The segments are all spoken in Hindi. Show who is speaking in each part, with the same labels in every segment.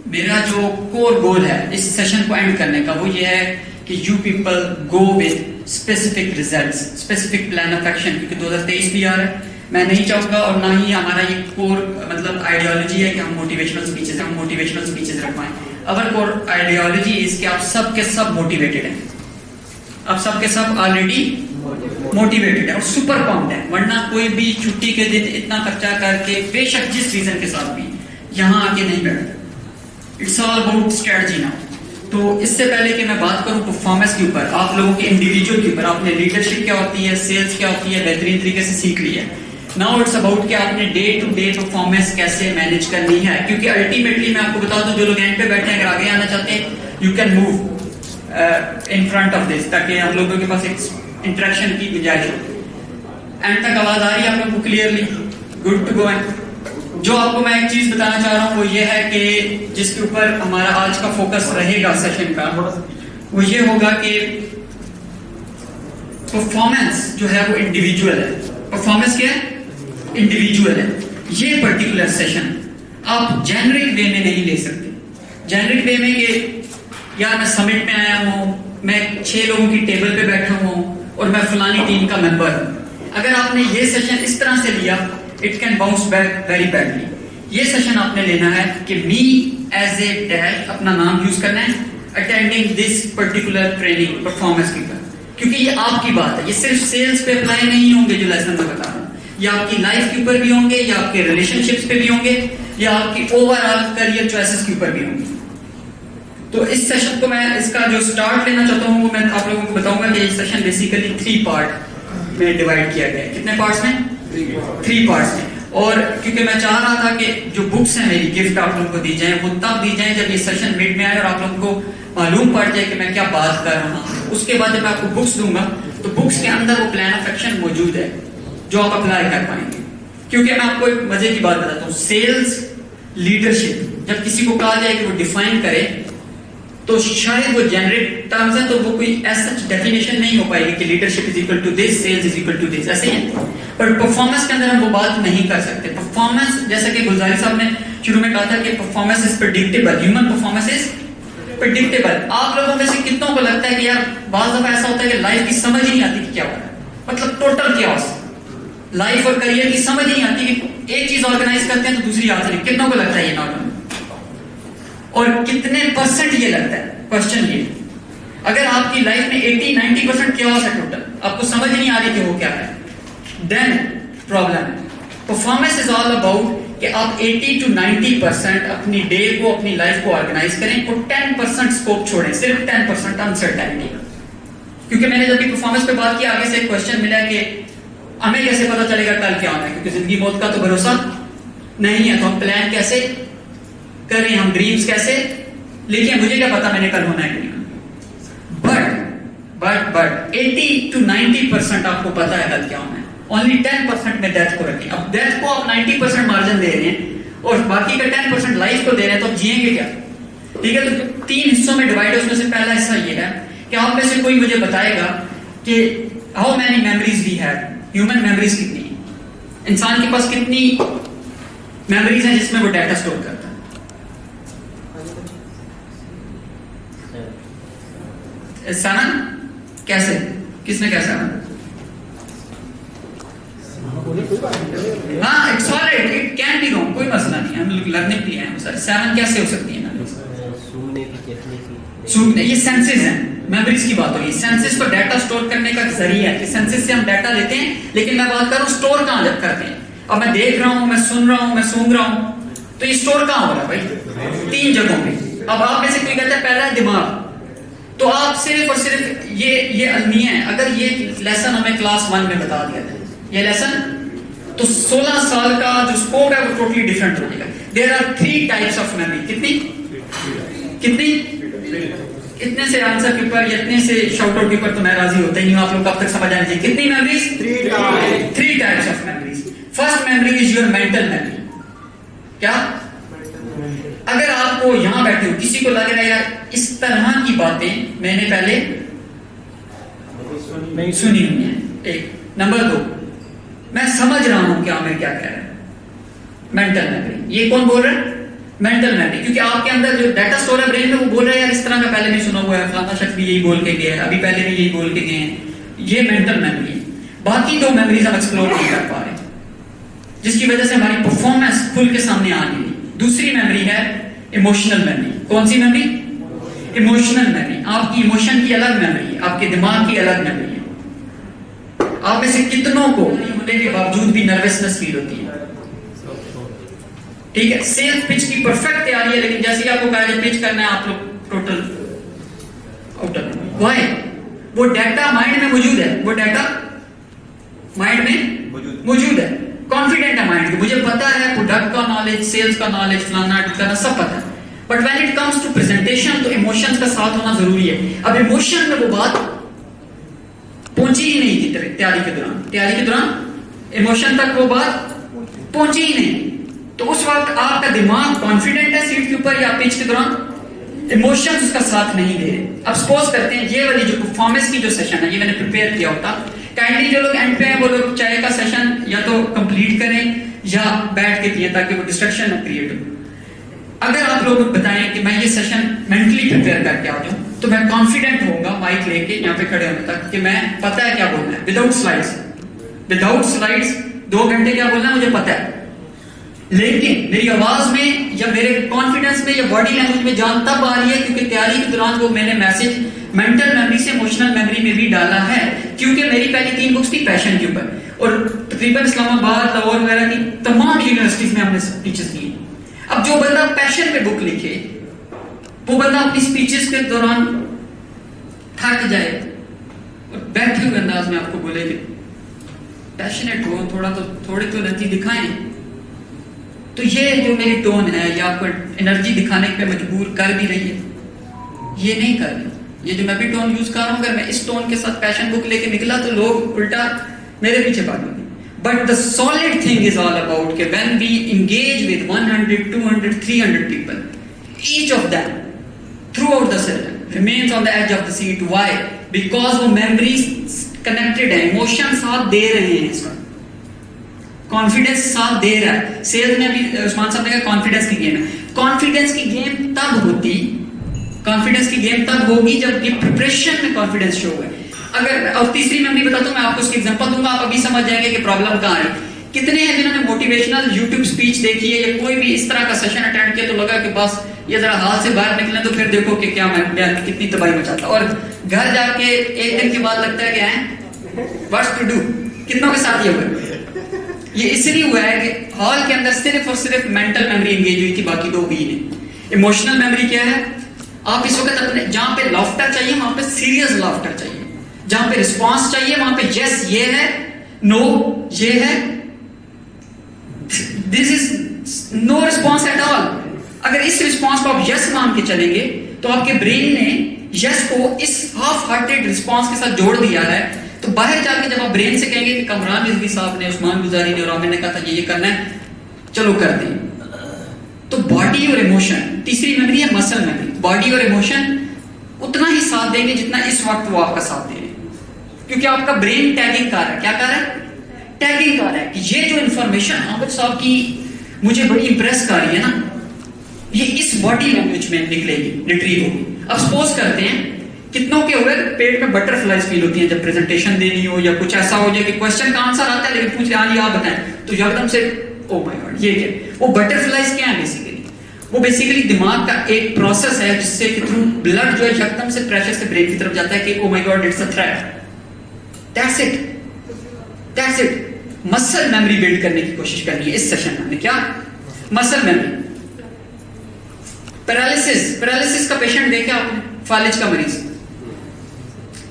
Speaker 1: मेरा जो कोर गोल है इस सेशन को एंड करने का वो ये है कि you people go with specific results, specific plan of action, क्योंकि 2023 भी आ रहा है। मैं नहीं चाहूंगा और ना ही हमारा ये कोर मतलब आइडियोलॉजी है कि हम मोटिवेशनल स्पीचेस रखवाएं। अवर कोर आइडियोलॉजी इज कि आप सब के सब मोटिवेटेड हैं, आप सब के सब ऑलरेडी मोटिवेटेड है और सुपर पम्प्ड है, वरना कोई भी छुट्टी के दिन इतना खर्चा करके बेशक जिस रीजन के साथ भी यहाँ आके नहीं बैठता। It's all about strategy now. तो इससे पहले कि मैं बात करूं परफॉर्मेंस के ऊपर, आप लोगों के इंडिविजुअल के ऊपर, आपने लीडरशिप क्या होती है, सेल्स क्या होती है, बेहतरीन तरीके से सीख ली है। नाउ इट्स अबाउट कि आपने डे टू डे परफॉर्मेंस कैसे मैनेज करनी है, क्योंकि अल्टीमेटली मैं आपको बता दूं, जो लोग एंड पे बैठे हैं अगर आगे आना चाहते हैं you can move in front of this, ताकि हम लोगों के पास एक इंटरेक्शन की गुंजाइश हो। एंड तक आवाज आ रही है आप लोगों को क्लियरली? Good to go. जो आपको मैं एक चीज बताना चाह रहा हूं वो ये है कि जिसके ऊपर हमारा आज का फोकस रहेगा सेशन का, वो ये होगा कि परफॉर्मेंस जो है वो इंडिविजुअल है। परफॉर्मेंस क्या है? इंडिविजुअल है। ये पर्टिकुलर सेशन आप जेनरिक वे में नहीं ले सकते। जेनरिक वे में कि यार मैं समिट में आया हूं, मैं 6 लोगों की टेबल पे बैठा हूं और मैं फलानी टीम का मेंबर हूं। अगर आपने ये सेशन इस तरह से लिया, it can bounce back very badly. ये सेशन आपने लेना है कि मी एज ए डैश, अपना नाम यूज करना है, attending this particular training performance के ऊपर, क्योंकि ये आपकी बात है। ये सिर्फ सेल्स पे अप्लाई नहीं होंगे जो लेसन में बता रहा हूं, या आपकी लाइफ के ऊपर भी होंगे, या आपके रिलेशनशिप्स पे भी होंगे, या आपकी ओवरऑल करियर चॉइसेस के ऊपर भी होंगे। तो इस सेशन को मैं इसका जो स्टार्ट लेना चाहता हूं वो मैं आप लोगों को बताऊंगा कि ये सेशन बेसिकली 3 पार्ट में डिवाइड किया गया है। कितने पार्ट्स में? 3 पार्ट्स में। और क्योंकि मैं चाह रहा था कि जो बुक्स हैं मेरी गिफ्ट आप लोगों को दी जाए, वो तब दी जाए जब ये सेशन मिड में आए और आप लोगों को मालूम पड़ जाए कि मैं क्या बात कर रहा हूं। उसके बाद जब मैं आपको बुक्स दूंगा तो बुक्स के अंदर वो प्लान ऑफ एक्शन मौजूद है जो आप अप्लाई कर पाएंगे। क्योंकि मैं आपको एक मजे की बात बताता हूं, सेल्स लीडरशिप जब किसी को कहा जाए कि वो डिफाइन करे तो शायद वो जेनरिक टर्म्स है, तो वो कोई ऐसा डेफिनेशन नहीं हो पाएगी कि leadership is equal to this, sales is equal to this, ऐसे ही। पर परफॉर्मेंस के अंदर हम वो बात नहीं कर सकते। परफॉर्मेंस, जैसा कि गुलजारी साहब ने शुरू में कहा था कि performance is predictable, human performance is predictable. आप लोगों में से कितनों को लगता है कि यार बाज़ दफा ऐसा होता है कि लाइफ की समझ ही नहीं आती कि क्या हो रहा है, मतलब टोटल chaos, लाइफ और करियर की समझ ही नहीं आती कि एक चीज ऑर्गेनाइज करते हैं तो दूसरी आती नहीं। कितनों को लगता है ये नॉर्मल? और कितने परसेंट ये लगता है? क्वेश्चन ये, अगर आपकी लाइफ में 80-90% chaos है टोटल, आपको समझ नहीं आ रही कि वो क्या है, देन प्रॉब्लम है। परफॉर्मेंस इज ऑल अबाउट कि आप 80-90% अपनी डे को, अपनी लाइफ को ऑर्गेनाइज करें और 10% स्कोप छोड़ें, सिर्फ 10% अनसर्टेनिटी। क्योंकि मैंने जब भी परफॉर्मेंस पे बात की, आगे से एक क्वेश्चन मिला कि हमें कैसे पता चलेगा कल क्या होना है, क्योंकि जिंदगी मौत का तो भरोसा नहीं है, तो हम प्लान कैसे करें, हम ड्रीम्स कैसे लिखें, मुझे क्या पता मैंने कल होना है कि नहीं। बट 80-90% आपको पता है कल क्या होना है, ओनली 10% में डेथ को रखें। अब डेथ को आप 90% मार्जिन दे रहे हैं और बाकी का 10% लाइफ को दे रहे हैं, तो आप जिएंगे क्या? ठीक है, तो 3 हिस्सों में डिवाइड है। उसमें से पहला हिस्सा ये है कि आप में से कोई मुझे बताएगा कि how many memories we have, human memories कितनी है, इंसान के पास कितनी मेमोरीज हैं जिसमें वो डाटा स्टोर करता है? 7? कैसे? किसने कैसा? हाँ, it's alright, it can be wrong, कोई मसला नहीं है, हम लोग लर्निंग के लिए हैं। 7 कैसे हो सकती है? सूंघने, ये सेंसेस हैं, मेमोरीज की बात हो रही है। सेंसेस तो डाटा स्टोर करने का जरिया है कि सेंसेस से हम डाटा लेते हैं, लेकिन मैं बात कर रहा हूं स्टोर कहां जब करते हैं। अब मैं देख रहा हूं, मैं सुन रहा हूं, मैं सूंघ रहा हूं, तो ये स्टोर कहां हो रहा है भाई? 3 जगहों पे। अब आप में से कोई कहता है पहला है दिमाग, तो आप सिर्फ और सिर्फ ये अलमिया है। अगर ये लेसन हमें क्लास 1 में बता दिया था, ये लेसन, तो 16 साल का जो स्कोप है वो टोटली डिफरेंट हो जाएगा। There are 3 types of memory. कितनी? इतने से आंसर के ऊपर, इतने से शाउट आउट के ऊपर तो मैं राजी होता ही नहीं हूं, आप लोग कब तक समझ आने चाहिए। कितनी memories? 3 types of memories. First memory is your mental memory. क्या? अगर आपको यहां बैठे हो किसी को लग रहा है यार इस तरह की बातें मैंने पहले सुनी हुई है, एक। नंबर 2, मैं समझ रहा हूं क्या मैं क्या कह रहा हूं, मेंटल मेमोरी। ये कौन बोल रहा है? मेंटल मेमोरी, क्योंकि आपके अंदर जो डाटा स्टोर है ब्रेन में, वो बोल रहा है यार इस तरह का पहले भी सुना हुआ है, फलाना शख्स भी यही बोल के गया है, अभी पहले भी यही बोल के गए हैं, ये मेंटल मेमोरी है। बाकी दो मेमोरीज हम एक्सप्लोर नहीं कर पा रहे, जिसकी वजह से हमारी परफॉर्मेंस खुल के सामने आ नहीं रही। दूसरी मेमोरी है इमोशनल मेमोरी। कौन सी मेमोरी? Emotional memory. आपकी इमोशन की अलग मेमोरी है, आपके दिमाग की अलग मेमोरी है। आप में से कितनों को होने के बावजूद भी नर्वसनेस फील होती है? ठीक है, सेल्स पिच की परफेक्ट तैयारी है, लेकिन जैसे ही आपको कहा जाए पिच करना है, आप लोग टोटल आउटर। व्हाई? वो डाटा माइंड में मौजूद है, वो डाटा माइंड में मौजूद है, कॉन्फिडेंट है माइंड को, मुझे पता है प्रोडक्ट का नॉलेज, सेल्स का नॉलेज, फलाना ढिकाना सब पता है। But when it comes to presentation, तो इमोशंस का साथ होना जरूरी है। अब इमोशन में वो बात पहुंची ही नहीं थी तैयारी के दौरान, तैयारी के दौरान इमोशन तक वो बात पहुंची ही नहीं, तो उस वक्त आपका दिमाग कॉन्फिडेंट है सीट के ऊपर, या पिच के दौरान इमोशंस उसका साथ नहीं दे रहे। अब सपोज करते हैं ये वाली जो परफॉर्मेंस की जो सेशन है, ये मैंने प्रिपेयर किया होता, काइंडली जो लोग एंड पे हैं वो लोग चाय का सेशन या तो कंप्लीट करें या बैठ के पिए, ताकि वो डिस्ट्रैक्शन न क्रिएट हो। अगर आप लोग बताएं कि मैं ये सेशन मेंटली प्रिपेयर करके आ जाऊं, तो मैं कॉन्फिडेंट होऊंगा माइक लेके यहाँ पे खड़े होने तक कि मैं पता है क्या बोलना है, विदाउट स्लाइड्स 2 घंटे क्या बोलना है मुझे पता है, लेकिन मेरी आवाज में या मेरे कॉन्फिडेंस में या बॉडी लैंग्वेज में जान तब आ रही है क्योंकि तैयारी के दौरान वो मैंने मैसेज मेंटल मेमोरी से इमोशनल मेमोरी में भी डाला है। क्योंकि मेरी पहली 3 बुक्स थी पैशन के ऊपर, और तकरीबन इस्लामाबाद, लाहौर वगैरह की तमाम यूनिवर्सिटीज में हमने टीचर्स किए। अब जो बंदा पैशन पे बुक लिखे, वो बंदा अपनी स्पीचेस के दौरान थक जाए और बैठे हुए अंदाज में आपको बोले कि पैशनेट हो, थोड़ी तो एनर्जी दिखाएं, तो ये जो मेरी टोन है ये आपको एनर्जी दिखाने पे मजबूर कर भी रही है, ये नहीं कर रही। ये जो मैं भी टोन यूज कर रहा हूं, अगर मैं इस टोन के साथ पैशन बुक लेके निकला तो लोग उल्टा मेरे पीछे भागेंगे। But the solid thing is all about कि when we engage with 100, 200, 300 people, each of them throughout the session remains on the edge of the seat. Why? Because वो मेमोरीज कनेक्टेड है, इमोशन साथ दे रहे हैं, इस वक्त कॉन्फिडेंस साथ दे रहा है। सेल्स में भी उस्मान साहब ने कहा कॉन्फिडेंस की गेम है। कॉन्फिडेंस की गेम तब होगी जब ये प्रिपरेशन में कॉन्फिडेंस शो है। अगर और तीसरी मैं भी बताता हूं, मैं आपको उसकी एग्जांपल दूंगा, आप अभी समझ जाएंगे कि प्रॉब्लम कहां है। कितने हैं जिन्होंने मोटिवेशनल यूट्यूब स्पीच देखी है या कोई भी इस तरह का सेशन अटेंड किया तो लगा कि बस ये जरा हाथ से बाहर निकले तो फिर देखो कि क्या मैं कितनी तबाही मचाता, और घर जाके एक दिन के बाद लगता है कि हैं व्हाट्स टू डू। कितनों के साथ ये हुआ? ये इसलिए हुआ है कि हॉल के अंदर सिर्फ और सिर्फ मेंटल मेमोरी एंगेज हुई थी, बाकी दो हुई नहीं। इमोशनल मेमोरी क्या है? आप इस वक्त अपने जहां पे लाफ्टर चाहिए वहां पे सीरियस लाफ्टर चाहिए, जहां पे रिस्पांस चाहिए वहां पे यस ये है, नो ये है, this is no response at all. अगर इस रिस्पांस को आप यस मान के चलेंगे तो आपके ब्रेन ने यस को इस हाफ हार्टेड रिस्पांस के साथ जोड़ दिया है, तो बाहर जाके जब आप ब्रेन से कहेंगे कि कमरान रिजवी साहब ने, उस्मान गुजारी ने और आमिर ने कहा था ये करना है, चलो कर दें, तो बॉडी और इमोशन, तीसरी मेमोरी है मसल मेमोरी, बॉडी और इमोशन उतना ही साथ देंगे जितना इस वक्त वो आपका साथ दे रहे हैं, क्योंकि आपका ब्रेन टैगिंग कर रहा है। क्या कर रहा है? टैगिंग कर रहा है कि ये जो इंफॉर्मेशन आमिर साहब की मुझे बड़ी इंप्रेस कर रही है ना, ये इस बॉडी लैंग्वेज में निकलेगी, रिट्रीव होगी। अब सपोज करते हैं कितनों के हुए पेट में बटरफ्लाइज फील होती हैं जब प्रेजेंटेशन देनी हो या कुछ ऐसा हो जाए कि क्वेश्चन का आंसर आता है लेकिन पूछ रहे हाँ जी आप बताएं, तो एकदम से ओ माय गॉड ये क्या? वो बटरफ्लाइज क्या है बेसिकली? वो बेसिकली दिमाग का एक प्रोसेस है जिससे कि थ्रू ब्लड जो है एकदम से प्रेशर से ब्रेन की तरफ जाता है कि oh my God it's a threat. That's it. Muscle memory build करने की कोशिश करनी है इस सेशन में। हमने क्या? Muscle memory. पैरालिसिस का पेशेंट देखा आपने? फालिज का मरीज,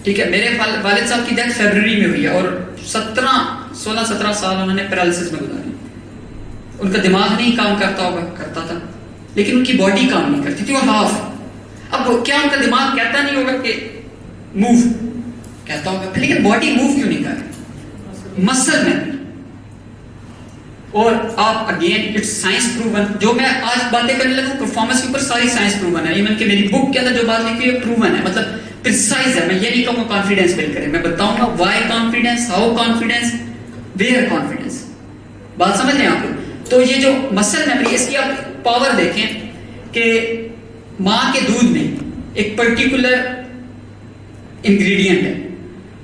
Speaker 1: ठीक है, मेरे वालिद साहब की डेथ फरवरी में हुई है और 16-17 साल उन्होंने पैरालिसिस में गुजारे। उनका दिमाग नहीं काम करता था, लेकिन उनकी बॉडी काम नहीं करती थी और हाफ। अब क्या उनका दिमाग कहता नहीं होगा कि मूव, कहता होगा, लेकिन बॉडी मूव क्यों नहीं कर रही? मसल में। और आप अगेन इट्स साइंस प्रूवन, जो मैं आज बातें करने लगा परफॉर्मेंस के ऊपर सारी साइंस प्रूवन है। इवन कि मेरी बुक के अंदर जो बात लिखी है प्रूवन है, मतलब प्रिसाइज है। मैं ये नहीं कहूंगा कॉन्फिडेंस बिल्ड करें, मैं बताऊंगा why confidence, how confidence, where confidence. बात समझ रहे हैं आप लोग? तो ये जो मसल मेमोरी, इसकी आप पावर देखें कि माँ के दूध में एक पर्टिकुलर इंग्रेडिएंट है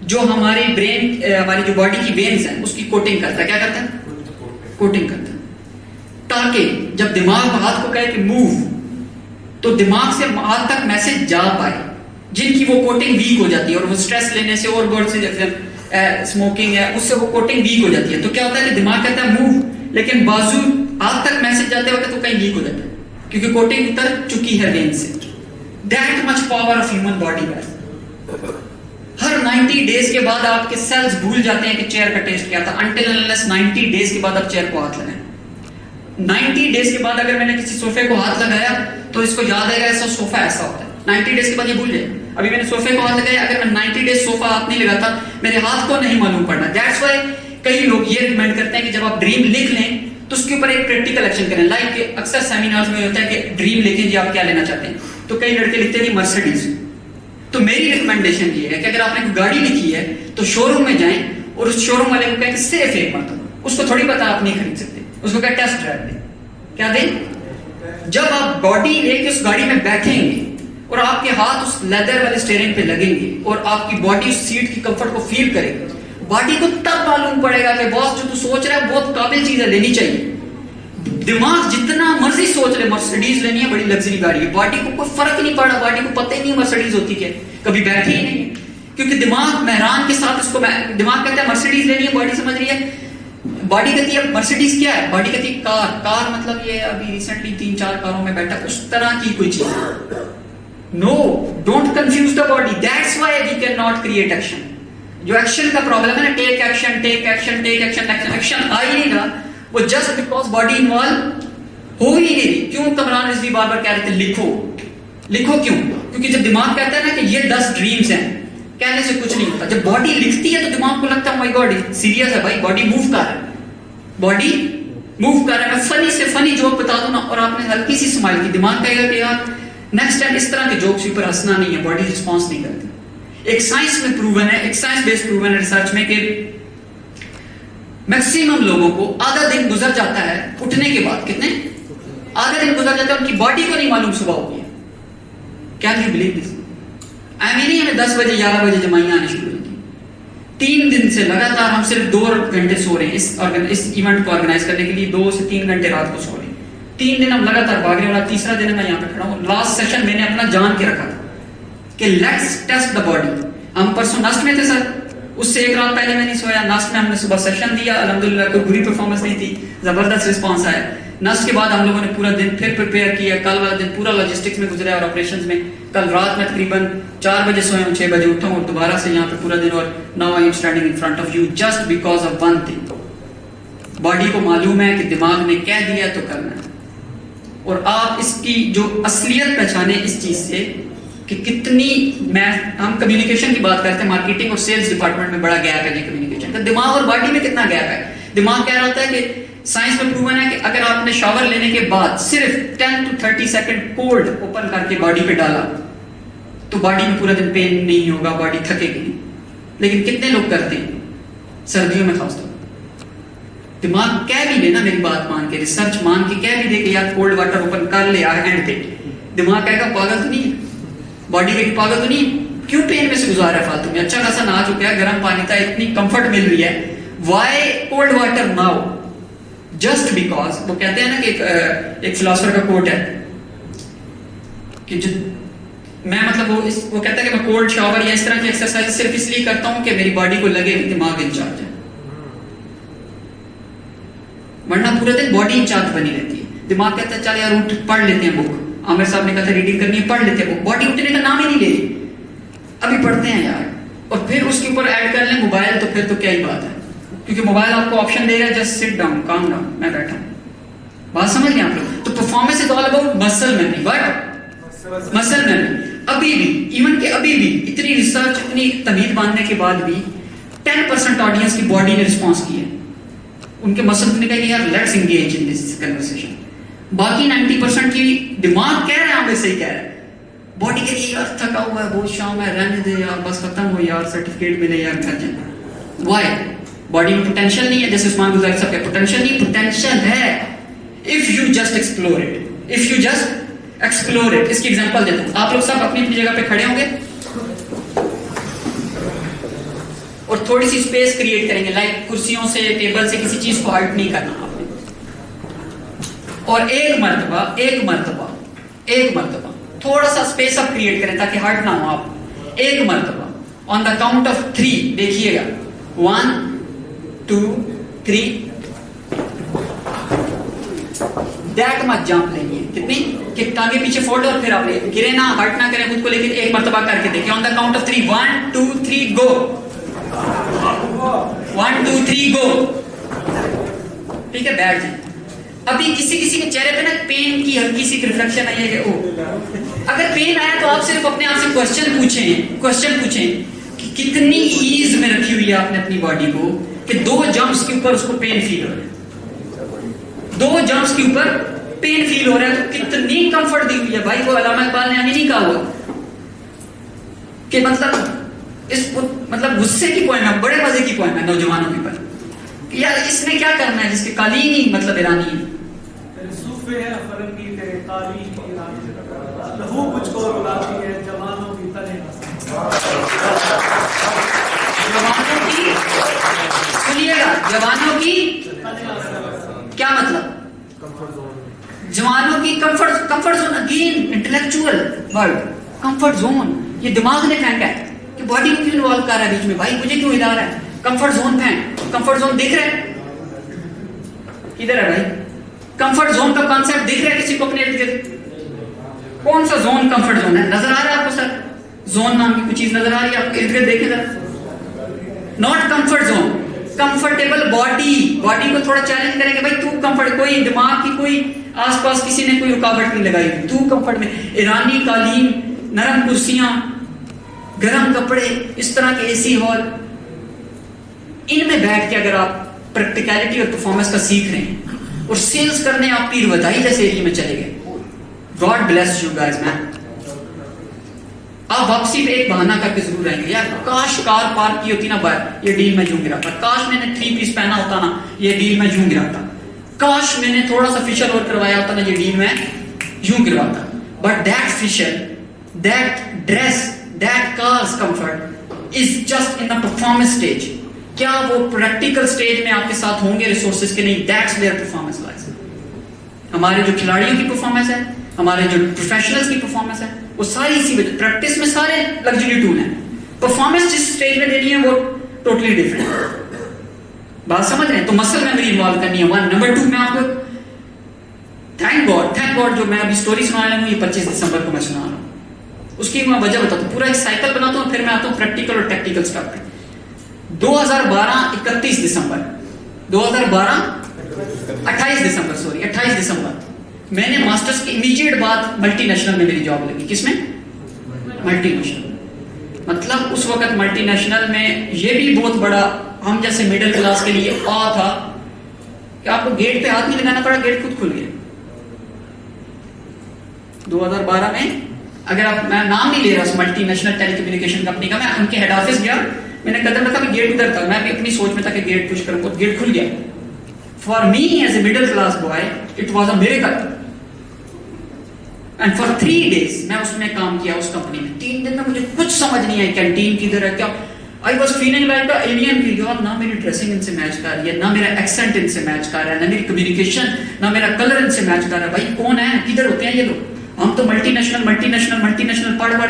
Speaker 1: जो हमारी ब्रेन, हमारी जो बॉडी की वेन्स हैं उसकी कोटिंग करता है। क्या करता है? कोटिंग करता है, ताकि जब दिमाग हाथ को कहे कि मूव, तो दिमाग से हाथ तक मैसेज जा पाए। जिनकी वो कोटिंग वीक हो जाती है और वो स्ट्रेस लेने से और बोर्ड से स्मोकिंग है उससे वो कोटिंग वीक हो जाती है, तो क्या होता है कि दिमाग कहता है मूव, लेकिन बाजू हाथ तक मैसेज जाते वक्त तो कहीं वीक हो जाता है क्योंकि कोटिंग उतर चुकी है वेन से। That much power of human body guys. Her 90 days के बाद आपके सेल्स भूल जाते हैं कि चेयर का टेस्ट क्या था, अनटिल अनलेस 90 डेज के बाद आप चेयर को हाथ लगाएं। 90 डेज के बाद अगर मैंने किसी सोफे को हाथ लगाया तो इसको याद आएगा ऐसा सोफा ऐसा होता है। 90 डेज के बाद ये भूल जाए। अभी मैंने सोफे को हाथ लगाया, अगर मैं 90 डेज सोफा हाथ नहीं लगाता मेरे हाथ को नहीं मालूम पड़ना। दैट्स व्हाई कई लोग ये रिकमेंड करते हैं कि जब आप ड्रीम लिख लें तो उसके ऊपर एक प्रैक्टिकल एक्शन करें। लाइक अक्सर सेमिनार्स में होता है कि ड्रीम लिखें जी आप क्या लेना चाहते हैं, तो कई लड़के लिखते हैं मर्सिडीज। तो मेरी रिकमेंडेशन ये है कि अगर आपने कोई गाड़ी लिखी है तो शोरूम में जाएं और उस शोरूम वाले को कहें कि सिर्फ एक मरतबा, उसको थोड़ी पता आप नहीं खरीद सकते, उसको क्या टेस्ट ड्राइव दें। क्या दें? जब आप बॉडी लेके उस गाड़ी में बैठेंगे और आपके हाथ उस लेदर वाले स्टीयरिंग पे लगेंगे और आपकी बॉडी उस सीट की कंफर्ट को फील करेगी, बॉडी को तब मालूम पड़ेगा कि बॉस जो तू सोच रहा है बहुत काबिल चीज है, लेनी चाहिए। दिमाग जितना मर्जी सोच ले मर्सिडीज लेनी है, बड़ी लग्जरी गाड़ी है, बॉडी को कोई फर्क नहीं पड़ा, बॉडी को पता ही नहीं मर्सिडीज होती क्या, कभी बैठी ही नहीं, क्योंकि दिमाग मेहरान के साथ उसको दिमाग कहता है मर्सिडीज लेनी है, बॉडी समझ रही है, बॉडी कहती है मर्सिडीज क्या है, बॉडी कहती है कार। कार मतलब ये अभी रिसेंटली 3-4 कारों में बैठा, उस तरह की कोई चीज। No, don't confuse the body. That's why we can not create action. जो एक्शन का प्रॉब्लम है ना, take action take action take action, action आ ही नहीं रहा, वो जस्ट बिकॉज बॉडी इन्वॉल्व हो ही नहीं रही। क्यों कमरान रिजवी बार बार कह रहे थे लिखो लिखो, क्यों? क्योंकि जब दिमाग कहता है ना कि ये 10 ड्रीम्स हैं, कहने से कुछ नहीं होता। जब बॉडी लिखती है तो दिमाग को लगता है माय गॉड सीरियस है भाई, बॉडी मूव कर रहा है, बॉडी मूव कर रहा है। मैं फनी से फनी जोक बता दूं ना और आपने हल्की सी स्माइल की, दिमाग कहेगा कि यार नेक्स्ट टाइम इस तरह के जोक्स पर हंसना नहीं है, बॉडी रिस्पॉन्स नहीं करती। एक साइंस में प्रूवन है, एक साइंस बेस्ड प्रूवन है रिसर्च में कि मैक्सिमम लोगों को आधा दिन गुजर जाता है उठने के बाद, कितने आधा दिन गुजर जाता है उनकी बॉडी को नहीं मालूम सुबह होगी। Can you believe this? I mean हमें 10 बजे 11 बजे जमाइयां आनी शुरू होती। 3 दिन से लगातार हम सिर्फ 2 घंटे सो रहे हैं इस इवेंट को ऑर्गेनाइज करने के लिए, 2 से 3 घंटे रात को सो रहे हैं। 3 दिन हम लगातार भाग रहे हैं और तीसरा दिन मैं यहाँ पे खड़ा हूँ। लास्ट सेशन मैंने अपना जान के रखा था कि लेट्स टेस्ट द बॉडी। हम परसों नस्ट में थे सर, उससे एक रात पहले मैं नहीं सोया। नस्ट में हमने सुबह सेशन दिया, अल्हम्दुलिल्लाह कोई बुरी परफॉर्मेंस नहीं थी, जबरदस्त रिस्पांस आया। नस्ट के बाद हम लोगों ने पूरा दिन फिर प्रिपेयर किया। कल वाला दिन पूरा लॉजिस्टिक्स में गुजरा और ऑपरेशंस में। कल रात में तकरीबन 4 बजे सोया हूँ, 6 बजे उठा हूँ और दोबारा से यहाँ पे पूरा दिन। और now I am standing in front of you just because of one thing. Body को मालूम है कि दिमाग ने कह दिया तो करना है। और आप इसकी जो असलियत पहचाने इस चीज से कि कितनी हम कम्युनिकेशन की बात करते हैं, मार्केटिंग और सेल्स डिपार्टमेंट में बड़ा गैप है कम्युनिकेशन का। दिमाग और बॉडी में कितना गैप है। दिमाग कह रहा होता है कि साइंस में प्रूवन है कि अगर आपने शावर लेने के बाद सिर्फ 10 to 30 सेकंड कोल्ड ओपन करके बॉडी पे डाला तो बॉडी में पूरा दिन पेन नहीं होगा, बॉडी थकेगी नहीं। लेकिन कितने लोग करते हैं, सर्दियों में खासतौर। दिमाग कह भी लेना, मेरी बात मान के, रिसर्च मान के कह भी दे कि यार कोल्ड वाटर ओपन कर ले यार एंड पे, दिमाग कहेगा पागल तो नहीं, बॉडी में पागल तो नहीं, क्यों पेन में से गुजारा है फालतू में, अच्छा खासा नहा चुका है, गर्म पानी था, इतनी कंफर्ट मिल रही है, why cold water now? Just because वो कहते हैं ना कि एक फिलोसोफर का कोट है कि जो मैं मतलब वो कहता है कि मैं कोल्ड शावर या इस तरह की एक्सरसाइज सिर्फ इसलिए करता हूं कि मेरी बॉडी को लगे कि दिमाग इंचार्ज है, वरना पूरे दिन बॉडी इंचार्ज बनी रहती है। दिमाग कहता है चल यार उठ पढ़ लेते हैं बुक, आमिर साहब ने कहा था रीडिंग करनी है, पढ़ लेते हैं बुक, बॉडी उठने का नाम ही नहीं ले रही, अभी पढ़ते हैं यार। और फिर उसके ऊपर ऐड कर लें मोबाइल, तो फिर तो क्या ही बात है, क्योंकि मोबाइल आपको ऑप्शन दे रहा है just sit down, calm down, मैं बैठा हूं। बात समझ गए आप लोग? तो performance is all about muscle memory. What? Muscle memory. अभी भी इवन के अभी भी इतनी रिसर्च, इतनी तमीद बांधने के बाद भी 10% ऑडियंस की बॉडी ने रिस्पॉन्स किया, उनके मसल ने कहा यार let's engage in this conversation. बाकी 90% की दिमाग कह रहा है, हमें सही कह रहा है, बॉडी के लिए यार थका हुआ है, बहुत शाम है, रहने दे यार, बस खत्म हो यार, सर्टिफिकेट मिले यार, घर जाना। व्हाई? बॉडी में पोटेंशियल नहीं है, जैसे उस्मान गुजारी साहब का पोटेंशियल नहीं, पोटेंशियल है if you just explore it. If you just explore it. इसकी एग्जांपल देता हूं, आप लोग सब अपनी अपनी जगह पे खड़े होंगे और थोड़ी सी स्पेस क्रिएट करेंगे, लाइक कुर्सियों से, टेबल से, किसी चीज को हर्ट नहीं करना आपने, और एक मर्तबा थोड़ा सा स्पेस आप क्रिएट करें ताकि हर्ट ना हो आप। एक मर्तबा ऑन द काउंट ऑफ 3 देखिएगा, 1 2 3, दैट मत जंप लेंगे, कितनी कि टांगे पीछे फोल्ड और फिर आप ले गिरे ना, हर्ट ना करें खुद को, लेकिन एक मर्तबा करके देखिए ऑन द काउंट ऑफ 3, 1 2 3 गो, 1 2 3 गो। ठीक है, बैठ जाए। अभी किसी किसी के चेहरे पे ना पेन की हल्की सी रिफ्लेक्शन आई है कि ओ, अगर पेन आया तो आप सिर्फ अपने आप से क्वेश्चन पूछें कि कितनी ईज में रखी हुई है आपने अपनी बॉडी को कि 2 जंप्स के ऊपर उसको पेन फील हो रहा है, 2 जंप्स के ऊपर पेन फील हो रहा है, तो कितनी कंफर्ट दी हुई है भाई। वो अल्लामा इकबाल ने नहीं कहा हुआ कि मतलब गुस्से की पोएम है, बड़े मजे की पोएम है नौजवानों के ऊपर, यार इसने क्या करना है जिसके कालीन ही मतलब ईरानी है।
Speaker 2: सूफे है फरंगी तेरे कालीन की ईरानी, लहू मुझको रुलाती है जवानों की तने
Speaker 1: सुनिएगा, जवानों की क्या मतलब, जवानों की comfort zone, again intellectual word, comfort zone. ये दिमाग ने फेंका है कि बॉडी को क्यों इन्वॉल्व कर रहा है बीच में, भाई मुझे क्यों हिला रहा है, कंफर्ट जोन फेंक। कंफर्ट जोन दिख रहा है, किधर है भाई, कंफर्ट जोन का कॉन्सेप्ट दिख रहा है किसी को अपने इर्द गिर्द? कौन सा जोन कंफर्ट जोन है, नजर आ रहा है आपको सर? जोन नाम की कुछ चीज नजर आ रही है आपको इर्द गिर्द? देखें जरा, not comfort zone, comfortable body. Body को थोड़ा चैलेंज करेंगे भाई, तू कंफर्ट, कोई दिमाग की कोई आसपास किसी ने कोई रुकावट नहीं लगाई, तू कंफर्ट में। ईरानी कालीन, नरम कुर्सियां, गर्म कपड़े, इस तरह के एसी हॉल, इनमें बैठ के अगर आप प्रैक्टिकलिटी और परफॉर्मेंस का सीख रहे हैं और सेल्स करने आप पीर वधाई जैसे एरिया में चले गए, God bless you guys man. आप वापसी पे एक बहाना करके जरूर आएंगे, यार काश कार पार्क की होती ना बाहर, ये डील में यूं गिरा था, काश मैंने 3 पीस पहना होता ना, ये डील में यूं गिरा था, काश मैंने थोड़ा सा फेशियल वर्क करवाया होता ना, ये डील में यूं गिरवाता। But that facial, that dress, that cars comfort is just in the performance stage. क्या वो प्रैक्टिकल स्टेज में आपके साथ होंगे रिसोर्सेज के? नहीं, दैट्स वेयर परफॉर्मेंस लाइज। हमारे जो खिलाड़ियों की परफॉर्मेंस है, हमारे जो प्रोफेशनल्स की परफॉर्मेंस है, वो सारी इसी वजह, प्रैक्टिस में सारे लग्जरी टूल हैं, परफॉर्मेंस जिस स्टेज में देनी है वो टोटली डिफरेंट। बात समझ रहे हैं? तो मसल मेमोरी इन्वॉल्व करनी है, 1। नंबर 2 मैं आपको थैंक गॉड जो मैं अभी स्टोरी सुना रहा हूँ, ये 25 दिसंबर को मैं सुना रहा हूँ, उसकी मैं वजह बताता हूँ, पूरा एक साइकिल बनाता हूँ, फिर मैं आता हूँ प्रैक्टिकल और टेक्निकल स्टफ पे। 2012 31 दिसंबर 2012 28 दिसंबर मैंने मास्टर्स के इमीडिएट बाद मल्टीनेशनल में मेरी जॉब लगी। किसमें? मल्टीनेशनल। मतलब उस वक्त मल्टीनेशनल में ये भी बहुत बड़ा हम जैसे मिडिल क्लास के लिए था कि आपको गेट पे हाथ नहीं लगाना पड़ा, गेट खुद खुल गया। 2012 में, अगर आप, मैं नाम नहीं ले रहा उस मल्टीनेशनल टेलीकम्युनिकेशन कंपनी का, मैं उनके हेड ऑफिस गया, मैंने कदम रखा, गेट उधर था, मैं भी अपनी सोच में था कि गेट पुश करूं, तो गेट खुल गया। For me as a middle class boy it was a miracle. And for 3 days मैं उसमें काम किया, उस कंपनी में। 3 दिन में मुझे कुछ समझ नहीं आया, कैंटीन किधर है क्या। I was feeling like a alien की, यार ना मेरी ड्रेसिंग इनसे मैच कर रही है, ना मेरा एक्सेंट इनसे मैच कर रहा है, ना मेरी कम्युनिकेशन, ना मेरा कलर इनसे मैच कर रहा है। भाई कौन है, किधर होते हैं ये लोग? हम तो मल्टीनेशनल पढ़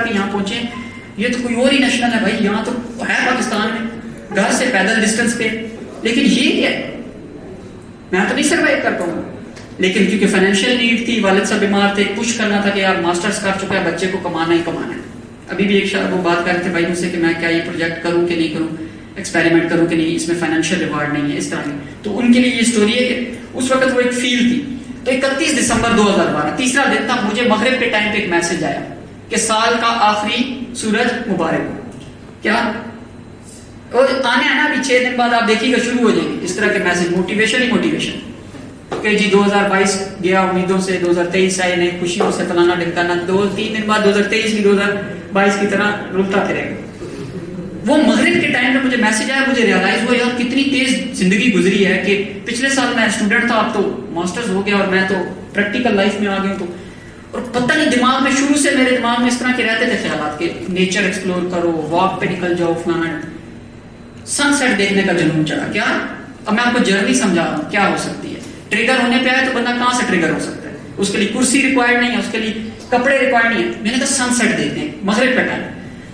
Speaker 1: के यहाँ पहुंचे, ये तो कोई और ही नेशनल है भाई, यहाँ तो है पाकिस्तान में, घर से पैदल डिस्टेंस पे, लेकिन ये क्या है, मैं तो नहीं सर्वाइव कर पाऊंगा। लेकिन क्योंकि फाइनेंशियल नीड थी, वालिद साहब बीमार थे, पुश करना था कि यार मास्टर्स कर चुका है, बच्चे को कमाना ही कमाना है। अभी भी एक वो बात कर रहे थे भाई मुझसे कि मैं क्या ये प्रोजेक्ट करूं कि नहीं करूं, एक्सपेरिमेंट करूं कि नहीं, इसमें फाइनेंशियल रिवार्ड नहीं है, इस तरह की। तो उनके लिए ये स्टोरी है कि उस वक्त वो एक फील थी। तो 31 दिसंबर 2012 तीसरा दिन था, मुझे मगरिब के टाइम पे एक मैसेज आया कि साल का आखिरी सूरज मुबारक। क्या और आने आना अभी 6 दिन बाद आप देखिएगा शुरू हो जाएंगे इस तरह के मैसेज, मोटिवेशन ही मोटिवेशन कि जी 2022 गया उम्मीदों से, 2023 आए नई खुशियों से, फलाना ढिमकाना। 2-3 दिन बाद 2023 भी 2022 की तरह रुलता फिरेगा। वो मगरिब के टाइम पे मुझे मैसेज आया, मुझे रियलाइज हुआ यार कितनी तेज जिंदगी गुजरी है कि पिछले साल मैं स्टूडेंट था, अब तो मास्टर्स हो गया और मैं तो प्रैक्टिकल लाइफ में आ गया। तो और पता नहीं दिमाग में शुरू से मेरे दिमाग में इस तरह के रहते थे ख्यालात के नेचर एक्सप्लोर करो, वॉक पे निकल जाओ, फलाना सनसेट देखने का जुनून चढ़ा। क्या अब मैं आपको जर्नी समझा रहा हूं क्या हो सकती है। ट्रिगर होने पे आए तो बंदा कहां से ट्रिगर हो सकता है? उसके लिए कुर्सी रिक्वायर्ड नहीं है, उसके लिए कपड़े रिक्वायर्ड नहीं है। मैंने कहा सनसेट देखते हैं मगरिब का टाइम।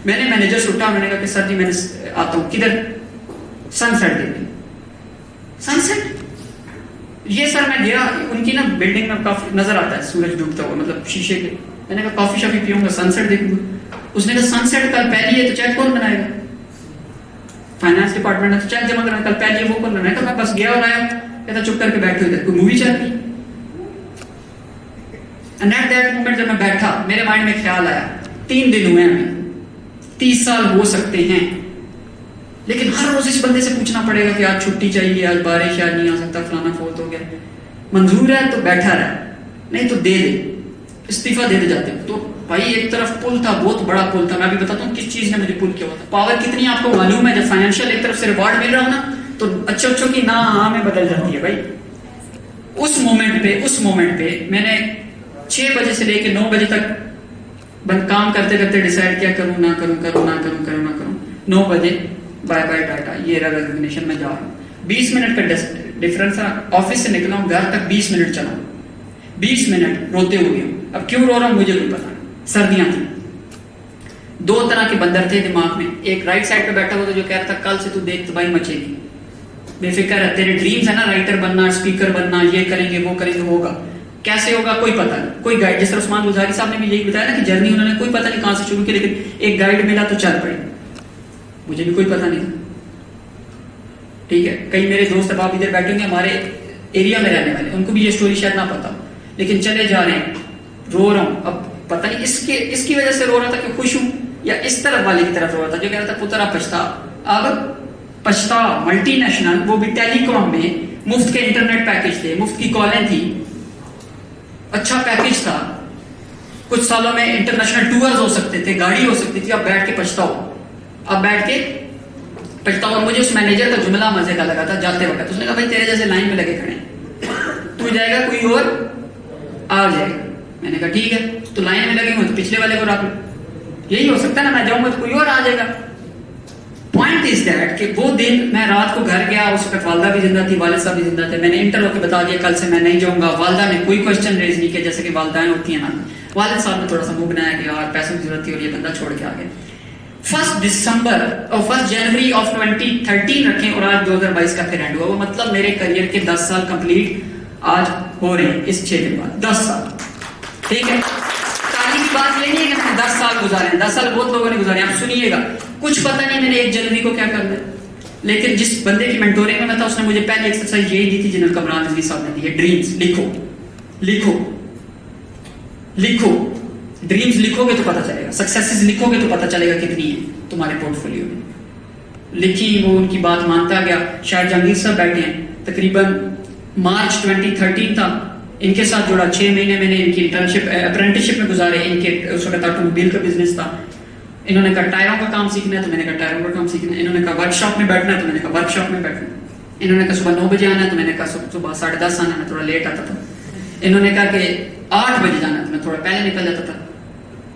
Speaker 1: मैंने मैनेजर से उठा, मैंने कहा कि सर जी मैंने आता हूं, किधर? सनसेट देखने। सनसेट ये सर मैं गया, उनकी ना बिल्डिंग में काफी नजर आता है सूरज डूबता हुआ, मतलब शीशे के। मैंने कहा कॉफी शॉफी पीऊंगा, सनसेट देखूंगा। उसने कहा सनसेट कल पहली है तो चेक कौन बनाएगा? फाइनेंस डिपार्टमेंट है तो चेक जमा करना, कल पहली है वो कौन बनाएगा? मैं बस गया और आया, कहता चुप करके बैठे हुए थे, कोई मूवी चल रही। एंड एट दैट मोमेंट जब मैं बैठा, मेरे माइंड में ख्याल आया 3 दिन हुए हैं, 30 साल हो सकते हैं, लेकिन हर रोज इस बंदे से पूछना पड़ेगा कि आज छुट्टी चाहिए, आज बारिश, आज नहीं आ सकता, फलाना फौत हो गया। मंजूर है तो बैठा रहा, नहीं तो दे दे, इस्तीफा दे दे जाते। तो भाई एक तरफ पुल था, बहुत बड़ा पुल था। मैं अभी बताता हूँ किस चीज ने मुझे पुल किया हुआ था। पावर कितनी आपको मालूम है? जब फाइनेंशियल एक तरफ से रिवॉर्ड मिल रहा हो ना, तो अच्छों की ना हाँ में बदल जाती है भाई। उस मोमेंट पे मैंने 6 बजे से लेकर 9 बजे तक काम करते करते डिसाइड किया, करूं ना करूं। 9 बजे बाय बाय टाटा, ये रहा रेजिग्नेशन में जा रहा हूं। 20 मिनट का डिफरेंस था, ऑफिस से निकला हूं, घर तक 20 मिनट चला, 20 मिनट रोते हुए। अब क्यों रो रहा हूं मुझे कोई पता नहीं। सर्दियां थी, 2 तरह के बंदर थे दिमाग में। एक राइट साइड पे बैठा हुआ था जो कह रहा था कल से तू देख तबाही मचेगी, बेफिक्र है, तेरे ड्रीम्स है ना राइटर बनना, स्पीकर बनना, ये करेंगे वो करेंगे, होगा कैसे होगा कोई पता नहीं, कोई गाइड। जिस तरह उस्मान गुलजारी साहब ने भी यही बताया ना कि जर्नी उन्होंने कोई पता नहीं कहां से शुरू की, लेकिन एक गाइड मिला तो चल पड़े। मुझे भी कोई पता नहीं था, ठीक है। कई मेरे दोस्त अब आप इधर बैठेंगे हमारे एरिया में रहने वाले, उनको भी ये स्टोरी शायद ना पता, लेकिन चले जा रहे हैं, रो रहा हूं। अब पता नहीं इसकी वजह से रो रहा था कि खुश हूं, या इस तरफ वाले की तरफ रो रहा था जो कह रहा था पुत्र पछता। अब पछता मल्टीनेशनल, वो भी टेलीकॉम में मुफ्त के इंटरनेट पैकेज थे, मुफ्त की कॉलें थी, अच्छा पैकेज था, कुछ सालों में इंटरनेशनल टूर्स हो सकते थे, गाड़ी हो सकती थी। अब बैठ के पछताओ, अब बैठ के पछताओ। और मुझे उस मैनेजर का जुमला मजे का लगा था जाते वक्त। उसने कहा भाई तेरे जैसे लाइन में लगे खड़े, तू जाएगा कोई और आ जाएगा। मैंने कहा ठीक है, तो लाइन में लगे हुए तो पिछले वाले को रख लो, यही हो सकता है ना, मैं जाऊंगा तो कोई और आ जाएगा। पॉइंट इज दैट कि वो दिन मैं रात को घर गया, उस पर वालदा भी जिंदा थी, वालिद साहब भी जिंदा थे। मैंने इंटर होकर बता दिया कल से मैं नहीं जाऊंगा। वालदा ने कोई क्वेश्चन रेज नहीं किया, जैसे कि वालदाएं होती हैं ना। वालिद साहब ने थोड़ा सा मुंह बनाया कि यार पैसों की जरूरत थी और ये बंदा छोड़ के आ गया। 1 जनवरी ऑफ 2013 रखें और आज 2022 का फिर एंड हुआ। वो मतलब मेरे करियर के 10 साल कंप्लीट आज हो रहे हैं इस 6 दिन बाद, 10 साल, ठीक है। ताली की बात ये नहीं है कि मैंने 10 साल गुजारे हैं, 10 साल बहुत लोगों ने गुजारे। आप सुनिएगा, कुछ पता नहीं मैंने 1 जनवरी को क्या करना है, लेकिन जिस बंदे की मेंटोरिंग में था उसने मुझे पहली एक्सरसाइज यही दी थी जिन्हें कमरान रजवी साहब ने दी है, ड्रीम्स लिखो लिखो लिखो। ड्रीम्स लिखोगे तो पता चलेगा, सक्सेसेस लिखोगे तो पता चलेगा कितनी है तुम्हारे पोर्टफोलियो में। लिखी, वो उनकी बात मानता गया। शायद जहांगीर साहब बैठे हैं, तकरीबन मार्च 2013 था, इनके साथ जुड़ा। 6 महीने मैंने इनकी इंटर्नशिप अप्रेंटिसशिप में गुजारे। इनके उस वक्त ऑटोमोबाइल का बिजनेस था। इन्होंने कहा टायरों का काम सीखना है तो मैंने कहा टायरों का काम सीखना है। इन्होंने कहा वर्कशॉप में बैठना है तो मैंने कहा वर्कशॉप में बैठना है। इन्होंने कहा सुबह 9 बजे आना है तो मैंने कहा सुबह 10:30 आना, मैं थोड़ा लेट आता था। इन्होंने कहा कि 8 बजे जाना है तो मैं थोड़ा पहले निकल जाता था।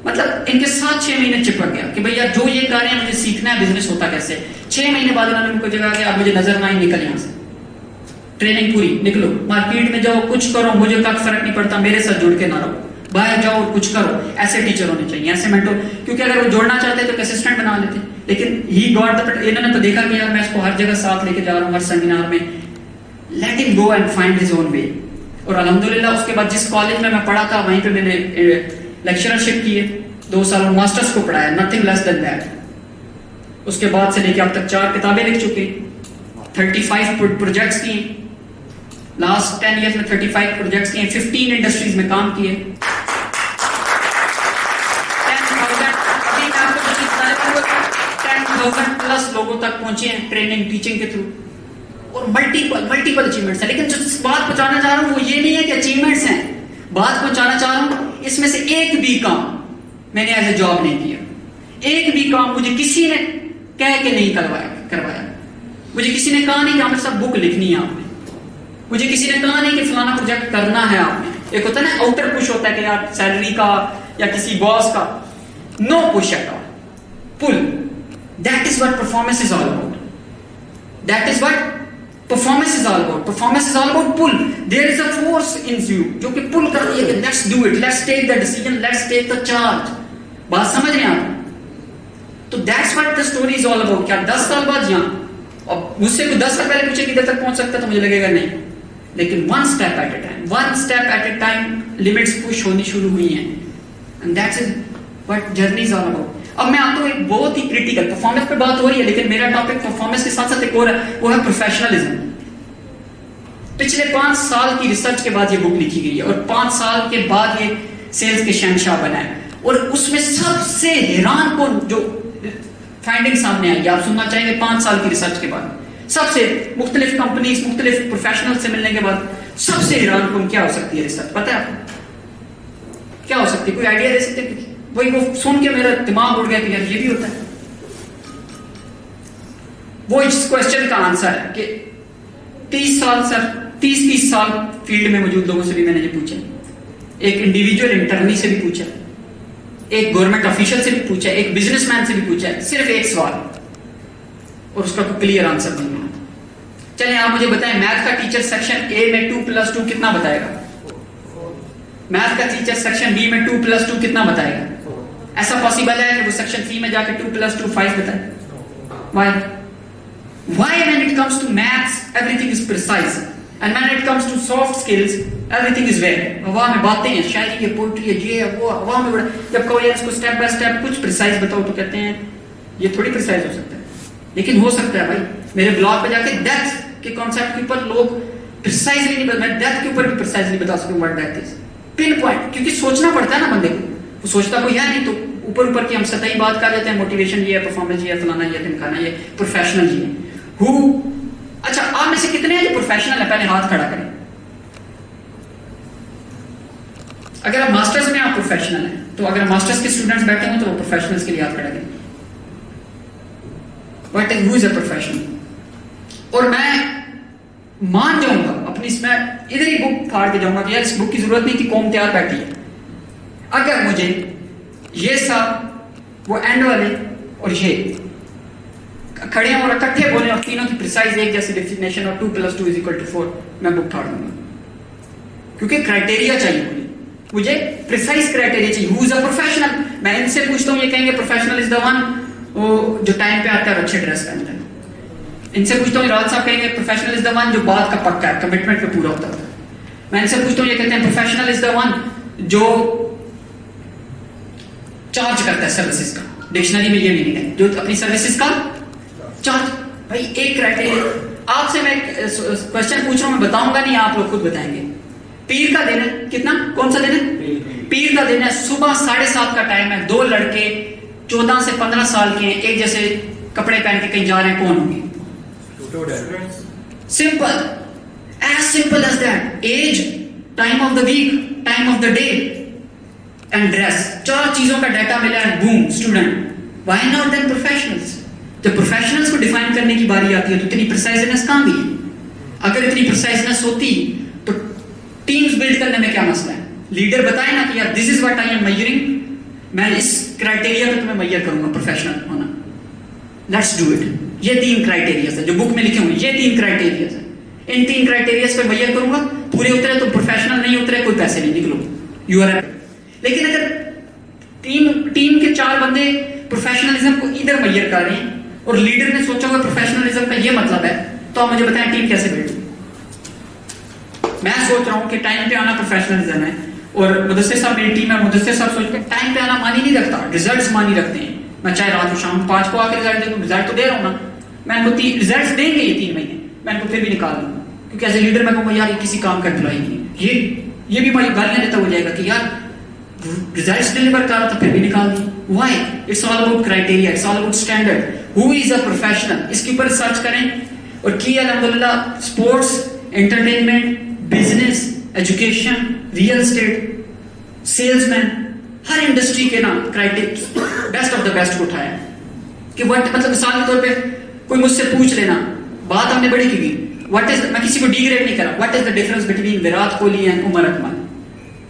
Speaker 1: मतलब इनके साथ 6 महीने चिपक गया कि भैया जो ये कार्य है मुझे सीखना है, बिजनेस होता कैसे। 6 महीने बाद इन्होंने मुझको जगह कि आप मुझे नजर ना ही निकल यहाँ से, ट्रेनिंग पूरी, निकलो मार्केट में जाओ, कुछ करो, मुझे का फर्क नहीं पड़ता, मेरे साथ जुड़ के ना रहो, बाहर जाओ और कुछ करो। ऐसे टीचर होने चाहिए, ऐसे मेंटोर। क्योंकि अगर वो जोड़ना चाहते तो असिस्टेंट बना लेते, लेकिन ही गॉट द, इन्होंने तो देखा कि यार मैं इसको हर जगह साथ लेके जा रहा हूँ, हर सेमिनार में, let him go and find his own way. और अल्हम्दुलिल्लाह उसके बाद जिस कॉलेज में मैं पढ़ा था वहीं पे मैंने लेक्चरशिप की है, 2 साल और मास्टर्स को पढ़ाया, नथिंग लेस देन दैट। उसके बाद से लेके अब तक 4 किताबें लिख चुके, 35 प्रोजेक्ट्स किए, लास्ट 10 ईयर्स में 35 प्रोजेक्ट्स किए, 15 इंडस्ट्रीज में काम किए, 10,000 प्लस लोगों तक पहुंचे हैं ट्रेनिंग टीचिंग के थ्रू, और मल्टीपल अचीवमेंट्स हैं। लेकिन जो बात पहुंचाना चाह रहा हूं वो ये नहीं है कि अचीवमेंट्स हैं, बात पहुंचाना चाह रहा हूं इसमें से एक भी काम मैंने एज ए जॉब नहीं किया। एक भी काम मुझे किसी ने कह के नहीं करवाया। मुझे किसी ने कहा नहीं कि आमिर साहब बुक लिखनी है आपने, मुझे किसी ने कहा नहीं कि फलाना प्रोजेक्ट करना है आपने। एक होता है ना आउटर पुश होता है कि यार सैलरी का या किसी बॉस का, no push at all, pull. That is what performance is all about, that is what performance is all about. Performance is all about pull. There is a force in you जो कि पुल करती है कि let's do it, let's take the decision, let's take the charge. बात समझ रहे हैं आप? तो that's what the story is all about. क्या 10 साल बाद यहां और मुझसे कोई 10 साल पहले पूछे किधर तक पहुंच सकता तो मुझे लगेगा नहीं, लेकिन one step at A time, one step at A time limits push होनी शुरू हुई हैं, and that's is what journey is all about. अब मैं आपको एक बहुत ही क्रिटिकल परफॉर्मेंस पे बात हो रही है, लेकिन मेरा टॉपिक परफॉर्मेंस के साथ साथ एक और है, वो है प्रोफेशनलिज्म। पिछले 5 साल की रिसर्च के बाद ये बुक लिखी गई है और 5 साल के बाद ये सेल्स के शहंशाह बना है, और उसमें सबसे हैरान कौन जो फाइंडिंग सामने आई, आप सुनना चाहेंगे 5 साल की रिसर्च के बाद, सबसे मुख्तलिफ कंपनीज, मुख्तलिफ प्रोफेशनल से मिलने के बाद सबसे हैरान कौन क्या हो सकती है रिसर्च, पता है आपको क्या हो सकती है? कोई आइडिया दे सकते हैं? वही वो सुन के मेरा दिमाग उड़ गया कि यार ये भी होता है। वो इस क्वेश्चन का आंसर है कि 30 साल सर 30 साल फील्ड में मौजूद लोगों से भी मैंने ये पूछा, एक इंडिविजुअल इंटर्नी से भी पूछा, एक गवर्नमेंट ऑफिशियल से भी पूछा, एक बिजनेसमैन से भी पूछा है, सिर्फ एक सवाल और उसका कोई क्लियर आंसर नहीं है। चलिए आप मुझे बताएं, मैथ का टीचर सेक्शन ए में 2+2 कितना बताएगा? मैथ का टीचर सेक्शन बी में 2+2 कितना बताएगा? ऐसा पॉसिबल है कि वो सेक्शन सी में जाकर 2+2 5 बताए? Why? Why when it comes to maths everything is precise and when it comes to soft skills everything is vague? हवा में बातें हैं, शायरी है, पोइट्री है, ये है वो, हवा में बड़ा। जब कहो यार इसको स्टेप बाय स्टेप कुछ प्रिसाइज बताओ तो कहते हैं ये थोड़ी प्रिसाइज हो सकता है, लेकिन हो सकता है भाई। मेरे ब्लॉग पे जाके डेथ के कॉन्सेप्ट के ऊपर लोग प्रिसाइजली नहीं, मैं डेथ के ऊपर भी प्रिसाइजली बता सकूं what death is, pin point, क्योंकि सोचना पड़ता है ना बंदे को, वो सोचता कोई है नहीं, तो ऊपर ऊपर की हम सतही बात कर लेते हैं, मोटिवेशन ये है, परफॉर्मेंस ये है, फलाना ये, ढिमकाना ये, प्रोफेशनल ये हु। अच्छा आप में से कितने हैं जो प्रोफेशनल है? पहले हाथ खड़ा करें। अगर आप मास्टर्स में आप प्रोफेशनल हैं, तो अगर मास्टर्स के स्टूडेंट्स बैठे हो तो वो प्रोफेशनल्स के लिए हाथ खड़ा करें। What is who is a professional? और मैं मान जाऊंगा अपनी, इसमें इधर ही बुक फाड़ के जाऊंगा कि यार इस बुक की जरूरत नहीं थी, कौम तैयार बैठी है। अगर मुझे ये सब वो एंड वाले और ये खड़े हैं और इकट्ठे बोले और तीनों की प्रिसाइज एक जैसी डेफिनेशन और 2+2 = 4, मैं बुक फाड़ दूंगा, क्योंकि क्राइटेरिया चाहिए मुझे प्रिसाइज क्राइटेरिया चाहिए। Who is a professional? मैं इनसे पूछता हूं, ये कहेंगे प्रोफेशनल इज द वन वो जो टाइम पे आता है और अच्छे ड्रेस पहनता है। इनसे पूछता हूं, राज साहब कहेंगे प्रोफेशनल इज द वन जो बात का पक्का है, कमिटमेंट पे पूरा होता है। मैं इनसे पूछता हूं, ये कहते हैं प्रोफेशनल इज द वन जो चार्ज करता है सर्विसेज का, डिक्शनरी में ये मीनिंग है, जो अपनी सर्विसेज का चार्ज। भाई एक क्राइटेरिया आपसे मैं क्वेश्चन पूछ रहा हूं, मैं बताऊंगा नहीं, आप लोग खुद बताएंगे। पीर का दिन है, कितना, कौन सा दिन है? पीर का दिन है, सुबह 7:30 का टाइम है, 2 लड़के 14 से 15 साल के हैं, एक जैसे कपड़े पहन के कहीं जा रहे हैं, कौन होंगे? Simple, as simple as that. As, time of the week, time of the day and dress, 4 चीजों का डाटा मिला है, boom, student. Why not then professionals? जब प्रोफेशनल्स को डिफाइन करने की बारी आती है तो इतनी प्रिसाइजनेस कहां गई? अगर इतनी प्रिसाइजनेस होती तो टीम्स बिल्ड करने में क्या मसला है? लीडर बताए ना कि यार this is what I am measuring, मैं इस क्राइटेरिया पे तुम्हें मेजर करूंगा प्रोफेशनल होना, लेट्स डू इट। ये 3 क्राइटेरियाज है जो बुक में लिखे हुए, ये 3 क्राइटेरियाज है। इन 3 क्राइटेरियाज पे मेजर करूंगा, पूरे उतरे तो प्रोफेशनल, नहीं उतरे कोई पैसे नहीं, निकलो, यू आर। लेकिन अगर टीम के 4 बंदे प्रोफेशनलिज्म को इधर मेजर कर रहे हैं और लीडर ने सोचा होगा प्रोफेशनलिज्म का ये मतलब है, तो आप मुझे बताएं टीम कैसे बिल्ड? मैं सोच रहा हूं कि टाइम पे आना प्रोफेशनलिज्म है, और मुदस्सिर साहब मेरी टीम है, मुदस्सिर साहब सोचते हैं टाइम पे आना मानी नहीं रखता, रिजल्ट्स मानी रखते हैं। मैं चाहे रात को शाम 5 को आकर रिजल्ट दे दूं, रिजल्ट तो दे रहा हूं ना, मैं इनको रिजल्ट्स देंगे ये 3 महीने, मैं इनको फिर भी निकाल दूंगा, क्योंकि एज ए लीडर मैं कहूंगा यार ये किसी काम का एम्प्लॉय नहीं है, ये भी मैं गालियां देता हो जाएगा कि यार रिजल्ट्स डिलीवर कर रहा था फिर भी निकाल दी। Why? It's all about criteria, it's all about standard. Who is a professional, इसके ऊपर सर्च करें और की अल्हम्दुलिल्लाह sports, entertainment, business, education, real estate, salesman, हर इंडस्ट्री के ना criteria best of the best को उठाया। कि व्हाट मतलब मिसाल के तौर पे कोई मुझसे पूछ लेना, बात हमने बड़ी की गई, व्हाट इज, मैं किसी को डिग्रेड नहीं कर रहा, what is the difference between Virat Kohli and Umar Akmal,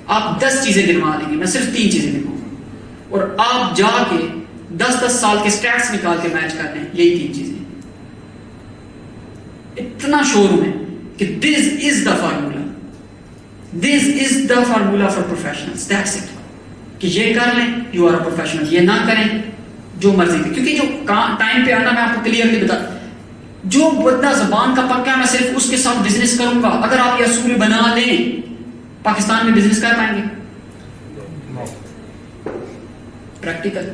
Speaker 1: आप 10 चीजें गिनवा लेंगे, मैं सिर्फ 3 चीजें गिनवाऊंगा और आप जाके 10-10 साल के स्टैट्स निकाल के मैच कर लें, यही 3 चीजें। इतना शोरूम है कि this is the formula, this is the formula for professionals, that's it, कि ये कर लें यू आर अ प्रोफेशनल, ये ना करें जो मर्जी करें। क्योंकि जो टाइम पे आना, मैं आपको क्लियरली बता, जो बंदा जबान का पक्का है मैं सिर्फ उसके साथ बिजनेस करूंगा। अगर आप ये असूल बना लें, पाकिस्तान में बिजनेस कर पाएंगे? प्रैक्टिकल।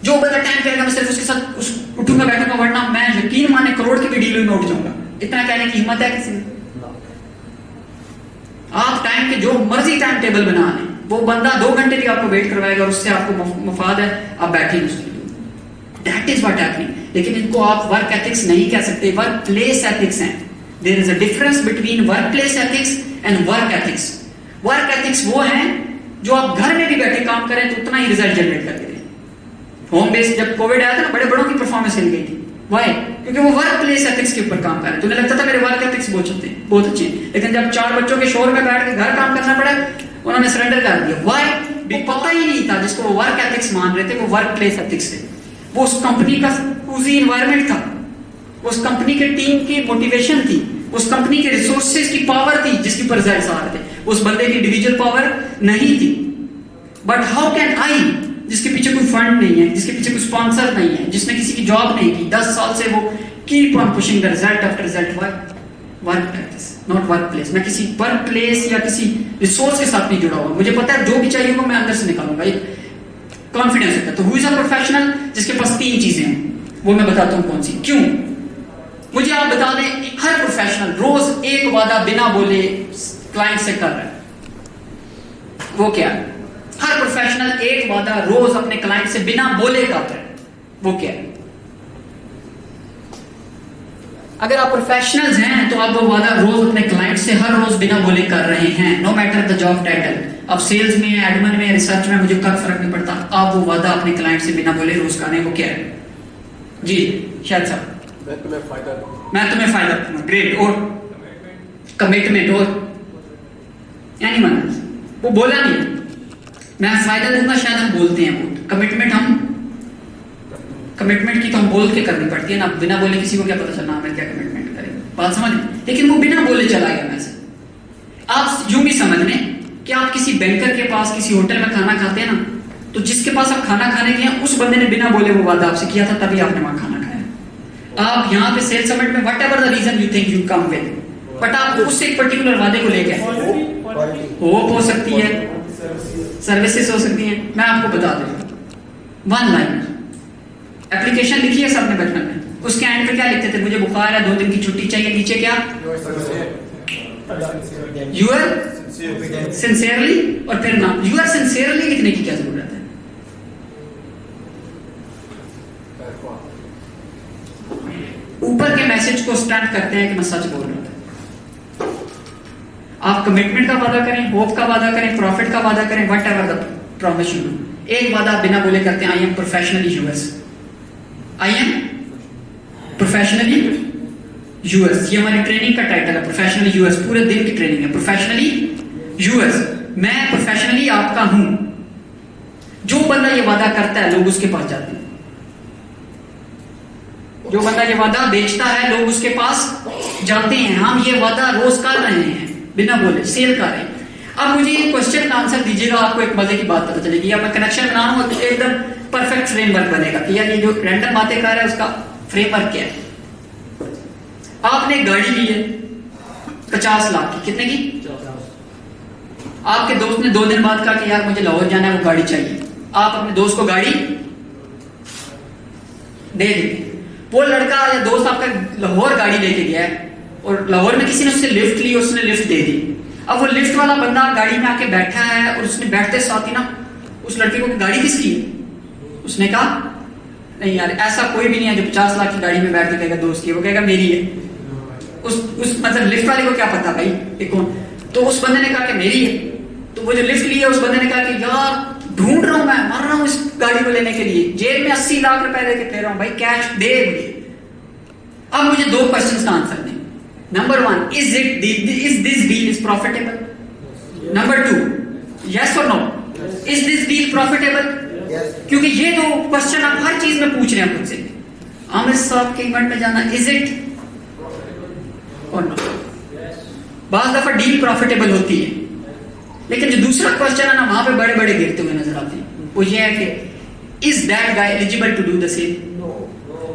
Speaker 1: जो बंदा टाइम करेगा मैं सिर्फ उसके साथ उठूंगा बैठूंगा, वरना मैं यकीन माने करोड़ की भी डील में उठ जाऊंगा। इतना कहने की हिम्मत है किसी में? आप टाइम के जो मर्जी टाइम टेबल बना लें, वो बंदा 2 घंटे भी आपको वेट करवाएगा और उससे आपको मुफाद है, आप बैठे उसके लिए। That is what happening. लेकिन इनको आप वर्क एथिक्स नहीं कह सकते, वर्क प्लेस एथिक्स हैं। There is a difference between work place ethics and work ethics. Work ethics वो हैं जो आप घर में भी बैठे काम करें तो उतना ही रिजल्ट जनरेट करके दें। होम बेस्ड जब कोविड आया था ना, बड़े बड़ों की परफॉर्मेंस हिल गई थी। वाई? क्योंकि वो वर्क प्लेस एथिक्स के ऊपर काम कर रहे हैं। तो उन्हें लगता था मेरे वर्क एथिक्स बहुत अच्छे हैं, लेकिन जब 4 बच्चों के शोर में बैठ के घर काम करना पड़ा, उन्होंने सरेंडर कर दिया। वाई? भी पता ही नहीं था जिसको वो वर्क एथिक्स मान रहे थे, वो वर्क प्लेस एथिक्स थे। वो उस कंपनी का कूजी एनवायरनमेंट था, उस कंपनी के टीम की मोटिवेशन थी, उस कंपनी के रिसोर्सेज की पावर थी जिसके ऊपर रिजल्ट्स आ रहे थे। उस बंदे की इंडिविजुअल पावर नहीं थी। बट हाउ कैन आई, जिसके पीछे कोई फंड नहीं है, जिसके पीछे कोई स्पॉन्सर नहीं है, जिसने किसी की जॉब नहीं की 10 साल से, वो keep on pushing the result after result. Work practice not work place. मैं किसी वर्क प्लेस या किसी रिसोर्स के साथ नहीं जुड़ा हुआ। मुझे पता है जो भी चाहिए वो मैं अंदर से निकालूंगा, एक कॉन्फिडेंस होता है। तो हु इज अ प्रोफेशनल? जिसके पास 3 चीजें हैं, वो मैं बताता हूं कौन सी। क्यों? मुझे आप बता दें, हर प्रोफेशनल रोज एक वादा बिना बोले क्लाइंट से कर रहा है, वो क्या है? हर प्रोफेशनल एक वादा रोज अपने क्लाइंट से बिना बोले कर रहा है, वो क्या है? अगर आप प्रोफेशनल्स हैं तो आप वो वादा रोज अपने क्लाइंट से हर रोज बिना बोले कर रहे हैं, no matter the job title. अब सेल्स में, एडमिन में, रिसर्च में, मुझे कोई फर्क नहीं पड़ता, आप वो वादा अपने क्लाइंट से बिना बोले रोज कर रहे हैं, वो क्या है? जी शायद साहब। मैं तुम्हें फायदा दूंगा। ग्रेट। और कमिटमेंट। और यानी माना वो बोला नहीं, मैं फायदा दूंगा, शायद हम बोलते हैं बहुत। कमिटमेंट की तो हम बोल के करनी पड़ती है ना, बिना बोले किसी को क्या पता चलना हमें क्या कमिटमेंट करेंगे, बात समझ। लेकिन वो बिना बोले चला गया मैं से। आप यूं भी समझ लें कि आप किसी बैंकर के पास किसी होटल में खाना खाते हैं ना, तो जिसके पास आप खाना खाने गए उस बंदे ने बिना बोले वो वादा आपसे किया था, तभी आपने वहां खाना खाया। आप यहाँ पे सेल्स समिट में whatever the reason you think you come with, but आप उससे एक पर्टिकुलर वादे को लेके होप हो सकती है, सर्विसेज हो सकती हैं। मैं आपको बता दूं, 1 लाइन एप्लीकेशन लिखी है सबने बचपन में, उसके एंड पे क्या लिखते थे? मुझे बुखार है, 2 दिन की छुट्टी चाहिए। नीचे क्या? यू आर सिंसियरली, और फिर नाम। यू आर सिंसियरली लिखने की क्या जरूरत है? ऊपर के मैसेज को स्टैंड करते हैं कि मैं सच बोल रहा था। आप कमिटमेंट का वादा करें, होप का वादा करें, प्रॉफिट का वादा करें, what ever the promise you do. एक वादा बिना बोले करते हैं, I am professionally US, I am professionally US. ये हमारी ट्रेनिंग का टाइटल है, प्रोफेशनली यूएस। पूरे दिन की ट्रेनिंग है, प्रोफेशनली यूएस। मैं प्रोफेशनली आपका हूं। जो बंदा ये वादा करता है लोग उसके पास जाते हैं, जो बंदा ये वादा बेचता है लोग उसके पास जाते हैं। हम ये वादा रोज कर रहे हैं बिना बोले, सेल कर रहे हैं। अब मुझे एक क्वेश्चन का आंसर दीजिएगा, आपको एक मजे की बात पता चलेगी, या मैं कनेक्शन बना रहा हूं, एकदम परफेक्ट फ्रेमवर्क बनेगा कि यार ये जो रैंडम बातें कर रहा है उसका फ्रेमवर्क क्या है। आपने गाड़ी ली है 50 लाख की, कितने की? आपके दोस्त ने 2 दिन बाद कहा कि यार मुझे लाहौर जाना है, वो गाड़ी चाहिए। आप अपने दोस्त को गाड़ी दे देंगे। वो लड़का या दोस्त आपका लाहौर गाड़ी लेके गया है और लाहौर में किसी ने उससे लिफ्ट ली, उसने लिफ्ट दे दी। अब वो लिफ्ट वाला बंदा गाड़ी में आके बैठा है और उसने बैठते साथ ही ना उस लड़के को गाड़ी किसकी है? उसने कहा नहीं यार ऐसा कोई भी नहीं है जो 50 लाख की गाड़ी में बैठ के कहेगा दोस्त की, वो कहेगा मेरी है। उस मतलब लिफ्ट वाले को क्या पता भाई ये कौन? तो उस बंदे ने कहा कि मेरी है। तो वो जो लिफ्ट ली है उस बंदे ने कहा कि यार ढूंढ रहा हूं, मैं मर रहा हूं इस गाड़ी को लेने के लिए, जेब में 80 लाख रुपए लेके फिर रहा हूं, भाई कैश दे मुझे। अब मुझे 2 क्वेश्चंस का आंसर दें। Number 1, is this deal is profitable? Number 2, yes और no, is this deal profitable? क्योंकि ये 2 क्वेश्चन आप हर चीज में पूछ रहे हैं मुझसे। आमिर साहब के इवेंट में जाना, इज इट और नो? बाज़ दफा डील प्रॉफिटेबल होती है, लेकिन जो दूसरा क्वेश्चन है ना, वहां पे बड़े बड़े गिरते हुए नजर आते हैं। वो ये है कि is that guy eligible to do the same?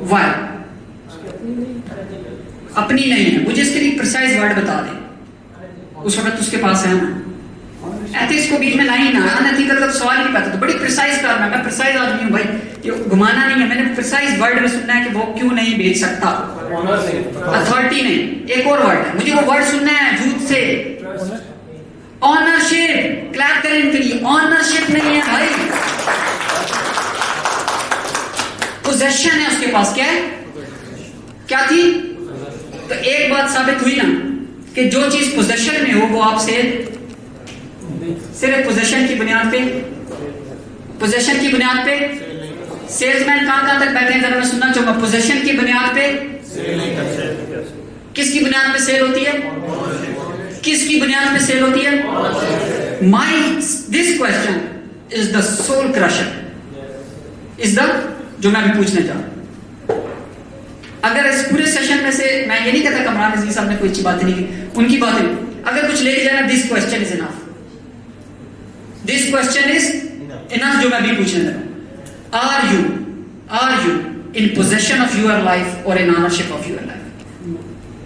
Speaker 1: Why? अपनी नहीं है, मुझे इसके लिए प्रिसाइज वर्ड बता दे। उस वक्त उसके पास है ना, एथिक्स को बीच में ला ही ना, अनएथिकल का सवाल ही नहीं पाता। तो बड़ी प्रिसाइज करना, मैं प्रिसाइज आदमी हूं भाई, ये घुमाना नहीं है। मैंने प्रिसाइज वर्ड में सुनना है कि वो क्यों नहीं बेच सकता, अथॉरिटी नहीं, एक और वर्ड है, मुझे वो वर्ड सुनना है झूठ से। ऑनरशिप, क्लैप करें इनके लिए। ऑनरशिप नहीं है भाई, पोजेशन है उसके पास। क्या है? क्या थी? तो एक बात साबित हुई ना कि जो चीज पोजेशन में हो वो आपसे सिर्फ पोजेशन की बुनियाद पे, पोजेशन की बुनियाद पे। सेल्समैन कहां तक बैठे हैं जरा मैं सुनना चाहूंगा। पोजेशन की बुनियाद पे, किसकी बुनियाद पे सेल होती है? किसकी बुनियाद पे सेल होती है? My this question is the soul crusher, is the, जो मैं अभी पूछने जा रहा हूं। अगर इस पूरे सेशन में से, मैं ये नहीं कहता कमरान अजीज साहब ने कोई अच्छी बातें नहीं की, उनकी बातें, अगर कुछ लेके जाना, this question is enough, this question is enough, जो मैं भी पूछने लगा। Are you in possession of your life और in ownership of your life?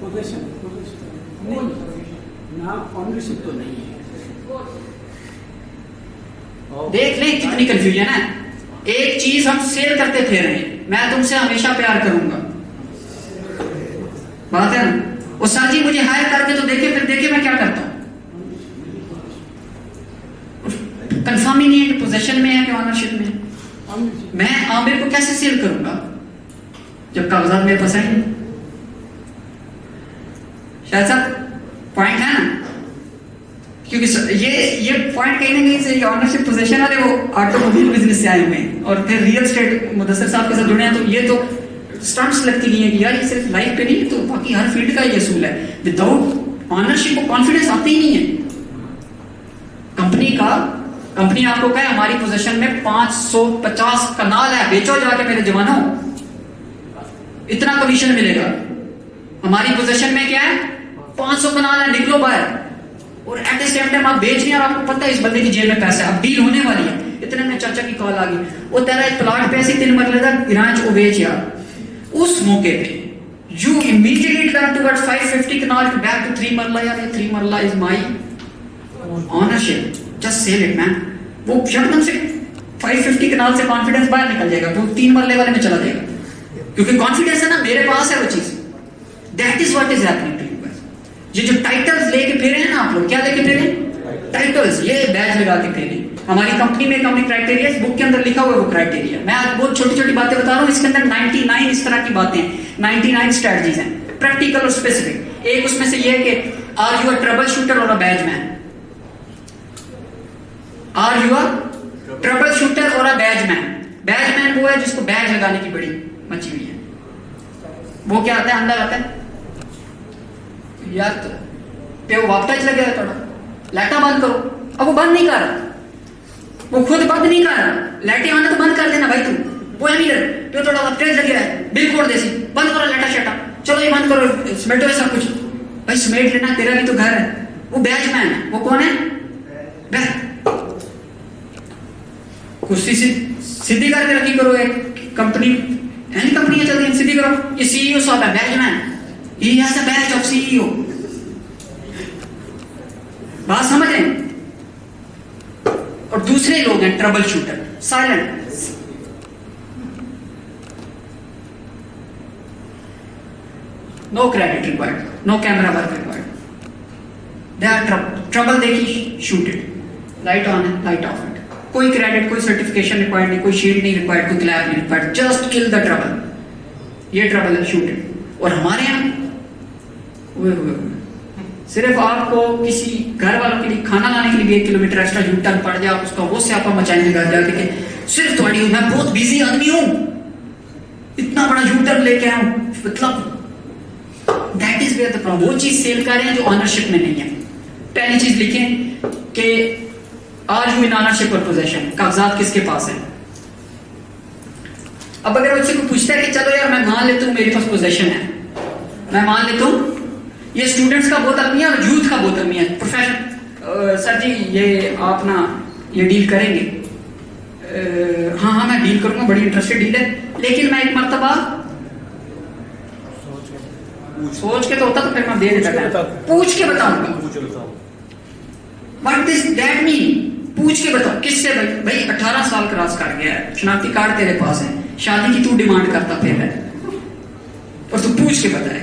Speaker 2: Position नहीं ना, ऑनरशिप तो नहीं है।
Speaker 1: देख ले कितनी कंफ्यूजन है। एक चीज हम सेल करते फिर रहे हैं, मैं तुमसे हमेशा प्यार करूंगा, बात है ना। और सर जी मुझे हायर करके तो देखे, फिर देखे मैं क्या करता हूं, कंफर्म ही नहीं है कि पोजेशन में है कि ऑनरशिप में है। मैं आमिर को कैसे सेल करूंगा जब कागजात मेरे पास आएंगे? शायद साहब पॉइंट है ना, क्योंकि ये पॉइंट कहीं ना कहीं से ऑनरशिप पोजीशन वाले वो ऑटोमोबाइल बिजनेस से आए हुए हैं और फिर रियल एस्टेट मुदस्सिर साहब के साथ जुड़े हैं, तो ये तो स्टंट्स लगती नहीं है कि यार ये सिर्फ लाइफ पे नहीं, तो बाकी हर फील्ड का ये असूल है। विदाउट ऑनरशिप को कॉन्फिडेंस आती ही नहीं है। कंपनी आपको कहे हमारी पोजीशन में 550 कनाल है, बेचो जाके मेरे जवानों, इतना कमीशन मिलेगा। हमारी पोजीशन में क्या है? 500 कनाल है, निकलो बाहर। और एट द सेम टाइम आप बेच रहे हैं और आपको पता है इस बंदे की जेब में पैसा है, अब डील होने वाली है। इतने में चाचा की कॉल आ गई, वो तेरा एक प्लाट पे ऐसे 3 मरले का गिरांच वो बेच यार। उस मौके पे you immediately turn towards 550 kanal back to 3 marla. यार ये 3 marla is my ownership, just sell it man. वो एकदम से 550 कनाल से कॉन्फिडेंस बाहर निकल जाएगा, वो 3 मरले वाले में चला जाएगा, क्योंकि कॉन्फिडेंस है ना, मेरे पास है वो चीज। That is what is happening to you guys. ये जो टाइटल्स लेके फिरे हैं ना आप लोग, क्या लेके फिरे? टाइटल्स, ये बैज लगा के फिरे। हमारी कंपनी में कंपनी क्राइटेरिया, इस बुक के अंदर लिखा हुआ है वो क्राइटेरिया। मैं आज बहुत छोटी छोटी बातें बता रहा हूँ, इसके अंदर 99 इस तरह की बातें हैं, 99 स्ट्रेटजीज हैं, प्रैक्टिकल और स्पेसिफिक। एक उसमें से ये है कि are you a trouble shooter और a badge man? Are you a trouble shooter और a badge man? Badge man वो है जिसको बैज लगाने की बड़ी मची हुई है। वो क्या आता है? अंदर आता है यार, तो पे वो वापस लगे है थोड़ा, लाइटा बंद करो। अब वो बंद नहीं कर रहा, वो खुद बंद नहीं कर रहा। लाइटें आने तो बंद कर देना भाई, तू वो है नहीं, तो थोड़ा वापस लगे है, बिल कोड देसी बंद करो, लाइटा शटा, चलो ये बंद करो, समेटो सब कुछ। भाई समेट लेना, तेरा भी तो घर है। वो बैच मैन है। वो कौन है? कुर्सी सीधी करके रखी करो। एक कंपनी है, कंपनी चलती है, सीधी करो। ये सीईओ साहब है, badge man, he has a badge of CEO. बात समझ रहे हैं? और दूसरे लोग हैं trouble shooter, silent, no credit required, no camera work required. They are trouble, देखी शूट इट, लाइट ऑन है, लाइट ऑफ इट, कोई क्रेडिट, कोई सर्टिफिकेशन रिक्वायर्ड नहीं, कोई शील्ड नहीं रिक्वायर्ड, कोई क्लैप नहीं required, just kill the trouble. ये ट्रबल है, शूट इट। और हमारे यहां सिर्फ आपको किसी घर वालों के लिए खाना लाने के लिए भी 1 किलोमीटर एक्स्ट्रा यू टर्न पड़ जाए, आप उसका वो स्यापा मचाएंगे घर जाके कि सिर्फ थोड़ी मैं बहुत बिजी आदमी हूं, इतना बड़ा यू टर्न लेके आया हूं, मतलब that is where the problem. वो चीज सेल कर रहे हैं जो ऑनरशिप में नहीं है। पहली चीज लिखें कि आर यू इन ऑनरशिप और पोजेशन, कागजात किसके पास है। अब अगर मुझसे कोई पूछता है कि चलो यार मैं मान लेता हूं मेरे पास पोजेशन है, मैं मान लेता हूं ये स्टूडेंट्स का बहुत आदमी है और यूथ का बहुत आदमी है, प्रोफेशन सर जी ये आप ना ये डील करेंगे, हाँ हाँ मैं डील करूंगा, बड़ी इंटरेस्टेड डील है, लेकिन मैं एक मर्तबा सोच के तो होता तो फिर मैं दे देता, पूछ के बताऊंगा। What does that mean? पूछ के बताओ किससे? भाई 18 साल क्रॉस कर गया है, शनाख्ती कार्ड तेरे पास है, शादी की तू डिमांड करता फिर है और तू पूछ के बताए।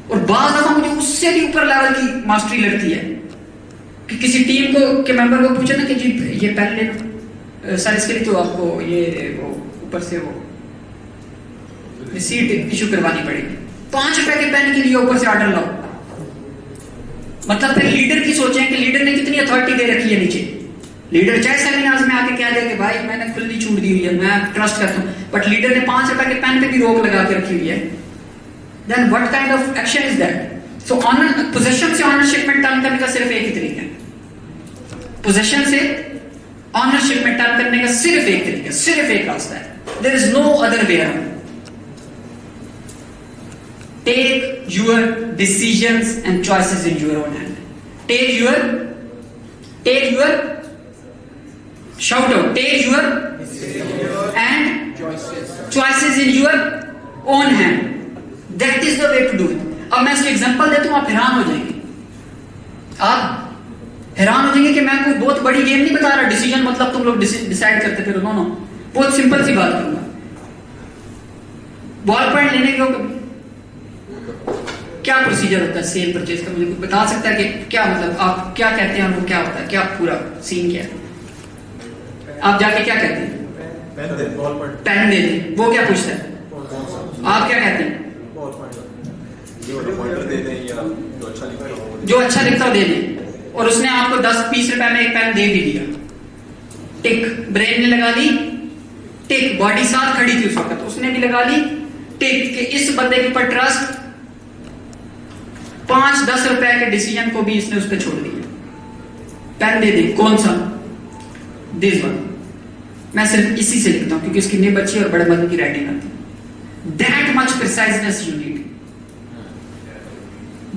Speaker 1: और बाद दफा मुझे उससे भी ऊपर लेवल की मास्टरी लगती है कि किसी टीम को के मेंबर को पूछे ना कि जी ये पेन लेना सर, इसके लिए तो आपको ये वो ऊपर से वो रिसीट इशू करवानी पड़ेगी, 5 रुपए के पेन के लिए ऊपर से ऑर्डर लाओ। मतलब फिर लीडर की सोचें कि लीडर ने कितनी अथॉरिटी दे रखी है नीचे। लीडर चाहे सेमिनार्स में आके कह दे कि भाई मैंने खुली छूट दी हुई है, मैं ट्रस्ट करता हूं, बट लीडर ने 5 रुपए के पेन पे भी रोक लगा के रखी हुई है, then what kind of action is that? So owner position से ऑनरशिप में टर्न करने का सिर्फ एक ही तरीका है। पोजीशन से ऑनरशिप में टर्न करने का सिर्फ एक तरीका, सिर्फ एक रास्ता है, there is no other way around. Take your decisions and choices in your own hand. Take your shout out. Take your and choices in your own hand. That is the way to do it. अब मैं इसका एग्जांपल देता हूं, आप हैरान हो जाएंगे। आप हैरान हो जाएंगे कि मैं कोई बहुत बड़ी गेम नहीं बता रहा, डिसीजन मतलब तुम लोग डिसाइड करते फिर। नो नो, बहुत सिंपल सी बात करूंगा। बॉल पॉइंट लेने के कभी क्या प्रोसीजर होता है सेल परचेज का? मुझे कुछ बता सकता है कि क्या मतलब आप क्या कहते हैं, वो क्या होता है, क्या पूरा सीन क्या है? आप जाके क्या कहते हैं? पेन दे दे, वो क्या पूछता है? आप क्या कहते हैं? जो अच्छा लिखता हो दे दे। और उसने आपको 10-20 रुपए में एक पेन दे भी दिया, टिक ब्रेन ने लगा ली, टिक बॉडी साथ खड़ी थी उस वक्त, उसने भी लगा ली टिक कि इस बंदे के ऊपर ट्रस्ट, 5-10 रुपए के डिसीजन को भी इसने उस पर छोड़ दिया। पेन दे दे, कौन सा? This one. मैं सिर्फ इसी से लिखता हूं क्योंकि इसकी निब अच्छी और बड़े मदद की राइटिंग आती है। That much preciseness you need.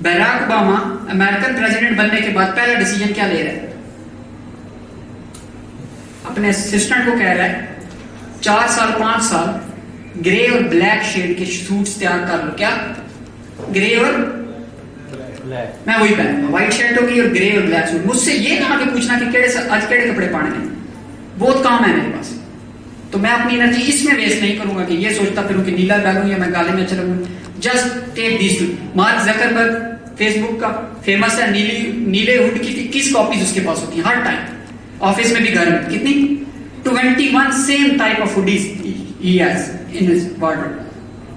Speaker 1: Barack Obama American president बनने के बाद पहला डिसीजन क्या ले रहा है? अपने असिस्टेंट को कह रहा है 4 साल 5 साल ग्रे और ब्लैक शेड के सूट्स तैयार कर लो। क्या? ग्रे और मैं वही पहनूंगा, व्हाइट शर्ट होगी और ग्रे और ब्लैक सूट। मुझसे ये ना आगे पूछना कि आज केड़े कपड़े पहने हैं, बहुत काम है मेरे पास। तो मैं अपनी एनर्जी इसमें वेस्ट नहीं करूंगा कि ये सोचता फिरूं कि नीला डालूं या मैं काले में अच्छा लगूं। Just take these two. Mark Zuckerberg Facebook का फेमस है, नीले हुड की किस कॉपीज उसके पास होती है हर टाइम, ऑफिस में भी घर में। कितनी? 21 same type of hoodies he has in his wardrobe,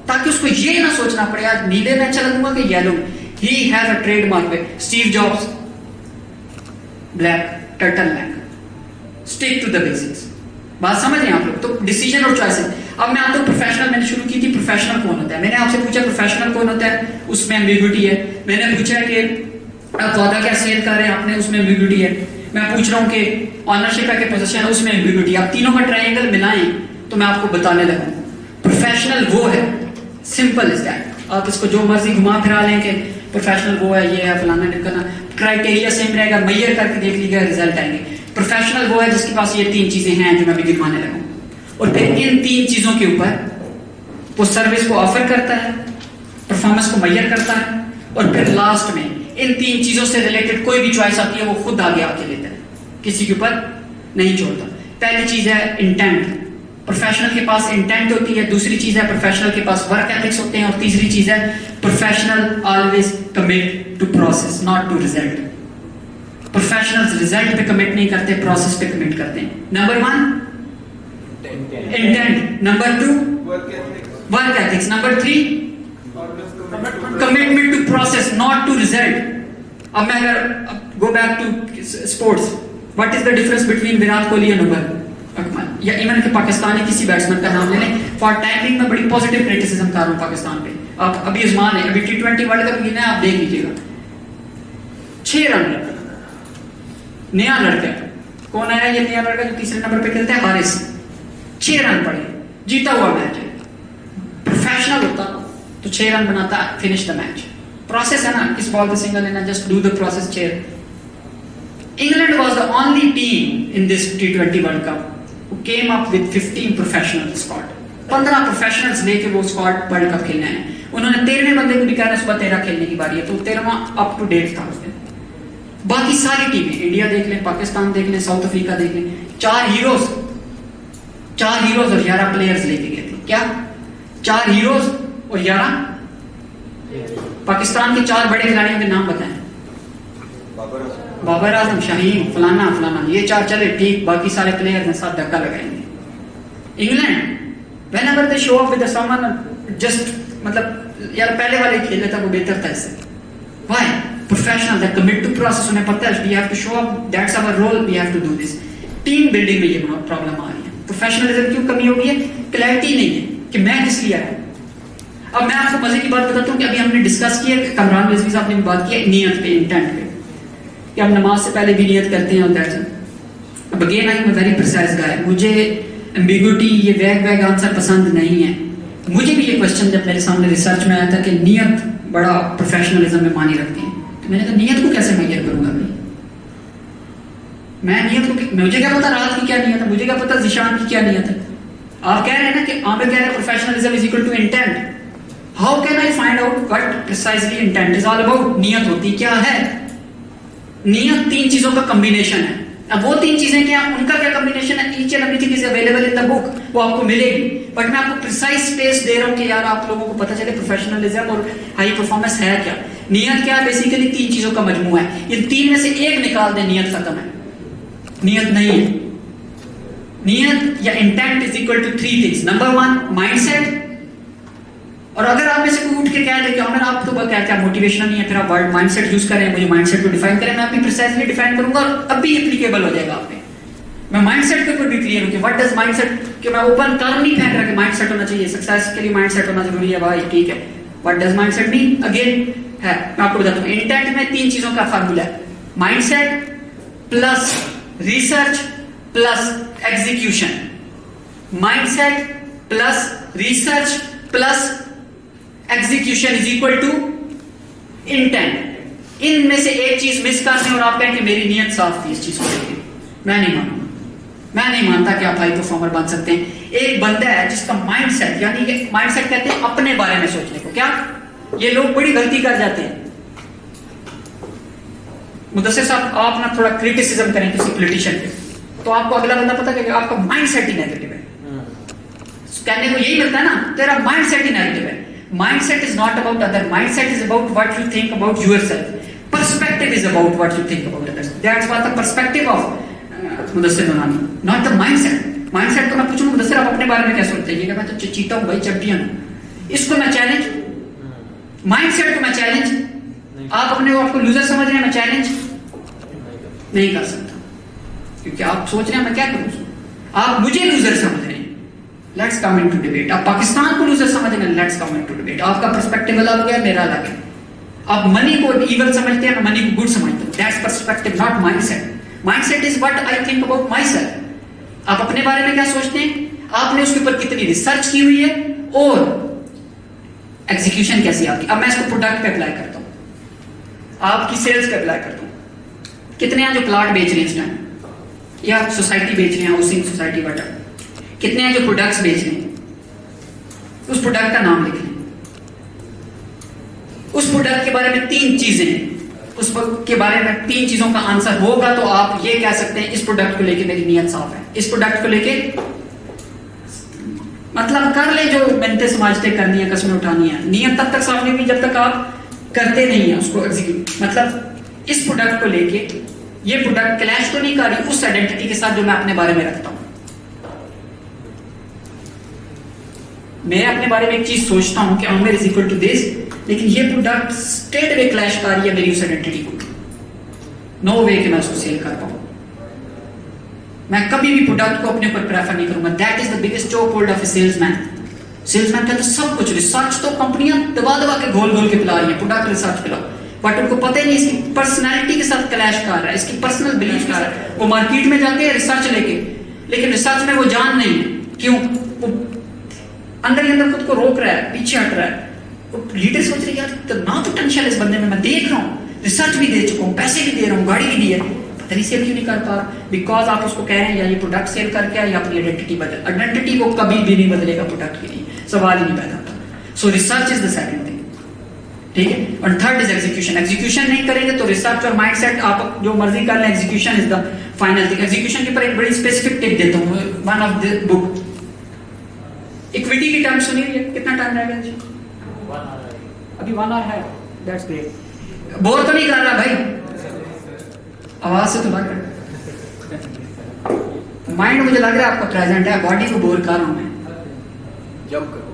Speaker 1: ताकि उसको ये ना सोचना पड़े आज नीले में अच्छा लगूंगा कि yellow. He has a trademark way. Steve Jobs, black turtleneck. Stick to the basics. बात समझ रहे हैं आप लोग? तो डिसीजन और चॉइसेस। अब मैं आपको प्रोफेशनल, मैंने शुरू की थी प्रोफेशनल कौन होता है। मैंने आपसे पूछा प्रोफेशनल कौन होता है, उसमें एम्बिग्युइटी है। मैंने पूछा कि आप पौधा क्या सेल कर रहे हैं, आपने उसमें एम्बिग्युइटी है। मैं पूछ रहा हूँ कि ऑनरशिप का पोजीशन है, उसमें एम्बिग्युइटी। आप तीनों का ट्रायंगल मिलाएं तो मैं आपको बताने लगा। प्रोफेशनल वो है, सिंपल इज दैट। आप इसको जो मर्जी घुमा फिरा लें कि प्रोफेशनल वो है, ये है, फलाना ढिमकाना, क्राइटेरिया सेम रहेगा, मेजर करके देख लीजिएगा, रिजल्ट आएंगे। प्रोफेशनल वो है जिसके पास ये 3 चीजें हैं जो मैं भी गिनवाने लगा हूं। और फिर इन 3 चीजों के ऊपर वो सर्विस को ऑफर करता है, परफॉर्मेंस को मेजर करता है, और फिर लास्ट में इन 3 चीजों से रिलेटेड कोई भी चॉइस आती है वो खुद आगे आके लेता है, किसी के ऊपर नहीं छोड़ता। पहली चीज है इंटेंट। प्रोफेशनल के पास इंटेंट होती है। दूसरी चीज है प्रोफेशनल के पास वर्क एथिक्स होते हैं। और तीसरी चीज है professional always commit to process not to result. Professionals result पे कमिट नहीं करते, प्रोसेस पे कमिट करते हैं। Number 1 intent, number 2 work ethics, number 3 commitment to process not to result. अब मैं अगर go back to sports, what is the difference between Virat Kohli and Umar Akmal, या इवन के पाकिस्तानी किसी बैट्समैन का नाम ले लें, फॉर टाइमिंग में बड़ी पॉजिटिव क्रिटिसिज्म कर रहा हूं पाकिस्तान पे। आप अभी उस्मान है, अभी T20 वर्ल्ड कप गिना है, आप देख लीजिएगा 6 रन नया लड़का है। कौन आया ये नया लड़का जो तीसरे नंबर पे खेलता है? हारिस। 6 रन पड़े, जीता हुआ मैच है। प्रोफेशनल होता तो 6 रन बनाता, फिनिश द मैच। प्रोसेस है ना, इस बॉल पे सिंगल लेना, just do the process. 6 England was the only team in this T20 World Cup who came up with 15 professional squad. 15 professionals लेके वो स्क्वाड वर्ल्ड कप खेलने हैं। उन्होंने 13वें बंदे को भी कहा सुबह 13 खेलने की बारी है, तो 13वां अप टू डेट था उस दिन। बाकी सारी टीमें, इंडिया देख लें, पाकिस्तान देख लें, साउथ अफ्रीका देख लें, 4 हीरोज और 11 प्लेयर्स लेके गए थे। क्या 4 हीरोज और 11? पाकिस्तान के 4 बड़े खिलाड़ियों के नाम बताएं। बाबर आजम, शाहीन, फलाना फलाना, ये 4 चले ठीक, बाकी सारे प्लेयर्स ने साथ धक्का लगाएंगे। England whenever they show up with someone just मतलब यार पहले वाले खेल लेता वो बेहतर था इससे। Why? Professional, they commit to process, उन्हें पता है we have to show up, that's our role, we have to do this। Team building में ये प्रॉब्लम आ रही है। प्रोफेशनलिज्म क्यों कमी हो गई है? क्लैरिटी नहीं है कि मैं किस लिए आया। अब मैं आपको मजे की बात बताता हूँ कि अभी हमने डिस्कस किया, कमरान रिजवी साहब ने भी बात की नियत पे, इंटेंट पे, कि हम नमाज से पहले भी नियत करते हैं। अब again I am a very precise guy, मुझे एम्बिग्युइटी, ये वैग आंसर पसंद नहीं है। मुझे भी ये क्वेश्चन जब मेरे सामने रिसर्च में आया था कि नियत बड़ा प्रोफेशनलिज्म में मानी रखती है, तो मैंने कहा नियत को कैसे मेजर करूंगा भाई? मैं नियत को, मुझे क्या पता रात की क्या नियत है, मुझे क्या पता जिशान की क्या नियत है? आप कह रहे हैं ना कि आमिर कह रहे हैं professionalism is equal to intent. How can I find out what precisely intent is all about? नियत होती क्या है? नियत 3 चीजों का कॉम्बिनेशन है। अब वो 3 चीजें क्या, उनका क्या कॉम्बिनेशन है? Each and everything is available in the book, वो आपको मिलेगी, बट मैं आपको प्रिसाइज स्पेस दे रहा हूं कि यार आप लोगों को पता चले प्रोफेशनलिज्म और हाई परफॉर्मेंस है क्या। नियत क्या है? बेसिकली 3 चीजों का मजमूआ है। इन 3 में से एक निकाल दें, नियत खत्म है, नियत नहीं है। नियत या intent is equal to 3 things. Number 1 mindset, और अगर आप में से कोई उठ के कह दे कि अमर आप तो क्या मोटिवेशन नहीं है, फिर आप वर्ड माइंडसेट यूज करें, मुझे माइंडसेट को डिफाइन करें, मैं अपनी प्रिसाइजली डिफाइन करूंगा और अब भी एप्लीकेबल हो जाएगा आप पे। मैं माइंडसेट के ऊपर भी क्लियर हूं कि व्हाट डज माइंडसेट, कि मैं ओपन टर्म नहीं फेंक रहा कि माइंडसेट होना चाहिए, सक्सेस के लिए माइंडसेट होना जरूरी है भाई, ठीक है। What does mindset mean? Again है, मैं आपको बताता हूं, इंटेंट में 3 चीजों का फार्मूला है, mindset plus research plus execution. Mindset plus research plus execution is equal to intent. इनमें से एक चीज मिस करते हैं और आप कहें कि मेरी नियत साफ थी इस चीज को लेकर, मैं नहीं मानूंगा। मैं नहीं मानता कि आप हाई परफॉर्मर बन सकते हैं। एक बंदा है जिसका माइंडसेट, यानी कि माइंडसेट कहते हैं अपने बारे में सोचने को। क्या ये लोग बड़ी गलती कर जाते हैं। मुदस्सिर साहब, आप ना थोड़ा क्रिटिसिज्म करें किसी पॉलिटिशियन पे, तो आपको अगला बंदा पता कि आपका माइंडसेट ही नेगेटिव है। कहने को यही मिलता है ना, तेरा माइंडसेट ही नेगेटिव है। Mindset is not about other. Mindset is about what you think about yourself. Perspective is about what you think about others. That's what the perspective of Mudassir नूरानी, not the mindset. Mindset को मैं पूछूं मुदस्सिर आप अपने बारे में क्या सोचते हैं? मैं तो चीता हूं भाई, चैंपियन हूं। इसको मैं चैलेंज, माइंडसेट को मैं चैलेंज, आप अपने को आपको लूजर समझ रहे हैं, मैं चैलेंज नहीं कर सकता, क्योंकि आप सोच रहे हैं मैं क्या करूं, आप मुझे लूजर समझ रहे हैं। Let's come into debate. आप पाकिस्तान को लूजर समझ रहे हैं, लेट्स कम इनटू डिबेट। आपका पर्सपेक्टिव अलग है, मेरा अलग है। आप मनी को इवल समझते हैं, मैं मनी को गुड समझता हूं। That's perspective, not mindset. Mindset is what I think about my self. आप अपने बारे में क्या सोचते हैं, आपने उसके ऊपर कितनी रिसर्च की हुई है और एग्जीक्यूशन कैसी आपकी। अब मैं इसको प्रोडक्ट पे अप्लाई करता हूं, आपकी सेल्स पे अप्लाई करता हूं। कितने हैं जो प्लॉट बेच रहे हैं इस टाइम, या सोसाइटी बेच रहे हैं, हाउसिंग सोसाइटी वगैरह, कितने हैं जो प्रोडक्ट्स बेच रहे हैं? उस प्रोडक्ट का नाम लिख लें। उस प्रोडक्ट के बारे में 3 चीजें, उस के बारे में 3 चीजों का आंसर होगा तो आप ये कह सकते हैं इस प्रोडक्ट को लेके मेरी नियत साफ है। इस प्रोडक्ट को लेके मतलब कर ले जो बनते समाजते करनी है, कस्में उठानी है। नियत तब तक साफ नहीं हुई जब तक आप करते नहीं है उसको एग्जीक्यूट। मतलब इस प्रोडक्ट को लेके ये प्रोडक्ट क्लैश तो नहीं कर रही उस आइडेंटिटी के साथ जो मैं अपने बारे में रखता हूं। मैं अपने बारे में एक चीज सोचता हूं कि Aamir is equal to this, लेकिन ये प्रोडक्ट स्ट्रेट वे क्लैश कर रही है मेरी उस आइडेंटिटी को। नो वे कि मैं उसको सेल कर पाऊं। मैं कभी भी प्रोडक्ट को अपने ऊपर प्रेफर नहीं करूंगा। That is the biggest choke hold of a salesman. Salesman कहते सब कुछ रिसर्च तो कंपनियां दबा दबा के घोल घोल के पिला रही है, प्रोडक्ट रिसर्च पिलाओ, बट उनको पता ही नहीं इसकी पर्सनैलिटी के साथ क्लैश कर रहा है, इसकी पर्सनल बिलीफ कर रहा है। वो मार्केट में जाते हैं रिसर्च लेके, लेकिन रिसर्च में वो जान नहीं है, क्यों? वो अंदर ही अंदर खुद को रोक रहा है, पीछे हट रहा है। लीडर सोच रही है यार तो ना पोटेंशियल इस बंदे में, मैं देख रहा हूँ, रिसर्च भी दे चुका हूँ, पैसे भी दे रहा हूँ, गाड़ी भी दी है, पता नहीं सेल क्यों नहीं कर पा रहा। बिकॉज आप उसको कह रहे हैं या ये प्रोडक्ट सेल करके या अपनी आइडेंटिटी बदल। आइडेंटिटी को कभी भी नहीं बदलेगा प्रोडक्ट के लिए, सवाल ही नहीं पैदा होता। सो research is the second thing, ठीक है। और थर्ड इज एग्जीक्यूशन। एग्जीक्यूशन नहीं करेंगे तो रिसर्च और माइंडसेट आप जो मर्जी कर लें, execution is the final thing. Execution के ऊपर एक बड़ी स्पेसिफिक टिप देता हूँ, one of the book. Equity की टर्म सुनी हुई है, कितना टाइम रह गया जी? अभी 1 आवर है, दैट्स ग्रेट। बोर तो नहीं कर रहा भाई? आवाज से तो लग रहा है, माइंड मुझे लग रहा है आपका प्रेजेंट है, बॉडी को बोर कर रहा हूं मैं।
Speaker 3: जब करो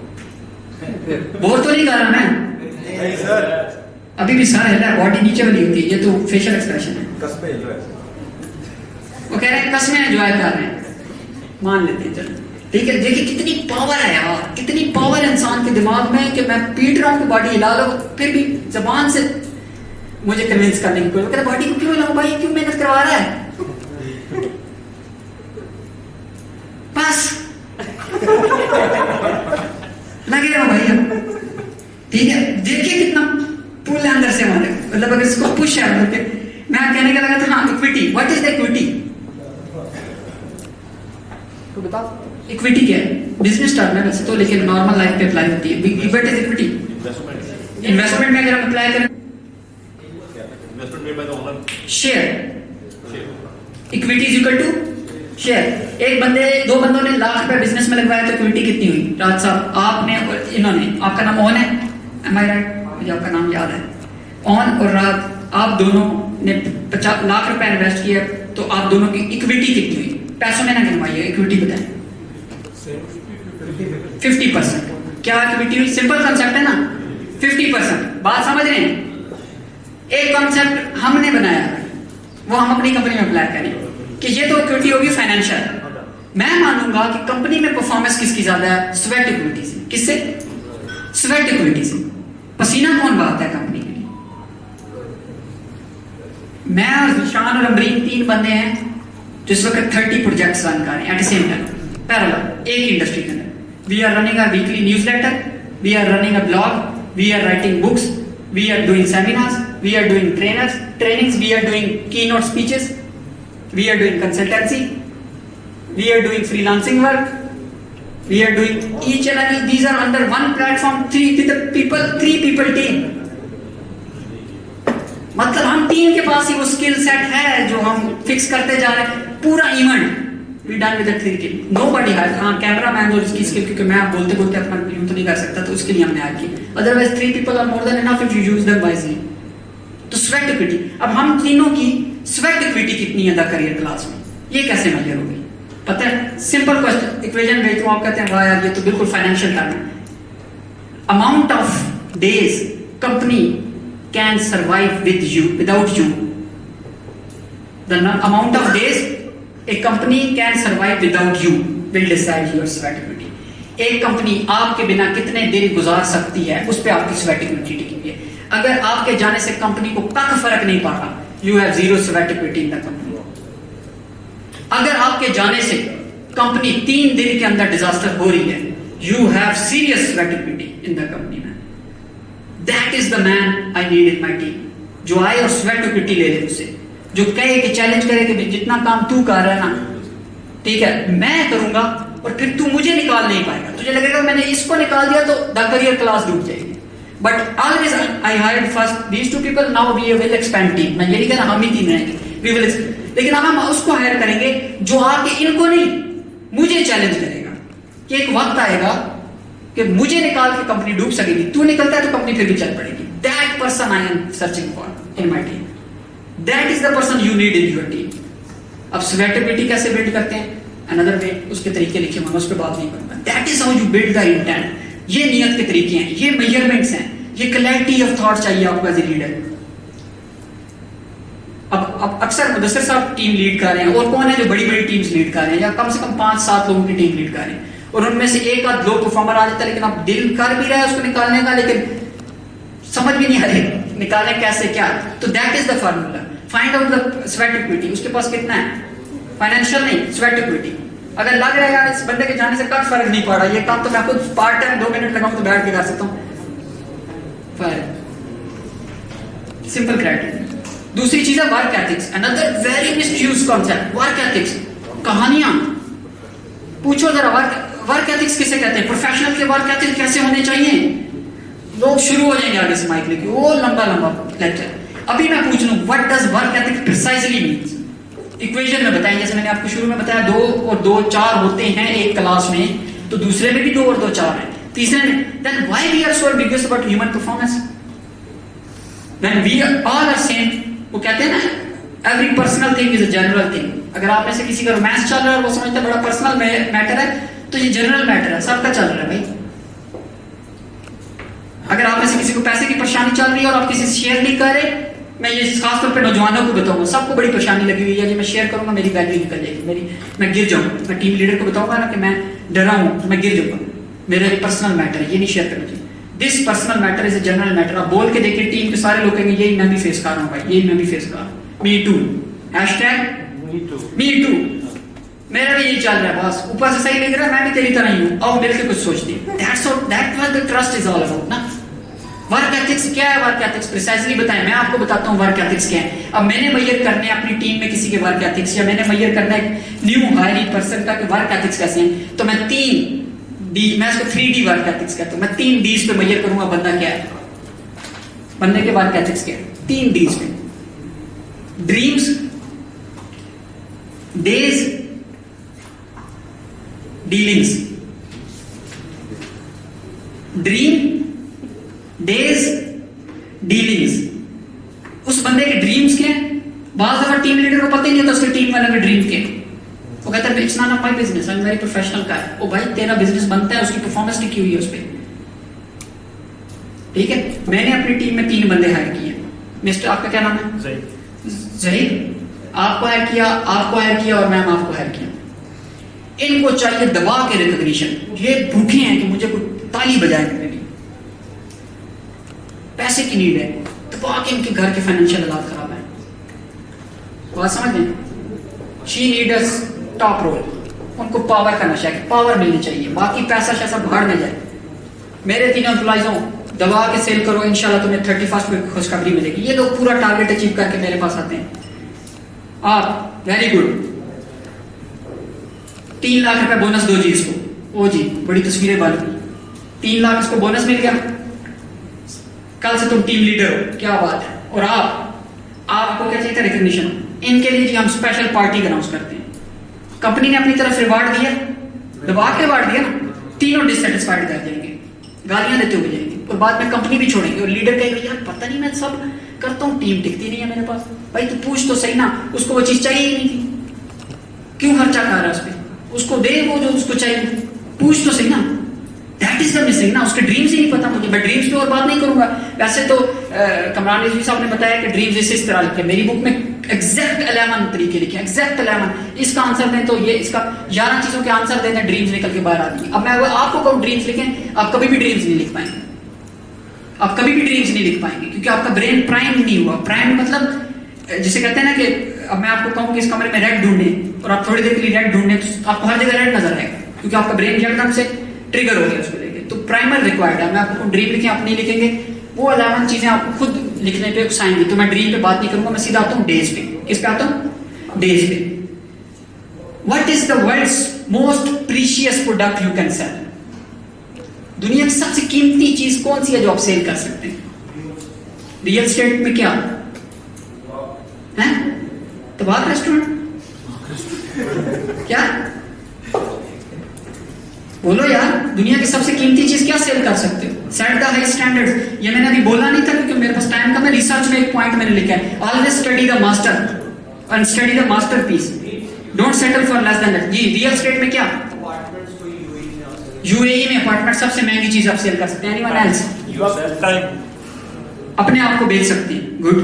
Speaker 1: बोर तो नहीं कर रहा मैं?
Speaker 3: नहीं सर,
Speaker 1: अभी भी सर हिला, बॉडी नीचे वाली होती है, ये तो फेशियल एक्सप्रेशन है।
Speaker 3: कसमें एंजॉय।
Speaker 1: वो कह रहे हैं कसमें एंजॉय कर रहे हैं, मान लेते हैं चलो, ठीक है। देखिए कितनी पावर है यार, कितनी पावर इंसान के दिमाग में कि मैं पीट रहा हूँ कि बॉडी हिला लो, फिर भी जबान से मुझे कन्विंस करने की कोशिश, बॉडी को क्यों हिलाऊं भाई, क्यों मेहनत करवा रहा है, बस लगे रहो भाई अब, ठीक है। देखिए कितना पुल है अंदर से हमारे, मतलब अगर इसको पुश है मतलब मैं कहने का लगा था हाँ equity. What is the equity? तो बताओ इक्विटी क्या है? बिजनेस टर्म है वैसे तो, लेकिन नॉर्मल लाइफ पे अप्लाई होती है। What is equity? इन्वेस्टमेंट में अगर हम अप्लाई करें,
Speaker 3: investment made by the owner,
Speaker 1: share. Equity is equal to share. एक बंदे, दो बंदों ने लाख रुपए बिजनेस में लगवाया तो इक्विटी कितनी हुई? राज साहब आपने और इन्होंने, आपका नाम ओन है, एम आई राइट? मुझे आपका नाम याद है। ओन और राज, आप दोनों ने 50 लाख रुपए इन्वेस्ट किया, तो आप दोनों की इक्विटी कितनी हुई? पैसों में ना गिनवाइए, इक्विटी बताएं। 50%। क्या इक्विटी हुई? सिंपल कंसेप्ट है ना, 50%। बात समझ रहे हैं? एक कॉन्सेप्ट हमने बनाया, वो हम अपनी कंपनी में अप्लाई करें कि ये तो इक्विटी होगी फाइनेंशियल। मैं मानूंगा कि कंपनी में परफॉर्मेंस किसकी ज्यादा है? स्वेट इक्विटी से। किससे? स्वेट इक्विटी से। पसीना कौन बहाता है कंपनी के लिए? मैं और शान और अमरीन 3 बंदे हैं जो इस वक्त 30 प्रोजेक्ट्स रन कर रहे हैं at the same time, parallel, एक इंडस्ट्री के अंदर। We are running a weekly newsletter, we are running a blog, we are writing books, we are doing seminars, we are doing trainings, we are doing keynote speeches, we are doing consultancy, we are doing freelancing work, we are doing each and every, these are under one platform, 3 people team। मतलब हम टीम के पास ही वो स्किल सेट है जो हम फिक्स करते जा रहे हैं। पूरा event we done with the 3 team, nobody has, हाँ कैमरा मैन और इसकी स्किल, क्योंकि मैं बोलते बोलते अपना यूं तो नहीं कर सकता, तो उसके लिए हमने हायर की। Otherwise 3 people are more than enough if you use them wisely। तो स्वेट इक्विटी, अब हम तीनों की स्वेट इक्विटी कितनी है द करियर क्लास में, ये कैसे मेजर होगी? पता है? सिंपल क्वेश्चन, इक्वेशन भेजता हूं, आप कहते हैं वाह यार ये तो बिल्कुल फाइनेंशियल टर्म है। Amount of days company can survive with you, without you, the amount of days a company can survive without you will decide your sweat equity। एक कंपनी आपके बिना कितने दिन गुजार सकती है, उस पे आपकी sweat equity टिकी है। अगर आपके जाने से कंपनी को कख फर्क नहीं पड़ रहा, you have zero sweat equity in the company। अगर आपके जाने से कंपनी 3 दिन के अंदर डिजास्टर हो रही है, you have serious sweat equity in the company man। That is the man I need in my team, जो आए और sweat equity ले ले मुझसे, जो कहे कि चैलेंज करे कि जितना काम तू कर रहा है ना, ठीक है मैं करूंगा, और फिर तू मुझे निकाल नहीं पाएगा, तुझे लगेगा मैंने इसको निकाल दिया तो द करियर क्लास डूब जाएगी। But always I hired first these 2 people, now we will expand team. मैं ये नहीं कह रहा हम ही 3 रहेंगे, वी विल, लेकिन अब हम उसको हायर करेंगे जो आके इनको नहीं मुझे चैलेंज करेगा कि एक वक्त आएगा कि मुझे निकाल के कंपनी डूब सकेगी, तू निकलता है तो कंपनी फिर भी चल पड़ेगी। That person I am searching for in my team, that is the person you need in your team. अब स्वेट इक्विटी कैसे बिल्ड करते हैं, अनदर वे, उसके तरीके लिखे हुए, उस पर बात नहीं करूंगा। That is how you build the intent. ये नियत के तरीके हैं, ये मेजरमेंट्स हैं, ये क्लैरिटी ऑफ थॉट चाहिए आपको एज ए लीडर। अब अब अक्सर मुदस्सिर साहब टीम लीड कर रहे हैं, और कौन है जो बड़ी बड़ी टीम्स लीड कर रहे हैं, या कम से कम 5-7 लोगों की टीम लीड कर रहे हैं, और उनमें से एक आध लो परफॉर्मर आ जाता है, लेकिन अब दिल कर भी रहा है उसको निकालने का, लेकिन समझ भी नहीं आ रही निकालें कैसे क्या। तो that is the formula, find out the sweat equity. उसके पास कितना है, फाइनेंशियल नहीं, स्वेट इक्विटी। अगर लग रहा है यार इस बंदे के जाने से कब फर्क नहीं पड़ा, ये काम तो मैं खुद पार्ट टाइम 2 मिनट लगाऊं तो बैठ के कर सकता हूं, सिंपल क्राइटेरिया। दूसरी चीज है work ethics, another very misused concept, work ethics. कहानियां पूछो जरा, वर्क एथिक्स किसे कहते हैं, प्रोफेशनल के वर्क एथिक्स कैसे होने चाहिए, लोग शुरू हो जाएंगे आगे से माइक लेके, वो लंबा लंबा लेक्चर। अभी मैं पूछ लूं what does work ethics precisely means, equation में बताएं। जैसे मैंने आपको शुरू में बताया 2 और 2 4 होते हैं एक क्लास में, तो दूसरे में भी 2 और 2 4 है, तीसरे में। Then why we are so ambiguous about human performance when we all are same. वो कहते हैं ना every personal thing is a general thing. अगर आप में से किसी का रोमांस चल रहा है, वो समझता है बड़ा पर्सनल मैटर है, तो ये जनरल मैटर है, सबका चल रहा है भाई। अगर आप में से किसी को पैसे की परेशानी चल रही है और आप किसी से शेयर नहीं कर रहे, मैं ये खासतौर पे नौजवानों को बताऊंगा, सबको बड़ी परेशानी लगी हुई है कि मैं शेयर करूंगा मेरी वैल्यू निकल जाएगी, मैं गिर जाऊंगा। मैं टीम लीडर को बताऊंगा ना कि मैं डरा हूं, मैं गिर जाऊंगा, मेरा पर्सनल मैटर है, ये नहीं शेयर करना चाहिए। This personal matter is a general matter. आप बोल के देखिए, टीम के सारे लोग कहेंगे यही मैं भी फेस कर रहा हूं भाई, यही मैं भी फेस कर रहा हूं, मी टू, मी टू, मेरा भी यही चल रहा है बस, ऊपर से सही लग रहा है, मैं भी तेरी तरह ही हूं, आओ मिलकर कुछ सोचते हैं। That what the trust is all about ना। वर्क एथिक्स क्या है, वर्क एथिक्स प्रिसाइजली बताएं, मैं आपको बताता हूं वर्क एथिक्स क्या है। अब मैंने मेजर करने हैं अपनी टीम में किसी के वर्क एथिक्स, या मैंने मेजर करना है न्यू हायरिंग पर्सन का वर्क एथिक्स कैसे हैं, तो मैं 3D, मैं इसको 3D वर्क एथिक्स कहता हूं। मैं 3 Ds पे मेजर करूंगा बंदा क्या है, बंदे के वर्क एथिक्स क्या है, 3 Ds पे। Dreams, days, dealings. Dream, days, dealings. उस बंदे के ड्रीम्स क्या है, बाज़ दफा टीम लीडर को पता ही नहीं होता उसके टीम वालों के ड्रीम के। वो कहता है it's not of my business, I am very professional guy. ओ भाई तेरा बिजनेस बनता है, उसकी परफॉर्मेंस टिकी हुई है उस पे, ठीक है। मैंने अपनी टीम में 3 बंदे हायर किए। मिस्टर आपका क्या नाम है, जहीर। आपको हायर किया, आपको हायर किया, और मैम आपको हायर किया। इनको चाहिए दबा के रिकॉग्निशन, ये भूखे हैं कि मुझे कोई ताली बजाए मेरे लिए, पैसे की नीड है, दबा के इनके घर के फाइनेंशियल हालात खराब है, बात समझ लें। शी नीड्स टॉप रोल, उनको पावर का नशा है, पावर मिलनी चाहिए, बाकी पैसा शैसा भाड़ में जाए। मेरे 3 एम्प्लॉइज हो, दबा के सेल करो, इंशाल्लाह तुम्हें 31st में खुशखबरी मिलेगी। ये लोग पूरा टारगेट अचीव करके मेरे पास आते हैं। आप वेरी गुड, 3 लाख रुपए बोनस दो जी इसको। ओ जी बड़ी तस्वीरें बन गई, 3 लाख इसको बोनस मिल गया, कल से तुम टीम लीडर हो, क्या बात है। और आपको क्या चाहिए, रिकॉग्निशन। इनके लिए जी हम स्पेशल पार्टी अनाउंस करते हैं। कंपनी ने अपनी तरफ रिवार्ड दिया, दबा के रिवार्ड दिया ना, तीनों डिससेटिस्फाइड कर जाएंगे, गालियां देते हुए जाएंगे, और बाद में कंपनी भी छोड़ेंगे। और लीडर कहेगा यार पता नहीं मैं सब करता हूँ, टीम टिकती नहीं है मेरे पास। भाई तू पूछ तो सही ना, उसको वो चीज चाहिए ही नहीं थी, क्यों खर्चा कर रहा है उस पर, उसको दे वो जो उसको चाहिए, पूछ तो सही ना। दैट इज द मिसिंग ना, उसके ड्रीम्स ही नहीं पता मुझे। मैं ड्रीम्स पे और बात नहीं करूंगा। वैसे तो कमरान रिजवी साहब ने बताया कि ड्रीम्स इस तरह लिखे, मेरी बुक में एग्जैक्ट 11 तरीके लिखे, एग्जैक्ट 11। इसका आंसर दें तो ये, इसका 11 चीजों के आंसर दें, ड्रीम्स निकल के बाहर आती है। अब मैं आपको कहूँ ड्रीम्स लिखें, आप कभी भी ड्रीम्स नहीं लिख पाएंगे, आप कभी भी ड्रीम्स नहीं लिख पाएंगे, क्योंकि आपका ब्रेन प्राइम नहीं हुआ। प्राइम मतलब जिसे कहते हैं ना कि अब मैं आपको कहूँ कि इस कमरे में रेड ढूंढे, और आप थोड़ी देर के लिए रेड ढूंढे, तो आपको हर जगह रेड नजर आएगा, क्योंकि आपका ब्रेन एकदम से ट्रिगर हो गया उसको लेके। तो प्राइमर रिक्वायर्ड है। मैं आपको ड्रीम लिखें, आप नहीं लिखेंगे, वो 11 चीजें आपको खुद लिखने पे उकसाएंगी। तो मैं ड्रीम पे बात नहीं करूंगा, मैं सीधा आता हूँ डेज पे। किस पे आता हूँ, डेज पे। What is the world's most precious product you can sell, दुनिया की सबसे कीमती चीज कौन सी है जो आप सेल कर सकते हैं। रियल एस्टेट में क्या है, तबाक रेस्टोरेंट, क्या बोलो यार, दुनिया की सबसे कीमती चीज क्या सेल कर सकते हो। सेट द हाई स्टैंडर्ड्स, ये मैंने अभी बोला नहीं था क्योंकि मेरे पास टाइम कम है। रिसर्च में एक पॉइंट मैंने लिखा है, always study the master and study the masterpiece, don't settle for less than that. जी रियल एस्टेट में क्या, यूएई में अपार्टमेंट सबसे महंगी चीज आप सेल कर सकते हैं। एनीवन एल्स,
Speaker 3: टाइम,
Speaker 1: अपने आप को बेच सकते हैं, गुड।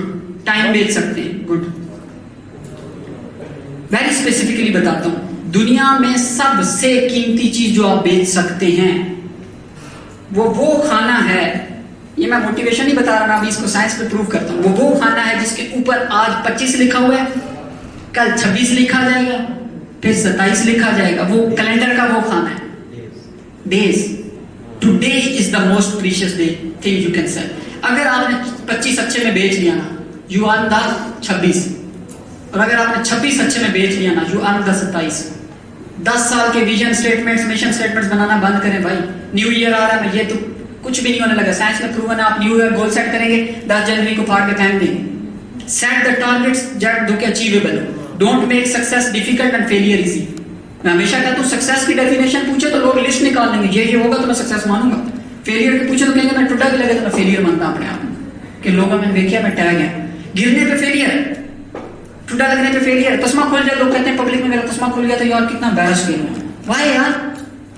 Speaker 1: टाइम बेच सकते हैं, गुड। वेरी स्पेसिफिकली बताता हूं, दुनिया में सबसे कीमती चीज जो आप बेच सकते हैं वो खाना है। ये मैं मोटिवेशन नहीं बता रहा, मैं अभी इसको साइंस पे प्रूव करता हूं। वो खाना है जिसके ऊपर आज 25 लिखा हुआ है, कल 26 लिखा जाएगा, फिर 27 लिखा जाएगा। वो कैलेंडर का वो खाना है, days. Today is the most precious day thing you can cell. अगर आपने 25 अच्छे में बेच लिया ना, यू अर्न द 26। और अगर आपने 26 अच्छे में बेच लिया ना, यू अर्न द 27। 10 साल के विजन स्टेटमेंट्स, मिशन स्टेटमेंट्स बनाना बंद करें भाई। न्यू ईयर आ रहा है, ये तो कुछ भी नहीं होने लगा। साइंस में प्रूवन है, आप न्यू ईयर गोल सेट करेंगे, 10 जनवरी को फाड़ के फेंक देंगे। सेट द टारगेट्स जो कि अचीवेबल हो। Don't make success difficult and failure easy. मैं हमेशा कहता हूं, सक्सेस की डेफिनेशन पूछे तो लोग लिस्ट निकाल लेंगे, ये होगा तो मैं सक्सेस मानूंगा। फेलियर की पूछे तो कहेंगे मैं टुटा भी लगे तो मैं फेलियर मानता अपने आप कि लोगों में देखिए मैं टैग है। गिरने पे फेलियर है, टुटा लगने पे फेलियर है। तस्मा खुल जाए, लोग कहते हैं पब्लिक में मेरा तस्मा खुल गया तो यार कितना एम्बैरस फील हुआ। वाह यार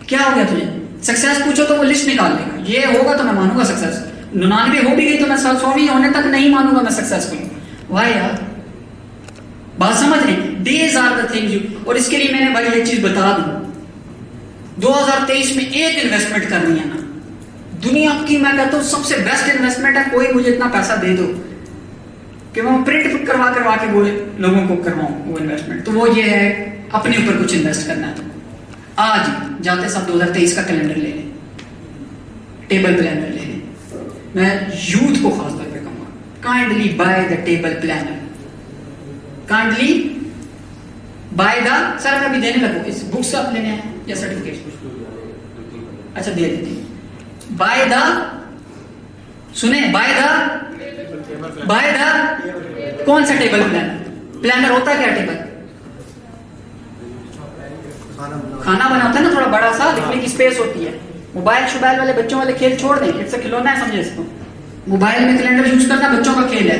Speaker 1: क्या हो गया तुझे? सक्सेस पूछो तो वो लिस्ट निकाल लेगा, ये होगा तो मैं मानूंगा सक्सेस। 99 हो भी गई तो मैं 100वीं होने तक नहीं मानूंगा मैं सक्सेसफुल। वाह यार, बात समझ रहे? Days are the thing you. और इसके लिए मैंने भाई एक चीज बता दूं, 2023 में एक इन्वेस्टमेंट करनी है ना, दुनिया की मैं कहता हूं सबसे बेस्ट इन्वेस्टमेंट है। कोई मुझे इतना पैसा दे दो कि मैं प्रिंट करवा के वो लोगों को करवाऊं वो इन्वेस्टमेंट, तो वो ये है अपने ऊपर कुछ इन्वेस्ट करना है। आज जाते सब 2023 का कैलेंडर ले लें, टेबल प्लानर ले लें। मैं यूथ को खास तौर पे कहूंगा, kindly buy the table planner. Kindly buy the, sir मैं अभी देने लगूं, इस बुक्स आप लेने हैं या सर्टिफिकेट? अच्छा दे देते हैं। बाय द, सुने, बाय द कौन सा टेबल प्लानर? प्लानर होता है क्या? टेबल खाना बनाता है ना, थोड़ा बड़ा सा लिखने की स्पेस होती है। मोबाइल वाले बच्चों वाले खेल छोड़ दें, इससे खिलौना है समझे इसको। मोबाइल में कैलेंडर यूज करना बच्चों का खेल है।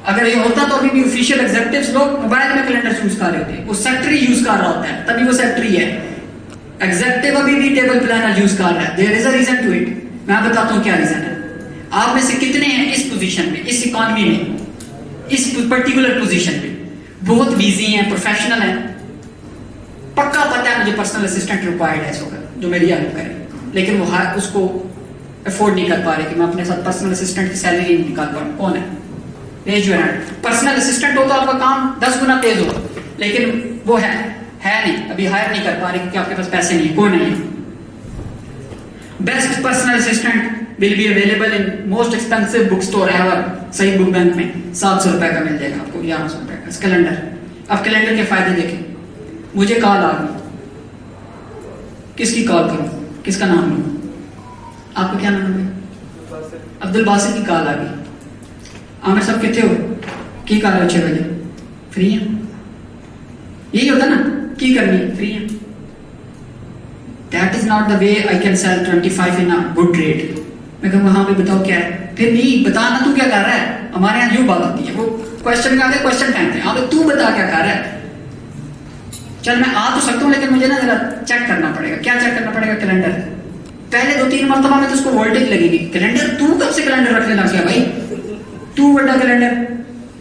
Speaker 1: अगर ये होता तो अभी भी ऑफिशियल एग्जीक्यूटिव्स लोग मोबाइल में कैलेंडर यूज कर रहे होते, वो सेक्रेटरी यूज कर रहा होता है, तभी वो सेक्रेटरी है। एग्जीक्यूटिव अभी भी टेबल प्लानर यूज कर रहा है। There is a reason to it. मैं बताता हूं क्या रीजन है। आप में से कितने हैं इस पोजीशन में, इस इकोनॉमी में, इस पर्टिकुलर पोजीशन पे बहुत बिजी हैं, प्रोफेशनल हैं, पक्का पता है मुझे पर्सनल असिस्टेंट रिक्वायर्ड है इस वक्त जो मेरी हेल्प करे, लेकिन वो उसको अफोर्ड नहीं कर पा रहे कि मैं अपने साथ पर्सनल असिस्टेंट की सैलरी नहीं निकाल पा रहा। कौन है? Raise your hand. Personal assistant हो तो आपका काम 10 गुना तेज हो, लेकिन वो है नहीं, अभी हायर नहीं कर पा रहे क्योंकि आपके पास पैसे नहीं है। कौन है? Best personal assistant will be available in most expensive bookstore ever। सही बुक बैंक में 700 रुपए का मिल जाएगा आपको, 1100 रुपए का। कैलेंडर, अब कैलेंडर के फायदे देखें। मुझे कॉल आ गई, किसकी कॉल करूं, किसका नाम लूं? आपका क्या नाम है? अब्दुल बासित की कॉल आ गई। आमिर साहब कितने हो? की कॉल है 6 बजे, फ्री है? यही होता ना, की करनी फ्री है। That is not the way I can sell 25 in a good rate। मैं कहूँगा हाँ भाई बताओ क्या है, फिर नहीं बताना तू क्या कर रहा है। हमारे यहाँ यूं बात होती है, वो क्वेश्चन का आगे क्वेश्चन फेंकते हैं, हाँ तू बता क्या कर रहा है। चल मैं आ तो सकता हूँ, लेकिन मुझे ना जरा चेक करना पड़ेगा। क्या चेक करना पड़ेगा? कैलेंडर। पहले 2-3 मरतबा में तो उसको वोल्टेज लगेगी। कैलेंडर तू कब से कैलेंडर रखने लग गया भाई, तू बड़ा कैलेंडर।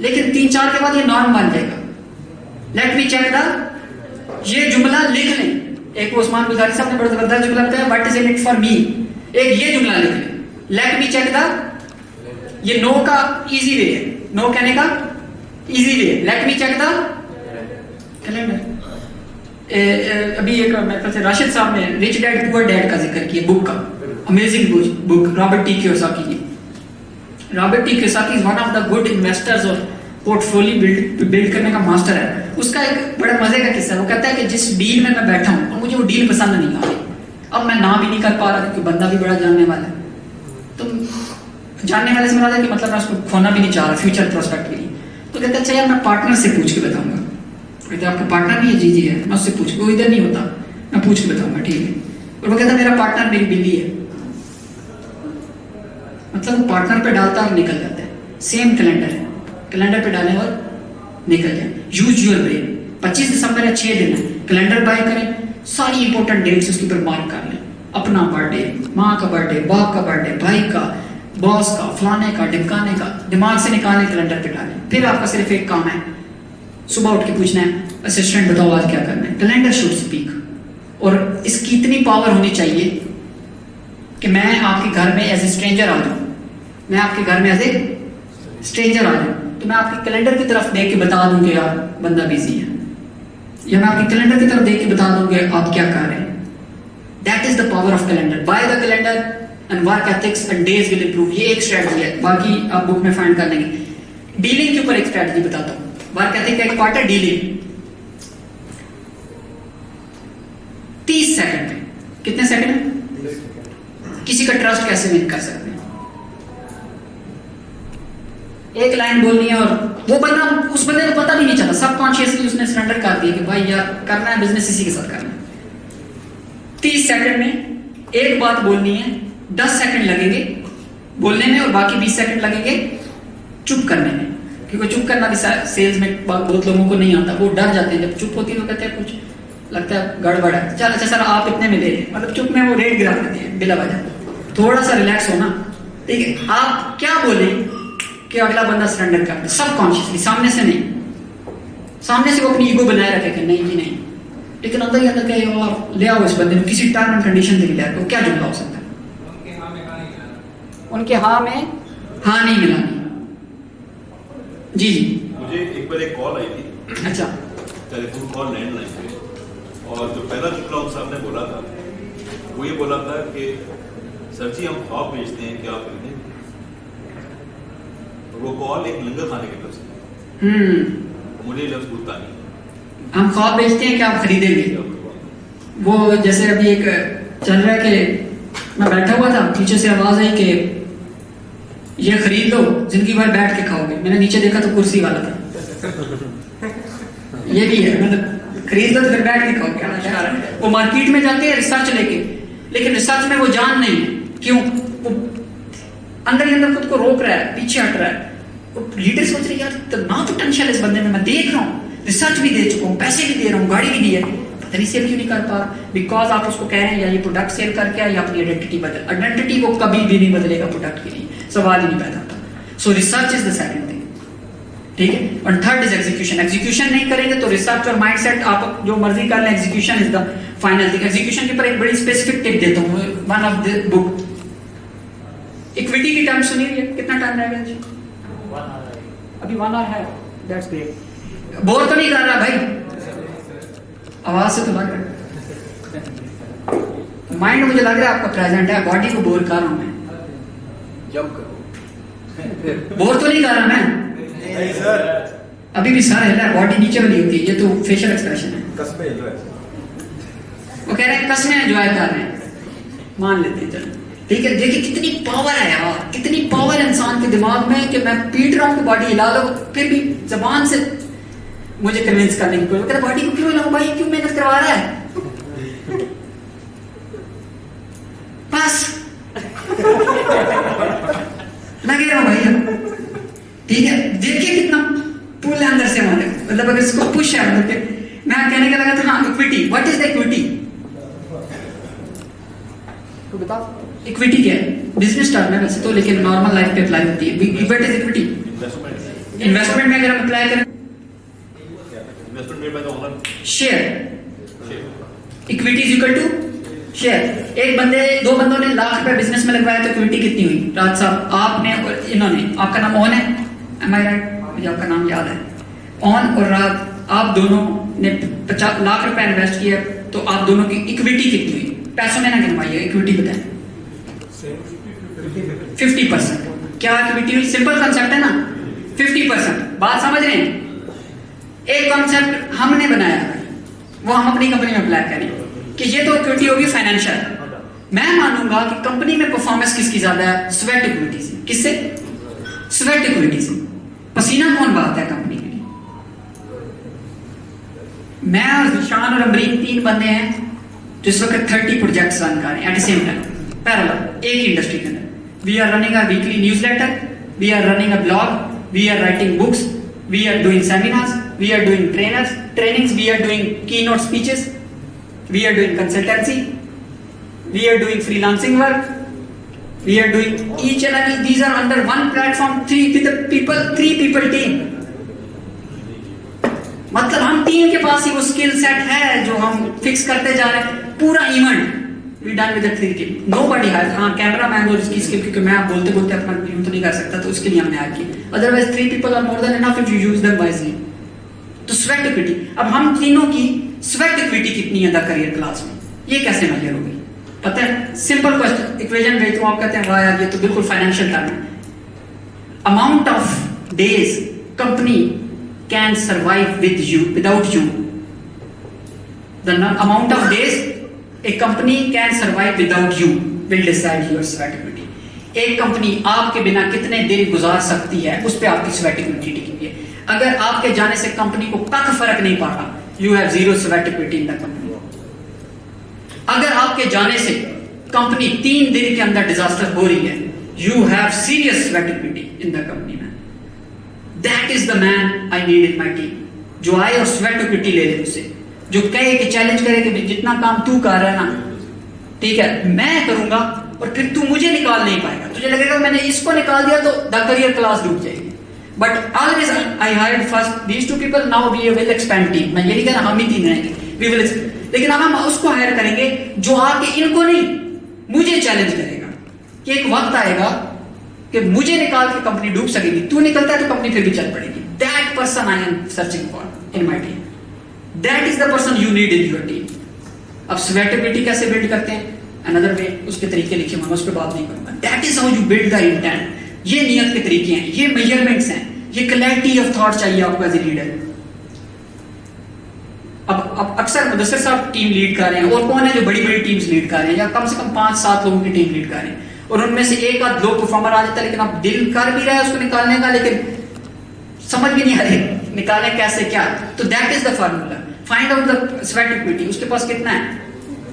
Speaker 1: लेकिन 3-4 के बाद ये नॉर्म बन जाएगा। लेट मी चेक द, ये जुमला लिख लें। एक वो उस्मान गुजारी साहब ने बड़ा जबरदस्त जुमला बताया, what is in it for me. एक ये जुमला लिख लें, लेट मी चेक द, ये नो का इजी वे है, नो कहने का easy way. Let me check the calendar. अभी एक मेरे ख्याल से राशिद साहब ने रिच डैड पुअर डैड का जिक्र किया, बुक का, amazing book, Robert T Kiyosaki की। Robert T Kiyosaki is one of the good investors और पोर्टफोलियो बिल्ड करने का मास्टर है। उसका एक बड़ा मजे का किस्सा, वो कहता है कि जिस डील में मैं बैठा हूं और मुझे वो डील पसंद नहीं आ रही, अब मैं ना भी नहीं कर पा रहा क्योंकि बंदा भी बड़ा जानने वाला है। तो जानने वाले से मुराद है कि मतलब मैं उसको खोना भी नहीं चाह रहा, फ्यूचर प्रोस्पेक्ट के लिए। तो कहता है अच्छा यार मैं पार्टनर से पूछ के बताऊंगा। कहते आपका पार्टनर भी है? जी है। मैं उससे पूछ, वो इधर नहीं होता, मैं पूछ के बताऊंगा, ठीक है। और वो कहता मेरा पार्टनर मेरी बिल्ली है। मतलब वो पार्टनर पे डालता और निकल जाता है। सेम कैलेंडर है, कैलेंडर पे डालें और निकल जाए। Use your brain. 25 दिसंबर है, 6 दिन है, कैलेंडर बाय करें, सारी इंपॉर्टेंट डेट्स उसके ऊपर मार्क कर लें। अपना बर्थडे, माँ का बर्थडे, बाप का बर्थडे, भाई का, बॉस का, फलाने का, ढिमकाने का, दिमाग से निकालें, कैलेंडर पे डालें। फिर आपका सिर्फ एक काम है, सुबह उठ के पूछना है असिस्टेंट बताओ आज क्या करना है, कैलेंडर शुड स्पीक। और इसकी इतनी पावर होनी चाहिए कि मैं आपके घर में एज ए स्ट्रेंजर आ जाऊं, मैं आपके घर में एज ए स्ट्रेंजर आ जाऊं तो मैं आपके कैलेंडर की तरफ देख के बता दूं कि यार बंदा बिजी है, या मैं आपके कैलेंडर की तरफ देख के बता दूं कि आप क्या कर रहे हैं। That is the power of calendar. By the calendar and work ethics and days will improve. ये एक स्ट्रेटजी है, बाकी आप बुक में फाइंड कर लेंगे। डीलिंग के ऊपर एक स्ट्रेटजी बताता हूं। वर्क एथिक का एक पार्ट है डीलिंग। 30 सेकंड में, कितने सेकंड में किसी का ट्रस्ट कैसे विन कर सकते हैं। एक लाइन बोलनी है और वो बंदा, उस बंदे को पता भी नहीं चला, सबकॉन्शियसली उसने सरेंडर कर दिया कि भाई यार करना है बिजनेस इसी के साथ करना है। 30 सेकंड में एक बात बोलनी है, 10 सेकंड लगेंगे बोलने में और बाकी 20 सेकंड लगेंगे चुप करने में, क्योंकि चुप करना भी सेल्स में बहुत लोगों को नहीं आता, वो डर जाते हैं जब चुप होती है तो कहते हैं कुछ लगता है गड़बड़ है, चल अच्छा सर आप इतने में दे रहे, मतलब चुप में वो रेट गिरा देते हैं बिला वजह। थोड़ा सा रिलैक्स होना, ठीक है। आप क्या बोले कि अगला बंदा सरेंडर कर दे, सबकॉन्शियसली, सामने से नहीं। सामने से वो अपनी ईगो बनाए रखे कि नहीं जी नहीं, लेकिन अंदर ही अंदर कहे और ले आओ इस बंदे को, किसी टर्म एंड कंडीशन से ले आओ, क्या जुमला हो सकता है। उनके हाँ में हाँ नहीं मिलानी। जी जी
Speaker 3: मुझे एक बार एक कॉल आई थी,
Speaker 1: अच्छा
Speaker 3: टेलीफोन कॉल लैंडलाइन पे, और जो पहला जुमला उन साहब ने बोला था वो ये बोला था कि सर जी हम ख्वाब बेचते हैं, क्या आप खरीदें। वो कॉल एक लंगर खाने की तरफ से, मुझे लफ्ज भूलता नहीं।
Speaker 1: हम ख्वाब बेचते हैं क्या आप खरीदेंगे। वो जैसे अभी एक चल रहा है कि मैं बैठा हुआ था, पीछे से आवाज आई कि ये खरीद लो जिंदगी भर बैठ के खाओगे। मैंने नीचे देखा तो कुर्सी वाला था। ये भी है, मतलब खरीद लो तो फिर बैठ के खाओगे। वो मार्केट में जाते हैं रिसर्च लेके, लेकिन रिसर्च में वो जान नहीं है क्यों, वो अंदर ही अंदर खुद को रोक रहा है, पीछे हट रहा है। लीडर सोच रहे यार इतना पोटेंशियल इस बंदे में, मैं देख रहा हूँ, रिसर्च भी दे चुका हूँ, पैसे भी दे रहा हूँ, गाड़ी भी दी है, पता नहीं सेल क्यों नहीं कर पा रहा। बिकॉज आप उसको कह रहे हैं या ये प्रोडक्ट सेल करके या अपनी आइडेंटिटी बदल। आइडेंटिटी वो कभी भी नहीं बदलेगा प्रोडक्ट के लिए, सवाल ही नहीं पैदा होता। सो research is the second thing, ठीक है। और थर्ड इज एग्जीक्यूशन। एग्जीक्यूशन नहीं करेंगे तो रिसर्च और माइंडसेट आप जो मर्जी कर लें, execution is the final thing. Execution के ऊपर एक बड़ी स्पेसिफिक टिप देता हूँ, one of the book. Equity की टर्म सुनी है, कितना टाइम रह गया जी? अभी 1 आवर है, दैट्स ग्रेट। बोर तो नहीं कर रहा भाई, आवाज से तो लग रहा है, माइंड मुझे लग रहा है आपका प्रेजेंट है, बॉडी को बोर कर रहा हूं मैं।
Speaker 3: जंप करो।
Speaker 1: बोर तो नहीं कर रहा मैं,
Speaker 3: नहीं सर,
Speaker 1: अभी भी सर हिल रहा है, बॉडी नीचे वाली होती है, ये तो फेशियल एक्सप्रेशन है।
Speaker 3: कसमें हिल रहा है।
Speaker 1: वो कह रहे हैं कसमें एंजॉय कर रहे हैं, मान लेते हैं चलो, ठीक है। देखिए कितनी पावर है यार, कितनी पावर इंसान के दिमाग में कि मैं पीट रहा हूं तो बॉडी हिला लो, फिर भी जबान से मुझे कन्विंस करने की कोशिश, कहते बॉडी को क्यों हिलाऊं भाई, क्यों मेहनत करवा रहा है, बस लगे रहो भैया, ठीक है। देखिए कितना पुल है अंदर से हमारे, मतलब अगर इसको पुश है, मतलब मैं कहने का लगा था हाँ equity. What is the equity, तो बताओ इक्विटी क्या है। बिजनेस टर्म है वैसे तो, लेकिन नॉर्मल लाइफ पे अप्लाई होती है। व्हाट इज इक्विटी, इन्वेस्टमेंट में अगर हम अप्लाई करें,
Speaker 3: investment made by the owner,
Speaker 1: share, equity is equal to share. एक बंदे, दो बंदों ने लाख रुपए बिजनेस में लगवाया तो इक्विटी कितनी हुई? राज साहब आपने और इन्होंने, आपका नाम ओन है, एम आई राइट, मुझे आपका नाम याद है, ओन और राज, आप दोनों ने 50 लाख रुपए इन्वेस्ट किया तो आप दोनों की इक्विटी कितनी हुई? पैसों में ना गिनवाइए, इक्विटी बताएं। 50%। क्या इक्विटी हुई? सिंपल कंसेप्ट है ना, 50%। बात समझ रहे हैं? एक कॉन्सेप्ट हमने बनाया, वो हम अपनी कंपनी में अप्लाई करें कि ये तो इक्विटी होगी फाइनेंशियल। मैं मानूंगा कि कंपनी में परफॉर्मेंस किसकी ज्यादा है? स्वेट इक्विटी से। किससे? स्वेट इक्विटी से। पसीना कौन बहाता है कंपनी के लिए? मैं और शान और अमरीन 3 बंदे हैं जो इस वक्त 30 प्रोजेक्ट्स रन कर रहे हैं at the same time, parallel, एक इंडस्ट्री के अंदर। We are running a weekly newsletter, we are running a blog, we are writing books, we are doing seminars, we are doing trainings, we are doing keynote speeches, we are doing consultancy, we are doing freelancing work, we are doing each and every, these are under one platform, 3 people team. Team के पास ही वो स्किल सेट है जो हम फिक्स करते जा रहे हैं। पूरा event we done with the 3 team, nobody has, हाँ कैमरा मैन और इसकी स्किल, क्योंकि मैं बोलते बोलते अपना यूं तो नहीं कर सकता, तो उसके लिए हमने हायर किया। Otherwise 3 people are more than enough if you use them wisely. तो स्वेट इक्विटी, अब हम तीनों की स्वेट इक्विटी कितनी है द करियर क्लास में, ये कैसे मेजर होगी पता है? सिंपल क्वेश्चन, इक्वेशन भेजता हूं, आप कहते हैं वाह यार ये तो बिल्कुल फाइनेंशियल टर्म है। Amount of days company can survive with you without you, the amount of days a company can survive without you will decide your sweat equity। एक कंपनी आपके बिना कितने दिन गुजार सकती है उस पे आपकी स्वेट इक्विटी टिकी है। अगर आपके जाने से कंपनी को कद फर्क नहीं पड़ रहा, you have zero sweat equity in the company. अगर आपके जाने से कंपनी 3 दिन के अंदर डिजास्टर हो रही है, you have serious sweat equity in the company में। That is the man I need in my team, जो आए और स्वेट इक्विटी ले ले मुझसे, जो कहे कि चैलेंज करे कि जितना काम तू कर रहा है ना, ठीक है मैं करूंगा और फिर तू मुझे निकाल नहीं पाएगा, तुझे लगेगा मैंने इसको निकाल दिया तो द करियर क्लास डूब जाएगी। But always I hired first these 2 people, now we will expand team. मैं ये नहीं कह रहा हम ही 3 रहेंगे, वी विल, लेकिन अब हम उसको हायर करेंगे जो आके इनको नहीं मुझे चैलेंज करेगा कि एक वक्त आएगा कि मुझे निकाल के कंपनी डूब सकेगी, तू निकलता है तो कंपनी फिर भी चल पड़ेगी। That person I am searching for in my team, that is the person you need in your team. अब स्वेट इक्विटी कैसे बिल्ड करते हैं, अनदर वे, उसके तरीके लिखे, मैं उस पर बात नहीं करूंगा। That is how you build the intent. ये नियत के तरीके हैं, ये मेजरमेंट्स हैं, ये क्लैरिटी ऑफ थॉट चाहिए आपको एज ए लीडर। अब अक्सर मुदस्सिर साहब टीम लीड कर रहे हैं, और कौन है जो बड़ी बड़ी टीम्स लीड कर रहे हैं, या कम से कम 5-7 लोगों की टीम लीड कर रहे हैं, और उनमें से एक आध 2 परफॉर्मर आ जाता है, लेकिन अब दिल कर भी रहा है उसको निकालने का, लेकिन समझ भी नहीं आ रही निकालें कैसे क्या। तो that is the formula, find out the sweat equity. उसके पास कितना है,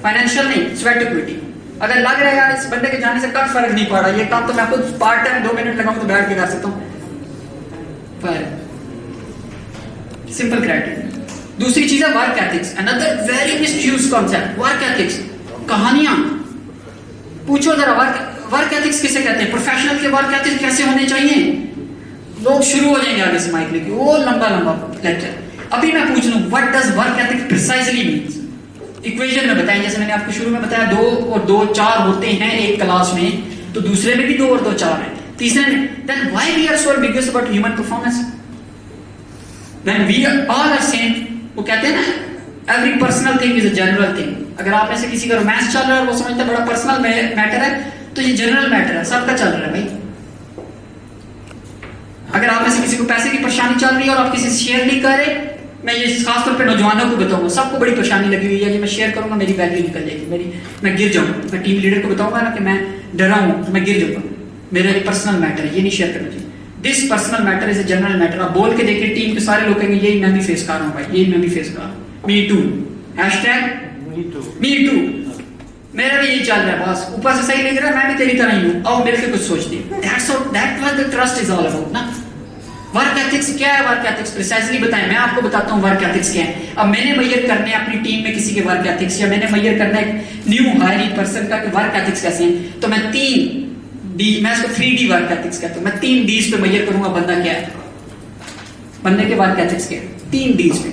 Speaker 1: फाइनेंशियल नहीं, स्वेट इक्विटी। अगर लग रहा है यार इस बंदे के जाने से कब फर्क नहीं पड़ा, ये काम तो मैं खुद पार्ट टाइम 2 मिनट लगाऊं तो बैठ के कर सकता हूं, सिंपल क्राइटेरिया। दूसरी चीज है work ethics, another very misused concept, work ethics. कहानियां पूछो जरा, वर्क एथिक्स किसे कहते हैं, प्रोफेशनल के वर्क एथिक्स कैसे होने चाहिए, लोग शुरू हो जाएंगे आगे से माइक लेके, वो लंबा लंबा लेक्चर। अभी मैं पूछ लूं what does work ethic precisely means, equation में बताएं, जैसे मैंने आपको शुरू में बताया 2 और 2 4 होते हैं एक क्लास में, तो दूसरे में भी 2 और 2 4 है, तीसरे में। Then why we are so ambiguous about human performance when we all are same. वो कहते हैं ना every personal thing is a general thing. अगर आप में से किसी का रोमांस चल रहा है और वो समझता है बड़ा पर्सनल मैटर है, तो ये जनरल मैटर है, सबका चल रहा है भाई। अगर आप में से किसी को पैसे की परेशानी चल रही है और आप किसी से शेयर नहीं कर रहे, मैं ये खासतौर पे नौजवानों को बताऊंगा, सबको बड़ी परेशानी लगी हुई है कि मैं शेयर करूंगा मेरी वैल्यू निकल जाएगी, मैं गिर जाऊंगा। मैं टीम लीडर को बताऊंगा ना कि मैं डरा हूं तो मैं गिर जाऊंगा, मेरा ये पर्सनल मैटर है, ये नहीं शेयर करना चाहिए। This personal matter is a general matter. आप बोल के देखिए टीम के सारे लोग कहेंगे यही मैं भी फेस कर रहा हूं भाई, यही मैं भी फेस कर रहा हूं, मी टू, मी टू, मेरा भी यही चल रहा है बस, ऊपर से सही लग रहा है, मैं भी तेरी तरह ही हूं, आओ मिलकर कुछ सोचते हैं। That what the trust is all about ना। वर्क एथिक्स क्या है, वर्क एथिक्स प्रिसाइजली बताएं, मैं आपको बताता हूं वर्क एथिक्स क्या है। अब मैंने मेजर करने अपनी टीम में किसी के वर्क एथिक्स, या मैंने मेजर करना एक न्यू हायरिंग पर्सन का वर्क एथिक्स कैसे हैं, तो मैं 3D, मैं इसको 3D वर्क एथिक्स कहता हूं। मैं 3 Ds पे मेजर करूंगा बंदा क्या है, बंदे के वर्क एथिक्स क्या है, 3 Ds पे,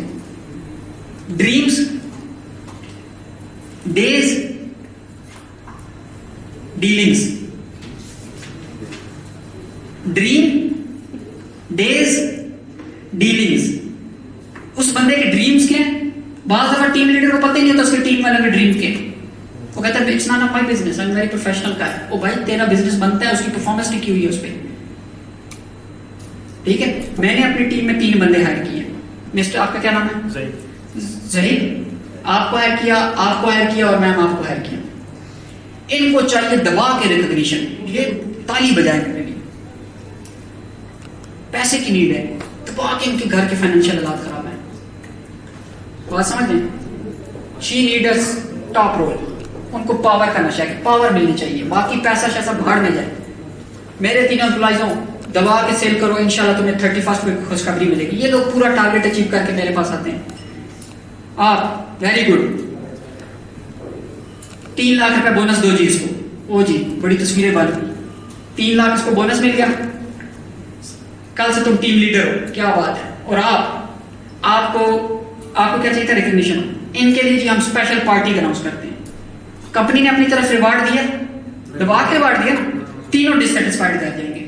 Speaker 1: dreams, days, dealings. Dream, days, dealings. उस बंदे के ड्रीम्स क्या हैं, बाज़ दफा टीम लीडर को पता ही नहीं होता उसके टीम वालों के ड्रीम के, वो कहता है it's not my business, I am very professional guy. ओ भाई तेरा बिजनेस बनता है, उसकी परफॉर्मेंस टिकी हुई है उस पे, ठीक है। मैंने अपनी टीम में 3 बंदे हायर किए। मिस्टर आपका क्या नाम है, जहीर, आपको हायर किया, आपको हायर किया और मैम आपको हायर किया। इनको चाहिए दबा के रिकॉग्निशन, ये ताली बजाए मेरे लिए, पैसे की नीड है, दबा के इनके घर के फाइनेंशियल हालात खराब है, बात समझ लें। शी नीड्स टॉप रोल, उनको पावर का नशा है, पावर मिलनी चाहिए, बाकी पैसा शैसा भाड़ में जाए। मेरे 3 एम्प्लॉइज हों, दबा के सेल करो, इंशाल्लाह तुम्हें 31st में खुशखबरी मिलेगी। ये लोग पूरा टारगेट अचीव करके मेरे पास आते हैं, आप वेरी गुड, 3 लाख रुपए बोनस दो जी इसको, ओ जी बड़ी तस्वीरें बन गई, 3 लाख इसको बोनस मिल गया, कल से तुम टीम लीडर हो, क्या बात है। और आपको आपको क्या चाहिए था? रिकग्निशन। इनके लिए जी हम स्पेशल पार्टी अनाउंस करते हैं। कंपनी ने अपनी तरफ रिवार्ड दिया, दबा के रिवार्ड दिया ना, तीनों डिससेटिस्फाइड कर जाएंगे,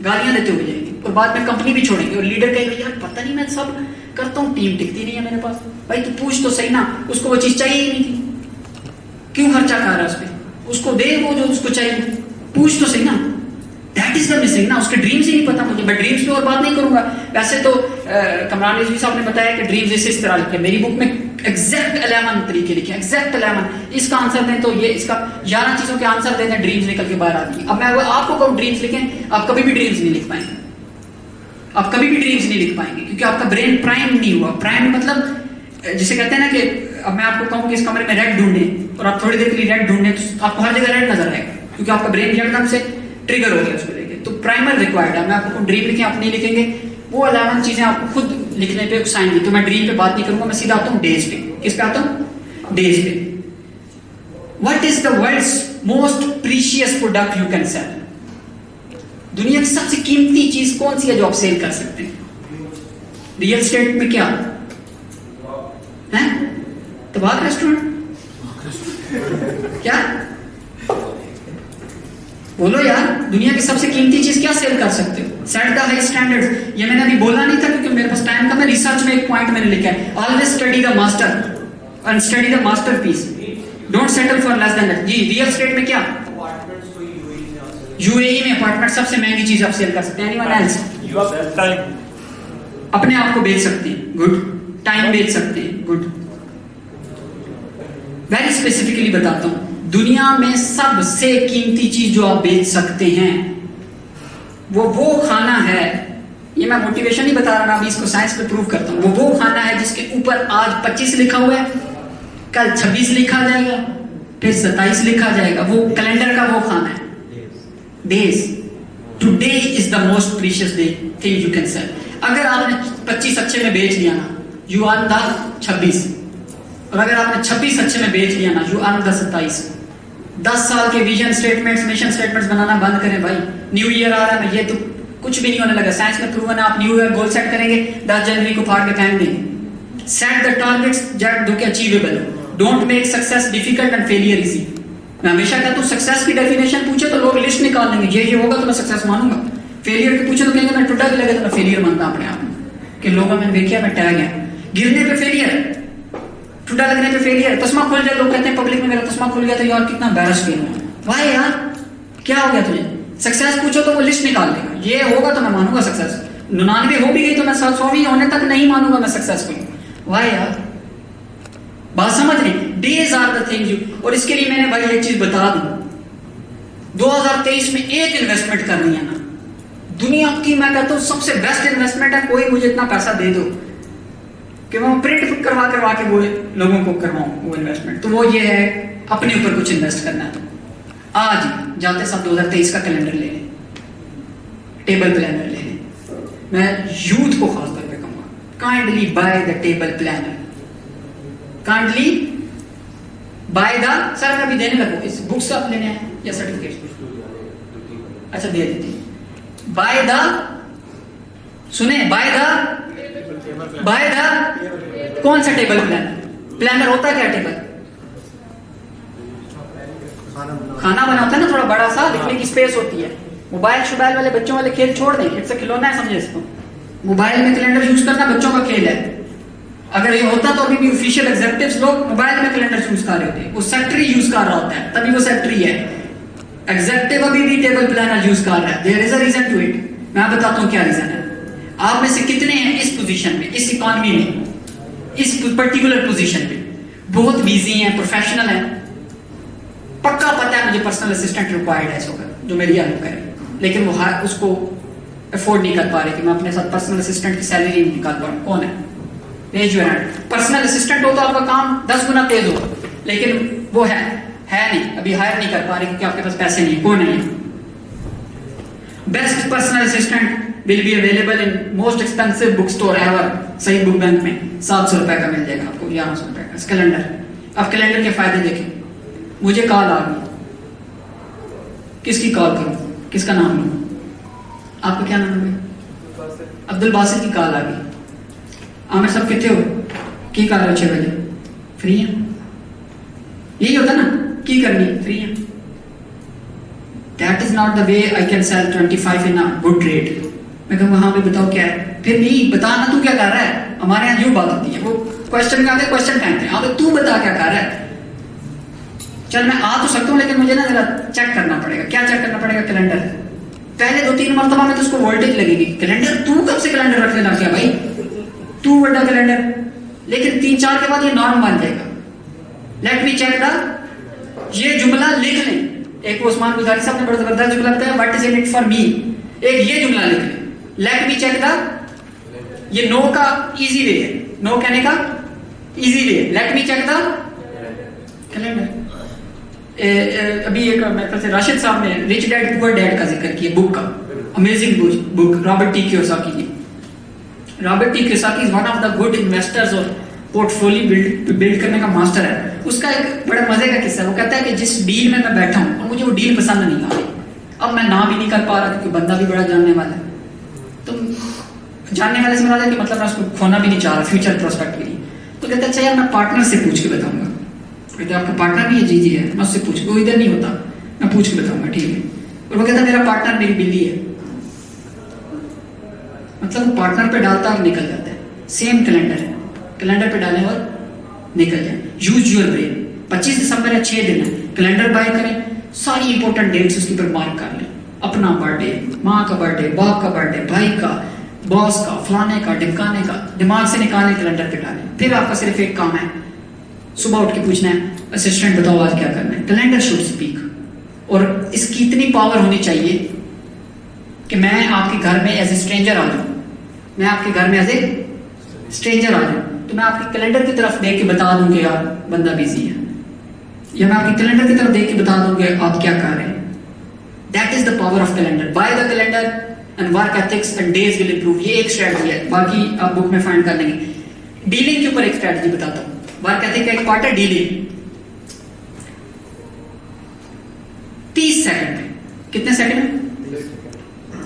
Speaker 1: गालियां देते हुए जाएंगे और बाद में कंपनी भी छोड़ेंगे और लीडर कहेगा यार पता नहीं मैं सब करता हूँ, टीम टिकती नहीं है मेरे पास। भाई तू पूछ तो सही ना, उसको वो चीज चाहिए ही नहीं थी, क्यों खर्चा कर रहा है उस पर? उसको दे वो जो उसको चाहिए, पूछ तो सही ना। दैट इज द मिसिंग ना, उसके ड्रीम्स ही नहीं पता मुझे। मैं ड्रीम्स पे और बात नहीं करूंगा। वैसे तो कमरान रिजवी साहब ने बताया कि ड्रीम्स इस तरह लिखे, मेरी बुक में एग्जैक्ट 11 तरीके लिखे, एग्जैक्ट 11। इसका आंसर दें तो ये, इसका 11 चीजों के आंसर दें, ड्रीम्स निकल के बाहर आती है। अब मैं आपको कहूँ ड्रीम्स लिखें, आप कभी भी ड्रीम्स नहीं लिख पाएंगे, आप कभी भी ड्रीम्स नहीं लिख पाएंगे, क्योंकि आपका ब्रेन प्राइम नहीं हुआ। प्राइम मतलब जिसे कहते हैं ना कि अब मैं आपको कहूँ कि इस कमरे में रेड ढूंढें और आप थोड़ी देर के लिए रेड ढूंढें तो आपको हर जगह रेड नजर आएगा, क्योंकि आपका ब्रेन एकदम से ट्रिगर हो गया उसको लेके। तो प्राइमर रिक्वायर्ड है। मैं आपको ड्रीम लिखें, आप नहीं लिखेंगे, वो 11 चीजें आपको खुद लिखने पे साइन दी। तो मैं ड्रीम पे बात नहीं करूंगा, मैं सीधा आता हूँ डेज पे। किस पे आता हूँ? डेज पे। What is the world's most precious product you can sell? दुनिया की सबसे कीमती चीज कौन सी है जो आप सेल कर सकते हैं? रियल एस्टेट में क्या है? तबाक रेस्टोरेंट? क्या बोलो यार, दुनिया की सबसे कीमती चीज क्या सेल कर सकते हो? Set the high standards. ये मैंने अभी बोला नहीं था क्योंकि मेरे पास टाइम कम है। रिसर्च में एक पॉइंट मैंने लिखा है, always study the master and study the masterpiece, don't settle for less than that. जी रियल एस्टेट में क्या? यूएई में अपार्टमेंट सबसे महंगी चीज आप सेल कर सकते हैं। Anyone else? अपने आप को बेच सकते हैं, गुड। टाइम बेच सकते हैं, गुड। वेरी स्पेसिफिकली बताता हूं, दुनिया में सबसे कीमती चीज जो आप बेच सकते हैं वो खाना है। ये मैं मोटिवेशन नहीं बता रहा, अभी इसको साइंस पे प्रूव करता हूं। वो खाना है जिसके ऊपर आज 25 लिखा हुआ है, कल 26 लिखा जाएगा, फिर 27 लिखा जाएगा। वो कैलेंडर का वो खाना है। Days, today is the most precious day thing you can cell. अगर आपने 25 अच्छे में बेच लिया ना, यू अर्न द 26। और अगर आपने 26 अच्छे में बेच लिया ना, यू अर्न द 27। 10 साल के विजन स्टेटमेंट्स, मिशन स्टेटमेंट्स बनाना बंद करें भाई। न्यू ईयर आ रहा है, ये तो कुछ भी नहीं होने लगा। साइंस में प्रूवन है, आप न्यू ईयर गोल सेट करेंगे, 10 जनवरी को फाड़ के फेंक देंगे। सेट द टारगेट्स जो कि achievable. Don't make success difficult and failure easy. मैं हमेशा कहता हूं, सक्सेस की डेफिनेशन पूछे तो लोग लिस्ट निकाल लेंगे, ये होगा तो मैं सक्सेस मानूंगा। फेलियर की पूछे तो कहेंगे मैं टूटा भी लगे तो मैं फेलियर मानता अपने आप में, कि लोगों में देखिए मैं टह गया। गिरने पे फेलियर, टूटा लगने पे फेलियर। तस्मा खुल जाए, लोग कहते हैं पब्लिक में मेरा तस्मा खुल गया तो यार कितना एम्बैरस फील हुआ। वाह यार क्या हो गया तुझे? सक्सेस पूछो तो वो लिस्ट निकाल देगा, ये होगा तो मैं मानूंगा सक्सेस। 99 हो भी गई तो मैं 100वीं होने तक नहीं मानूंगा मैं सक्सेसफुल। वाह यार, बात समझ रहे? Days are the things you. और इसके लिए मैंने भाई एक चीज बता दूं, 2023 में एक इन्वेस्टमेंट करनी है ना, दुनिया की मैं कहता हूं सबसे बेस्ट इन्वेस्टमेंट है। कोई मुझे इतना पैसा दे दो कि मैं प्रिंट करवा के वो लोगों को करवाऊं वो इन्वेस्टमेंट, तो वो ये है अपने ऊपर कुछ इन्वेस्ट करना है। तो आज जाते सब 2023 का कैलेंडर ले लें, टेबल प्लानर ले लें। मैं यूथ को खास तौर पे कहूंगा, kindly buy the table planner, kindly buy the. Sir मैं अभी देने लगूं, इस बुक्स आप लेने हैं या सर्टिफिकेट? अच्छा दे देते हैं। बाय द, सुने, बाय द कौन सा टेबल प्लानर? प्लानर होता है क्या? टेबल खाना बना होता है ना, थोड़ा बड़ा सा, लिखने की स्पेस होती है। मोबाइल शोबाइल वाले बच्चों वाले खेल छोड़ दें, इससे खिलौना है समझे इसको। मोबाइल में कैलेंडर यूज करना बच्चों का खेल है। अगर ये होता तो अभी भी ऑफिशियल एग्जीक्यूटिव्स लोग मोबाइल में कैलेंडर यूज कर रहे होते, वो सेक्रेटरी यूज कर रहा होता है, तभी वो सेक्रेटरी है। एग्जीक्यूटिव अभी भी टेबल प्लानर यूज कर रहा है। There is a reason to it. मैं बताता हूं क्या रीजन है। आप में से कितने हैं इस पोजीशन में, इस इकोनॉमी में, इस पर्टिकुलर पोजीशन पे बहुत बिजी हैं, प्रोफेशनल हैं, पक्का पता है मुझे पर्सनल असिस्टेंट रिक्वायर्ड है इस वक्त जो मेरी हेल्प करे, लेकिन वो उसको अफोर्ड नहीं कर पा रहे कि मैं अपने साथ पर्सनल असिस्टेंट की सैलरी नहीं निकाल पाऊँ। कौन है? Raise your hand. Personal assistant हो तो आपका काम 10 गुना तेज हो, लेकिन वो है नहीं, अभी हायर नहीं कर पा रहे क्योंकि आपके पास पैसे नहीं। कौन है? Best personal assistant will be available in most expensive bookstore ever। सही बुक बैंक में 700 रुपए का मिल जाएगा आपको, 1100 रुपए का। कैलेंडर, अब कैलेंडर के फायदे देखें। मुझे कॉल आ गई, किसकी कॉल करूं, किसका नाम लूं? आपका क्या नाम है? अब्दुल बासित की कॉल आ गई। आमिर साहब कितने हो? की कर रहे हो 6 बजे? फ्री है, यही होता ना, की करनी फ्री है। That is not the way I can sell 25 in a good rate. मैं कहूँगा हाँ भाई बताओ क्या है, फिर नहीं बताना तू क्या कर रहा है। हमारे यहाँ जो बात होती है वो क्वेश्चन का आगे क्वेश्चन कहते हैं, हाँ तू बता क्या कर रहा है। चल मैं आ तो सकता हूँ लेकिन मुझे ना जरा चेक करना पड़ेगा। क्या चेक करना पड़ेगा? कैलेंडर। पहले 2-3 मरतबा में तो उसको वोल्टेज लगेगी, कैलेंडर तू कब से कैलेंडर रखने लग गया भाई, तू बड़ा कैलेंडर। लेकिन 3-4 के बाद ये नॉर्म बन जाएगा। लेट मी चेक द, ये जुमला लिख लें। एक उस्मान गुजारी साहब ने बड़ा जबरदस्त जुमला बताया, what is in it for me. एक ये जुमला लिख लें, लेट मी चेक द, ये नो का इजी वे है, नो कहने का easy way, let me check the calendar. अभी एक मेरे ख्याल से राशिद साहब ने रिच डैड पुअर डैड का जिक्र किया, बुक का, amazing book, Robert T Kiyosaki की। Robert T Kiyosaki is one of the good investors और पोर्टफोलियो बिल्ड करने का मास्टर है। उसका एक बड़ा मजे का किस्सा, वो कहता है कि जिस डील में मैं बैठा हूं और मुझे वो डील पसंद नहीं आ रही, अब मैं ना भी नहीं कर पा रहा क्योंकि बंदा भी बड़ा जानने वाला है। तो जानने वाले से मुराद है कि मतलब मैं उसको खोना भी नहीं चाह रहा, फ्यूचर प्रोस्पेक्ट भी नहीं। तो कहता है अच्छा यार मैं पार्टनर से पूछ के बताऊंगा। कहते आपका पार्टनर भी है? जी जी है। मैं उससे पूछ, वो इधर नहीं होता, मैं पूछ के बताऊंगा, ठीक है। और वो कहता है मेरा पार्टनर मेरी बिल्ली है। मतलब पार्टनर पे डालता और निकल जाता है। सेम कैलेंडर है, कैलेंडर पे डालें और निकल जाए। Use your brain. 25 दिसंबर है, 6 दिन है, कैलेंडर बाय करें, सारी इंपॉर्टेंट डेट्स उसके ऊपर मार्क कर लें। अपना बर्थडे, माँ का बर्थडे, बाप का बर्थडे, भाई का, बॉस का, फलाने का, ढिमकाने का, दिमाग से निकालें, कैलेंडर पे डालें। फिर आपका सिर्फ एक काम है, सुबह उठ के पूछना है असिस्टेंट बताओ आज क्या करना है। Calendar should speak. और इसकी इतनी पावर होनी चाहिए कि मैं आपके घर में एज ए स्ट्रेंजर आ जाऊं, मैं आपके घर में एज ए स्ट्रेंजर आ जाऊं तो मैं आपके कैलेंडर की तरफ देख के बता दूं कि यार बंदा बिजी है, या मैं आपके कैलेंडर की तरफ देख के बता दूं कि आप क्या कर रहे हैं। That is the power of calendar. By the calendar and work ethics and days will improve. ये एक स्ट्रेटजी है, बाकी आप बुक में फाइंड कर लेंगे। डीलिंग के ऊपर एक स्ट्रेटजी बताता हूं। वर्क एथिक का एक पार्ट है डीलिंग। 30 सेकंड में, कितने सेकंड में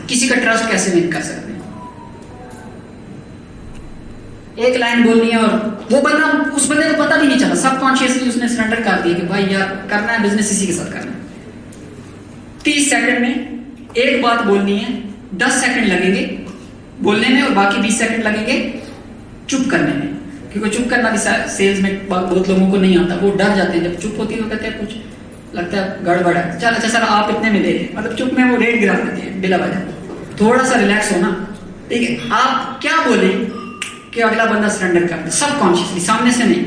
Speaker 1: किसी का ट्रस्ट कैसे विन कर सकते हैं। एक लाइन बोलनी है और वो बंदा, उस बंदे को पता भी नहीं चला, सबकॉन्शियसली उसने सरेंडर कर दिया कि भाई यार करना है बिजनेस, इसी के साथ करना है। 30 सेकंड में एक बात बोलनी है, 10 सेकंड लगेंगे बोलने में और बाकी 20 सेकंड लगेंगे चुप करने में। क्योंकि चुप करना भी सेल्स में बहुत लोगों को नहीं आता, वो डर जाते हैं जब चुप होती है तो कहते हैं कुछ लगता है गड़बड़ है, चल अच्छा सर आप इतने में दे दें, मतलब चुप में वो रेट गिरा देते हैं बिला वजह। थोड़ा सा रिलैक्स होना, ठीक है। आप क्या बोले कि अगला बंदा सरेंडर कर दे, सबकॉन्शियसली, सामने से नहीं।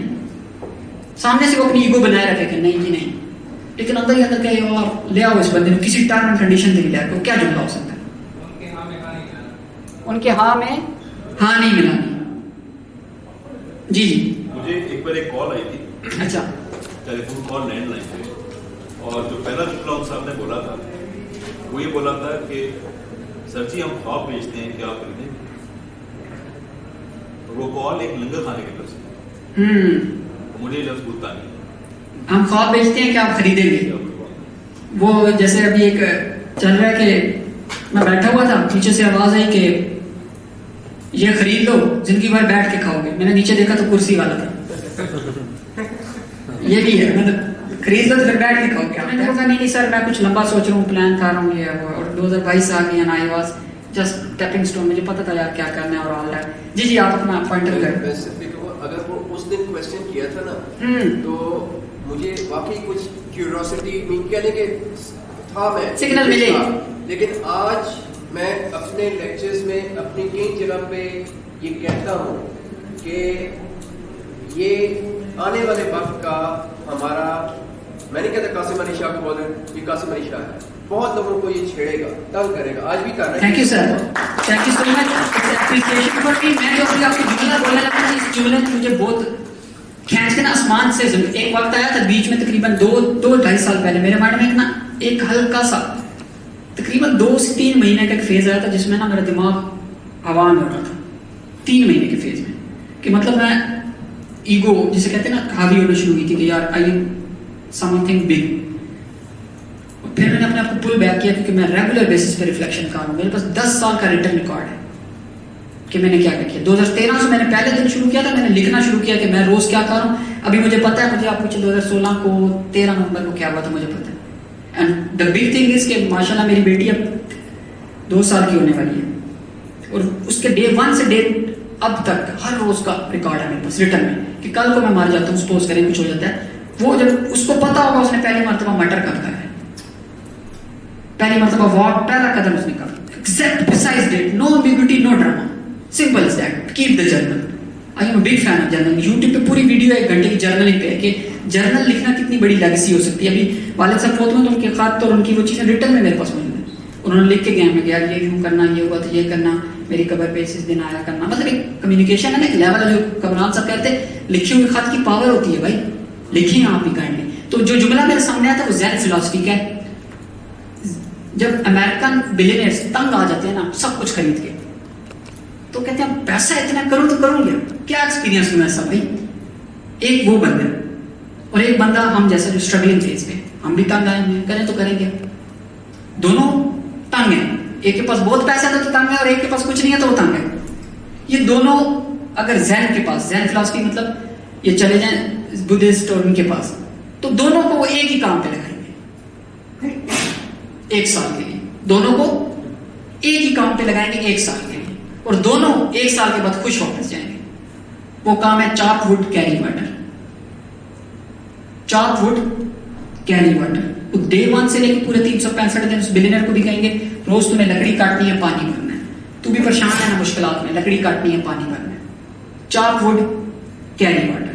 Speaker 1: सामने से वो अपनी ईगो बनाए रखे कि नहीं जी नहीं, लेकिन अंदर ही अंदर कहे और ले आओ इस बंदे को किसी टर्म एंड कंडीशन से ले आओ। क्या जुमला हो सकता है? उनके हाँ में हाँ नहीं मिलानी। जी जी
Speaker 3: मुझे एक बार एक कॉल आई थी,
Speaker 1: अच्छा,
Speaker 3: टेलीफोन कॉल लैंडलाइन पे, और जो पहला शुक्ला साहब ने बोला था वो ये बोला था कि सर जी हम ख्वाब बेचते हैं, क्या आप खरीदेंगे? वो कॉल एक लंगर खाने की तरफ से, मुझे लफ्ज भूलता नहीं,
Speaker 1: हम ख्वाब बेचते हैं क्या आप खरीदेंगे। वो जैसे अभी एक चल रहा है कि मैं बैठा हुआ था, पीछे से आवाज आई कि ये खरीद लो जिंदगी भर बैठ के खाओगे। मैंने नीचे देखा तो कुर्सी वाला था। ये भी है, मतलब खरीद लो तो फिर बैठ के खाओगे। मैंने कहा नहीं सर मैं कुछ लंबा सोच रहा हूँ, प्लान कर रहा हूँ ये वो। और 2022 आ गई, I was just stepping stone, मुझे पता था यार क्या करना है और ऑल दैट। जी जी आप अपना पॉइंटर करें।
Speaker 4: अगर वो उस दिन क्वेश्चन किया था ना, तो मुझे वाकई कुछ क्यूरियोसिटी कहने के था, मैं
Speaker 1: सिग्नल मिले।
Speaker 4: लेकिन आज मैं अपने लेक्चर्स में अपनी कई जगह पे ये कहता हूँ कि ये आने वाले वक्त का हमारा, मैं नहीं कहता कासिम अली शाह को बोले, ये कासिम अली शाह है, बहुत लोगों को ये छेड़ेगा, तंग करेगा, आज भी कर रहा है।
Speaker 1: Thank you sir, thank you so much appreciation for me. मैं जो अभी आपकी जुमला बोलने लगा था, इस जुमले ने मुझे बहुत खींच के ना आसमान से, एक वक्त आया था बीच में तकरीबन 2-2.5 साल पहले मेरे माइंड में एक हल्का सा तकरीबन 2 से 3 महीने का एक फेज आया था जिसमें ना मेरा दिमाग हवा में हो रहा था। 3 महीने के फेज में कि मतलब मैं ईगो जिसे कहते हैं ना हावी होना शुरू हुई थी कि यार आई एम समथिंग बिग। फिर मैंने अपने आप को पुल बैक किया क्योंकि मैं रेगुलर बेसिस पे रिफ्लेक्शन कर रहा हूँ। मेरे पास 10 साल का रिटर्न रिकॉर्ड है, कि मैंने क्या क्या किया। 2013 से मैंने पहले दिन शुरू किया था, मैंने लिखना शुरू किया कि मैं रोज क्या कर रहा हूँ। अभी मुझे पता है, मुझे आप पूछे 2016 को 13 नवंबर को क्या हुआ था, मुझे पता है। And the big thing is कि माशाल्लाह मेरी बेटी अब 2 साल की होने वाली है और उसके डे 1 से डे अब तक हर रोज का रिकॉर्ड है मेरे पास रिटर्न में, कि कल को मैं मार जाता हूँ, सपोज करें कुछ हो जाता है, वो जब उसको पता होगा उसने पहली मरतबा मटर कब खाया है, पहली मरतबा वॉक पहला कदम उसने कहा, exact precise date, no ambiguity, no drama, simple is that. Keep the journal. I am big fan of journal. YouTube पे पूरी वीडियो 1 घंटे की जर्नलिंग पे है कि जर्नल लिखना कितनी बड़ी लेगेसी हो सकती है। अभी वालिद साहब फोत में तो उनके खात और उनकी वो चीजें रिटर्न में मेरे पास मौजूद है, उन्होंने लिख के गए मैं यार ये यूं करना, ये हुआ तो ये करना, मेरी कबर पे इस दिन आया करना। मतलब एक कम्युनिकेशन है ना, एक लेवल है, जो कमरान साहब कहते हैं लिखे हुए खत की पावर होती है भाई, लिखिए आप ही काइंडली। तो जो जुमला मेरे सामने आया था वो ज़ेन फिलॉसफी का है। जब अमेरिकन बिलियनियर्स तंग आ जाते हैं ना सब कुछ खरीद के, तो कहते हैं पैसा इतना करूं तो करूंगा क्या। एक्सपीरियंस हुआ ऐसा भाई। एक वो बंदा और एक बंदा हम जैसा जो स्ट्रगलिंग फेज पे, हम भी तंग आए हैं, करें तो करेंगे, दोनों तंग है। एक के पास बहुत पैसा है तो तंग है और एक के पास कुछ नहीं है तो वो तंग है। ये दोनों अगर ज़ेन के पास, ज़ेन फिलॉसफी मतलब ये चले जाएं बुद्धिस्ट और उनके पास, तो दोनों को वो एक ही काम पे लगाएंगे 1 साल के लिए, दोनों को एक ही काम पे लगाएंगे 1 साल के लिए, और दोनों 1 साल के बाद खुश वापस जाएंगे। वो काम है chop wood carry water. Chop wood carry water. तो डे 1 से लेकर पूरे 365 दिन उस बिलियनर को भी कहेंगे रोज तुम्हें लकड़ी काटनी है, पानी भरना है, तू भी परेशान है ना मुश्किलात में, लकड़ी काटनी है, पानी भरना है, चॉप वुड कैरी वाटर।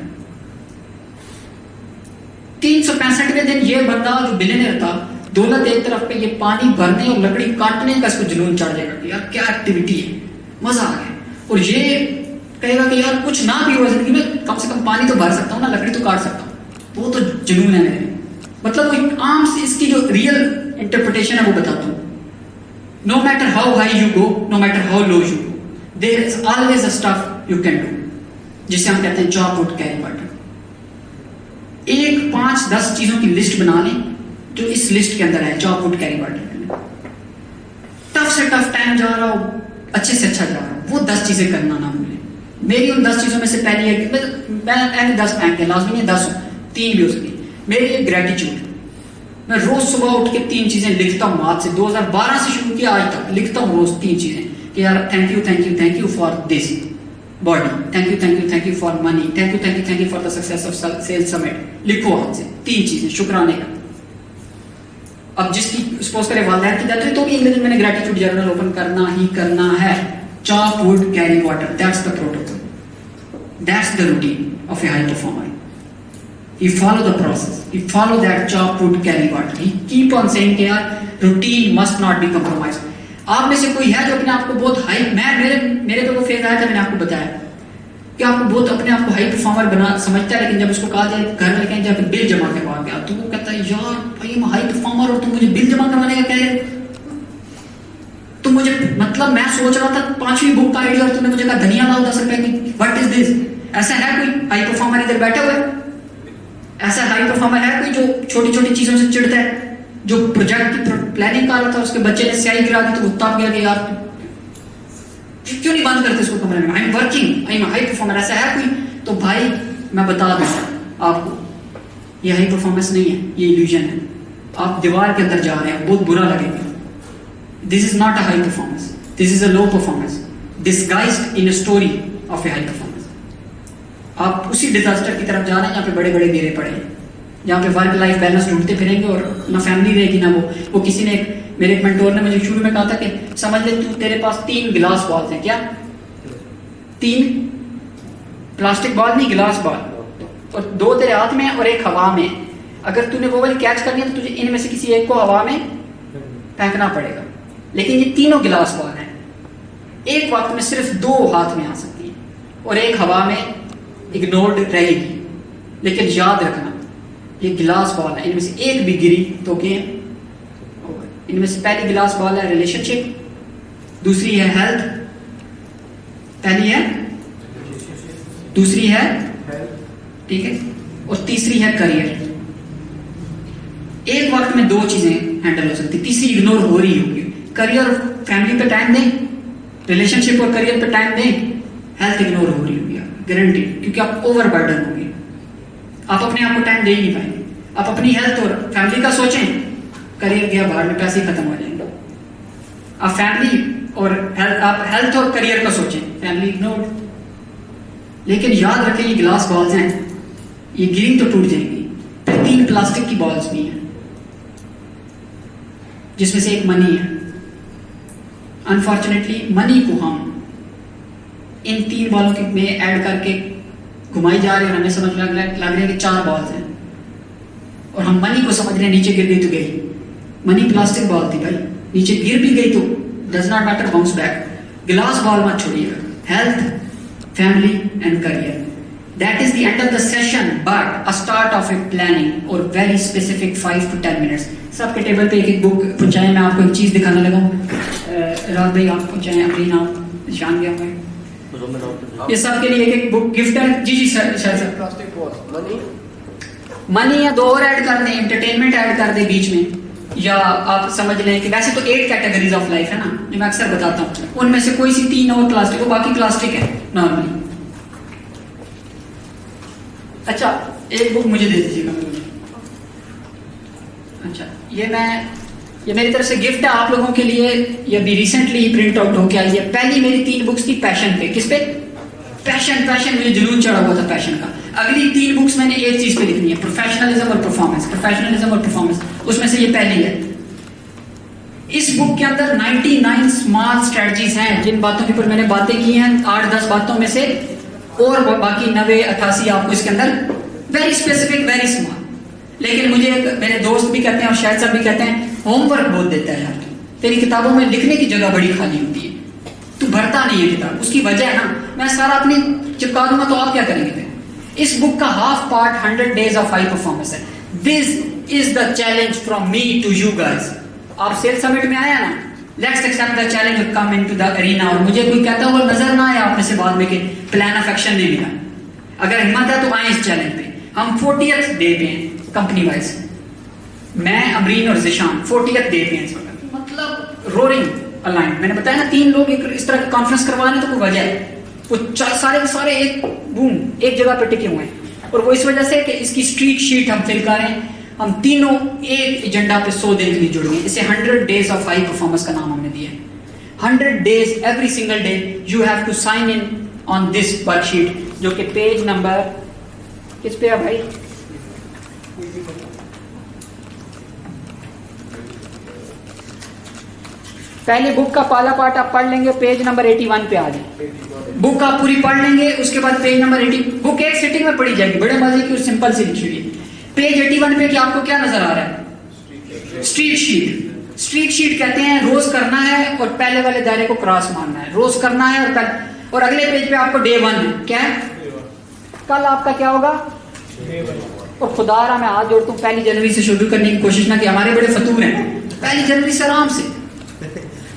Speaker 1: 365वें दिन ये बंदा जो बिलियनर था, दौलत एक तरफ पे, ये पानी भरने और लकड़ी काटने का इसको जुनून चढ़ जाएगा कि यार क्या एक्टिविटी है, मजा आ गया। और ये कहेगा कि यार कुछ ना भी हो जिंदगी में, कम से कम पानी तो भर सकता हूं ना, लकड़ी तो काट सकता हूं, वो तो जुनून है मेरे। मतलब वो आम से इसकी जो रियल इंटरप्रिटेशन है वो बताता हूं। No matter how high you go, no matter how low you go, there is always a stuff you can do, जिसे हम कहते हैं चॉप वुड कैरी वाटर। 1, 5, 10 चीजों की लिस्ट बना लें जो इस लिस्ट के अंदर है, chop wood carry water. Tough से टफ टाइम जा रहा हो, अच्छे से अच्छा जा रहा हो, वो 10 चीजें करना ना भूलें। मेरी उन 10 चीजों में से पहली है कि मैं 10 बैंक है, लाजमी है 10 हो, 3 भी हो सकती। मेरी एक ग्रेटिट्यूड, मैं रोज सुबह उठ के 3 चीजें लिखता हूँ हाथ से। 2012 से शुरू किया आज तक लिखता हूँ रोज 3 चीजें कि यार thank you for this body, thank you for money, thank you for the success of sales summit. लिखो हाथ से 3 चीजें शुक्राने का। अब जिसकी सपोज करे वालदैन की डेथ हुई तो भी इंग्लिश में मैंने ग्रेटिट्यूड जर्नल ओपन करना ही करना है। Chop wood carry water, that's the protocol, that's the routine of A high performer. He follow the process, he follow that chop wood carry water, he keep on saying कि यार routine must not be compromised। आप में से कोई है जो अपने आप को बहुत हाई, मेरे पे वो फेज आया था, मैंने आपको बताया कि आपको बहुत अपने आप को हाई परफॉर्मर बना समझता है, लेकिन जब उसको कहा जाए घर में लेके जब बिल जमा करवा गया तो वो कहता है यार भाई मैं हाई परफॉर्मर और तुम मुझे बिल जमा करवाने का कह रहे हो। तुम मुझे मतलब मैं सोच रहा था 5वीं बुक का आइडिया और तुमने मुझे कहा धनिया लाओ 10 रुपए की, व्हाट इज दिस। ऐसा है कोई हाई परफॉर्मर इधर बैठे हुए? ऐसा हाई परफॉर्मर है कोई जो छोटी छोटी चीजों से चिढ़ता है? जो प्रोजेक्ट की प्लानिंग कर रहा था उसके बच्चे ने स्याही गिरा दी तो उत्ताप गया कि यार क्यों नहीं बंद करते इसको कमरे में, I am working, I am high performer. ऐसा है कोई? तो भाई मैं बता दूं आपको, ये हाई परफॉर्मेंस नहीं है, ये इल्यूजन है। आप दीवार के अंदर जा रहे हैं, बहुत बुरा लगेगा। This is not a high performance, this is a low performance disguised in a story of A high performance. आप उसी डिजास्टर की तरफ जा रहे हैं जहाँ पे बड़े बड़े घेरे पड़े हैं, जहाँ पे वर्क लाइफ बैलेंस ढूंढते फिरेंगे और ना फैमिली रहेगी ना वो किसी ने मेरे एक मेंटोर ने मुझे शुरू में कहा था कि समझ ले तू तेरे पास 3 गिलास बॉल्स हैं। क्या 3 प्लास्टिक बॉल नहीं, गिलास बॉल, और 2 तेरे हाथ में और 1 हवा में। अगर तूने वो वाली कैच करनी है तो तुझे इनमें से किसी एक को हवा में फेंकना पड़ेगा। लेकिन ये तीनों गिलास बॉल हैं, एक वक्त में सिर्फ 2 हाथ में आ सकती है और 1 हवा में इग्नोर्ड रहेगी। लेकिन याद रखना ये गिलास बॉल है, इनमें से एक भी गिरी तो गेम ओवर। इनमें से पहली गिलास बॉल है रिलेशनशिप, दूसरी है हेल्थ, पहली है, दूसरी है ठीक है, और तीसरी है करियर। एक वक्त में 2 चीजें हैंडल हो सकती, तीसरी इग्नोर हो रही होगी। करियर और फैमिली पे टाइम दें, रिलेशनशिप और करियर पे टाइम दें, हेल्थ इग्नोर हो रही होगी आप, गारंटीड, क्योंकि आप ओवर बर्डन होंगे, आप अपने आप को टाइम दे ही नहीं पाएंगे। आप अपनी हेल्थ और फैमिली का सोचें, करियर गया बाहर में, पैसे ही खत्म हो जाएंगे। आप फैमिली और हेल्थ, आप हेल्थ और करियर का सोचें, फैमिली इग्नोर। लेकिन याद रखें, ये ग्लास बॉल्स हैं, ये गिरी तो टूट जाएंगी। फिर 3 प्लास्टिक की बॉल्स भी हैं, जिसमें से एक मनी है। अनफॉर्चुनेटली मनी को हम इन 3 बॉलों में ऐड करके घुमाई जा रहे हैं और हमें समझ लग रहा है कि 4 बॉल्स हैं, और हम मनी को समझ रहे हैं नीचे गिर गई तो गई। मनी प्लास्टिक बॉल थी भाई, नीचे गिर भी गई तो does not matter, bounce back. Glass ball मत छोड़िएगा, health, family and career. That is the end of the session, but a start of a planning और वेरी स्पेसिफिक 5 to 10 मिनट्स। सबके टेबल पे एक बुक पहुंचाएं, मैं आपको एक चीज दिखाने लगा हूँ। रात भाई आप पहुंचाएं, अभी आप निशान गया हुआ, ये सबके लिए एक बुक गिफ्ट है। जी जी sir, sir
Speaker 4: plastic ball,
Speaker 1: money या 2 और ऐड कर दें, एंटरटेनमेंट ऐड कर दें बीच में, या आप समझ लें कि वैसे तो 8 कैटेगरीज ऑफ लाइफ है ना, जो मैं अक्सर बताता हूँ, उनमें से कोई सी 3 और प्लास्टिक हो, बाकी प्लास्टिक है नॉर्मली। अच्छा, एक बुक मुझे दे दीजिएगा। अच्छा, ये मेरी तरफ से गिफ्ट है आप लोगों के लिए। ये अभी रिसेंटली ही प्रिंट आउट होके आई है। पहली मेरी 3 बुक्स थी पैशन पे। किस पे? पैशन। मुझे जुनून चढ़ा हुआ था पैशन का। अगली 3 बुक्स मैंने एक चीज पे लिखनी है, प्रोफेशनलिज्म और परफॉर्मेंस। उसमें से ये पहली है। इस बुक के अंदर 99 स्मॉल स्ट्रेटजीज हैं, जिन बातों के ऊपर मैंने बातें की हैं 8-10 बातों में से, और बाकी 90-88 आपको इसके अंदर वेरी स्पेसिफिक, वेरी स्मॉल। लेकिन मुझे मेरे दोस्त भी कहते हैं और शायद सब भी कहते हैं, होमवर्क बहुत देता है यार, तेरी किताबों में लिखने की जगह बड़ी खाली होती है, तू भरता नहीं है किताब। उसकी वजह है ना, मैं सारा अपनी चिपका दूंगा तो आप क्या करेंगे? इस बुक का half part 100 days of high performance है। This is the challenge from me to you guys. आप सेल्स समिट में आया ना, लेट्स एक्सेप्ट द चैलेंज और कम इनटू द अरीना। और मुझे कोई कहता हुआ नजर ना आया आप में से बाद में कि प्लान ऑफ एक्शन नहीं मिला, अगर हिम्मत है तो आए इस चैलेंज पे। हम 40th डे पे हैं कंपनी वाइज, मैं, अमरीन और जिशान 40th डे पे हैं इस वक्त। मतलब रोरिंग अलाइन। मैंने बताया ना 3 लोग इस तरह की कॉन्फ्रेंस करवा रहे हैं तो कोई वजह है। वो सारे के सारे एक बूम एक जगह पे टिके हुए हैं, और वो इस वजह से कि इसकी स्ट्रीट शीट हम फिल कर रहे हैं। हम तीनों एक एजेंडा पे 100 दिन के लिए जुड़ गए। इसे 100 डेज ऑफ हाई परफॉर्मेंस का नाम हमने दिया है। 100 days, every single day you have to sign in on this worksheet, जो कि पेज नंबर किस पे है भाई? पहले बुक का पहला पार्ट आप पढ़ लेंगे, पेज नंबर 81 पे आ जाए। बुक आप पूरी पढ़ लेंगे, उसके बाद पेज नंबर 80, बुक एक सिटिंग में पढ़ी जाएगी, बड़े मजे की और सिंपल सी लिखी हुई है। पेज 81 पे कि आपको क्या नजर आ रहा है? Street sheet. स्ट्रीट शीट कहते हैं रोज करना है और पहले वाले दायरे को क्रॉस मारना है, रोज करना है। और अगले पेज पे आपको डे 1 है। क्या है? कल आपका क्या होगा? और खुदारा मैं हाथ जोड़ता हूँ, 1 जनवरी से शुरू करने की कोशिश ना कि हमारे बड़े फतूर हैं, 1 जनवरी से आराम से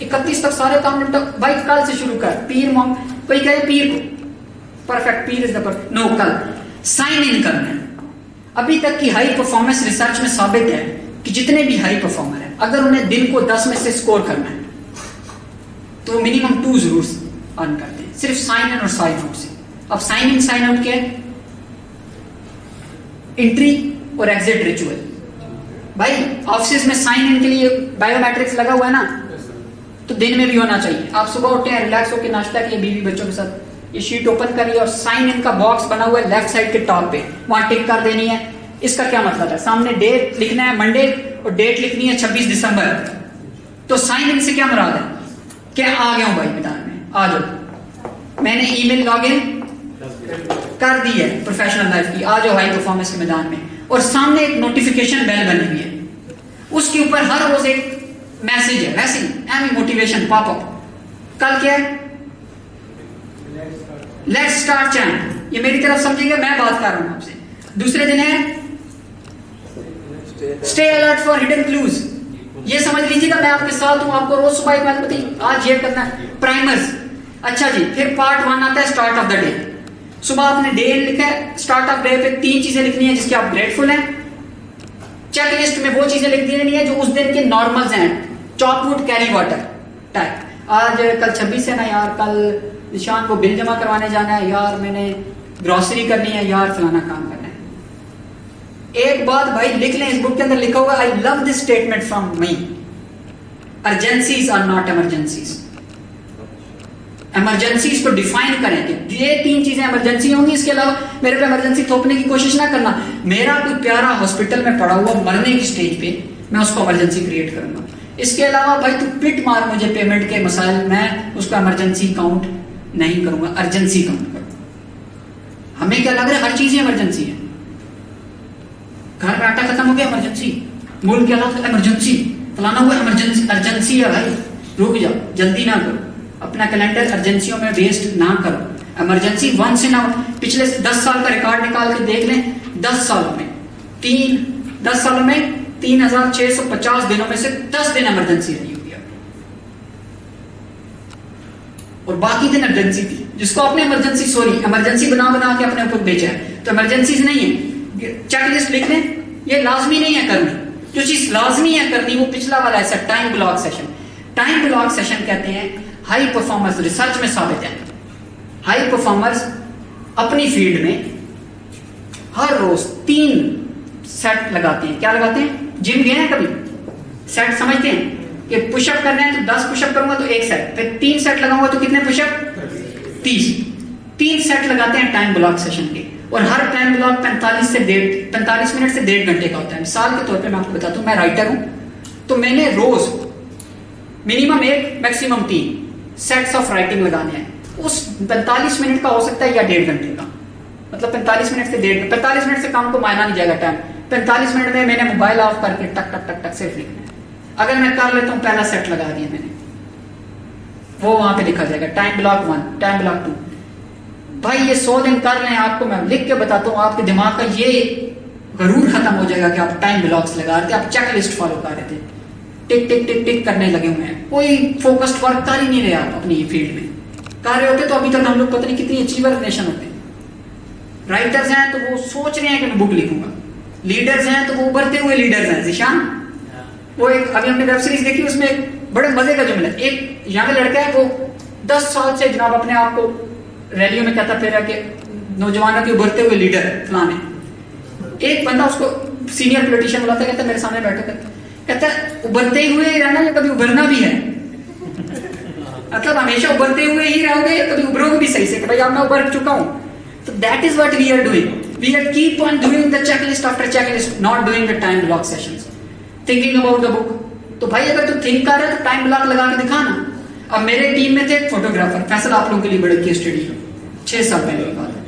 Speaker 1: 31 तक सारे काम निपटा भाई। कल से शुरू कर। पीर मॉम कोई कहे पीर को perfect, Pir is the perfect, no, कल साइन इन करना है। अभी तक की हाई परफॉर्मेंस रिसर्च में साबित है कि जितने भी हाई परफॉर्मर हैं, अगर उन्हें दिन को 10 में से स्कोर करना है तो वो मिनिमम 2 जरूर अर्न करते हैं, सिर्फ साइन इन और साइन आउट से। अब साइन इन साइन आउट क्या है? एंट्री और एग्जिट रिचुअल। भाई ऑफिस में साइन इन के लिए बायोमेट्रिक्स लगा हुआ है ना, तो दिन में भी होना चाहिए। आप सुबह उठते हैं, रिलैक्स होकर नाश्ता किए बीवी बच्चों के साथ, ये शीट ओपन करिए और साइन इन का बॉक्स बना हुआ है लेफ्ट साइड के टॉप पे, वहां टिक कर देनी है। इसका क्या मतलब है? सामने डेट लिखना है मंडे और डेट लिखनी है 26 दिसंबर। तो साइन इन से क्या मुराद है? क्या आ गया हूं भाई मैदान में, आ जाओ। मैंने ईमेल लॉग इन कर दी है प्रोफेशनल लाइफ की, आ जाओ हाई परफॉर्मेंस के मैदान में। और सामने एक नोटिफिकेशन बेल बनी हुई है, उसके ऊपर हर रोज एक मैसेज है, वैसे ही मोटिवेशन पॉपअप। कल क्या है? Let's start chant. ये मेरी तरफ समझिएगा, मैं बात कर रहा हूं आपसे। दूसरे दिन है stay alert for hidden clues. ये समझ लीजिएगा मैं आपके साथ हूं, आपको रोज सुबह एक बात बताइए, आज ये करना है। प्राइमर्स। अच्छा जी, फिर पार्ट 1 आता है स्टार्ट ऑफ द डे। सुबह आपने डे लिखा है, स्टार्ट ऑफ डे पे 3 चीजें लिखनी है जिसके आप ग्रेटफुल हैं। चेक लिस्ट में वो चीजें लिख देनी है जो उस दिन के नॉर्मल्स हैं, chop wood carry water type.
Speaker 5: आज कल 26 है ना यार, कल निशान को बिल जमा करवाने जाना है यार, मैंने ग्रॉसरी करनी है यार, फलाना काम करना है। एक बात भाई लिख लें, इस बुक के अंदर लिखा हुआ, I love this statement from me, urgencies are not emergencies. Emergencies को डिफाइन करें कि ये 3 चीजें इमरजेंसी होंगी, इसके अलावा मेरे पे इमरजेंसी थोपने की कोशिश ना करना। मेरा कोई प्यारा हॉस्पिटल में पड़ा हुआ मरने की स्टेज पे, मैं उसको इमरजेंसी क्रिएट करूंगा। इसके अलावा भाई तू पिट मार मुझे पेमेंट के मसाइल, मैं उसका इमरजेंसी काउंट नहीं करूंगा, अर्जेंसी काउंट करूंगा। हमें क्या लग रहा है, हर चीज इमरजेंसी है। घर में आटा खत्म हो गया, इमरजेंसी। मुल्क के हालात इमरजेंसी, फलाना हुआ इमरजेंसी, अर्जेंसी है भाई, रुक जाओ, जल्दी ना करो, अपना कैलेंडर अर्जेंसियों में वेस्ट ना करो। इमरजेंसी वंस इन आवर, पिछले 10 साल का रिकॉर्ड निकाल के देख लें, 10 सालों में 3650 दिनों में से 10 दिन इमरजेंसी रही होगी, और बाकी दिन अर्जेंसी थी, जिसको आपने इमरजेंसी बना के अपने ऊपर बेचा है। तो इमरजेंसीज नहीं है, चेकलिस्ट लिख लें, ये लाजमी नहीं है करनी। जो चीज लाजमी है करनी वो पिछला वाला है, time block session. Time block session कहते हैं हाई परफॉर्मर्स, रिसर्च में साबित है, हाई परफॉर्मर्स अपनी फील्ड में हर रोज 3 सेट लगाते हैं। क्या लगाते हैं? जिम गए हैं कभी? सेट समझते हैं कि पुशअप करने हैं तो 10 पुशअप करूंगा तो 1 सेट, फिर 3 सेट लगाऊंगा तो कितने पुशअप? 30। 3 सेट लगाते हैं टाइम ब्लॉक सेशन के, और हर टाइम ब्लॉक 45 मिनट से 1.5 घंटे का होता है। मिसाल के तौर पे मैं आपको बताता हूं, मैं राइटर हूं, तो मैंने रोज minimum 1 maximum 3 sets of writing लगाने हैं। उस 45 मिनट का हो सकता है या 1.5 घंटे का, मतलब 45 मिनट से 45 मिनट से काम को मायना नहीं जाएगा टाइम। 45 मिनट में मैंने मोबाइल ऑफ करके टक टक टक टक सिर्फ लिखना है। अगर मैं कर लेता हूं, पहला सेट लगा दिया मैंने, वो वहां पे लिखा जाएगा टाइम ब्लॉक 1, टाइम ब्लॉक 2। भाई ये 100 दिन कर लें, आपको मैं लिख के बताता हूं, आपके दिमाग का ये गरूर खत्म हो जाएगा कि आप टाइम ब्लॉक्स लगा रहे थे, आप चेकलिस्ट फॉलो कर रहे थे, टिक टिक टिक टिक करने लगे हुए हैं, कोई फोकस्ड वर्क कर ही नहीं रहे आप अपनी फील्ड में। कर रहे होते तो अभी तक हम लोग पता नहीं कितनी अचीवर नेशन होते। राइटर्स हैं तो वो सोच रहे हैं कि मैं बुक लिखूंगा, लीडर्स हैं तो वो उभरते हुए लीडर्स हैं। जिशान, वो एक अभी हमने वेब सीरीज देखी, उसमें एक बड़े मजे का जुमला, एक यंग लड़का है, वो 10 साल से जनाब अपने आप को रैलियों में कहता फिर कि नौजवानों के उभरते हुए लीडर फलाने। एक बंदा उसको सीनियर पॉलिटिशियन बुलाता, कहता मेरे सामने बैठो, कहता उभरते हुए रहना या कभी उभरना भी है, मतलब हमेशा उभरते हुए ही रहोगे, कभी उभरोगे भी सही से कि भाई अब मैं उभर चुका हूं। तो that is what we are doing, we are keep on doing the checklist after checklist, not doing the time block sessions, thinking about the book. तो भाई अगर तुम थिंक कर रहे हो तो टाइम ब्लॉक लगा के दिखाना। अब मेरे टीम में थे एक फोटोग्राफर, फैसल आप लोगों के लिए बड़े केस स्टडी है, 6 साल पहले की बात है।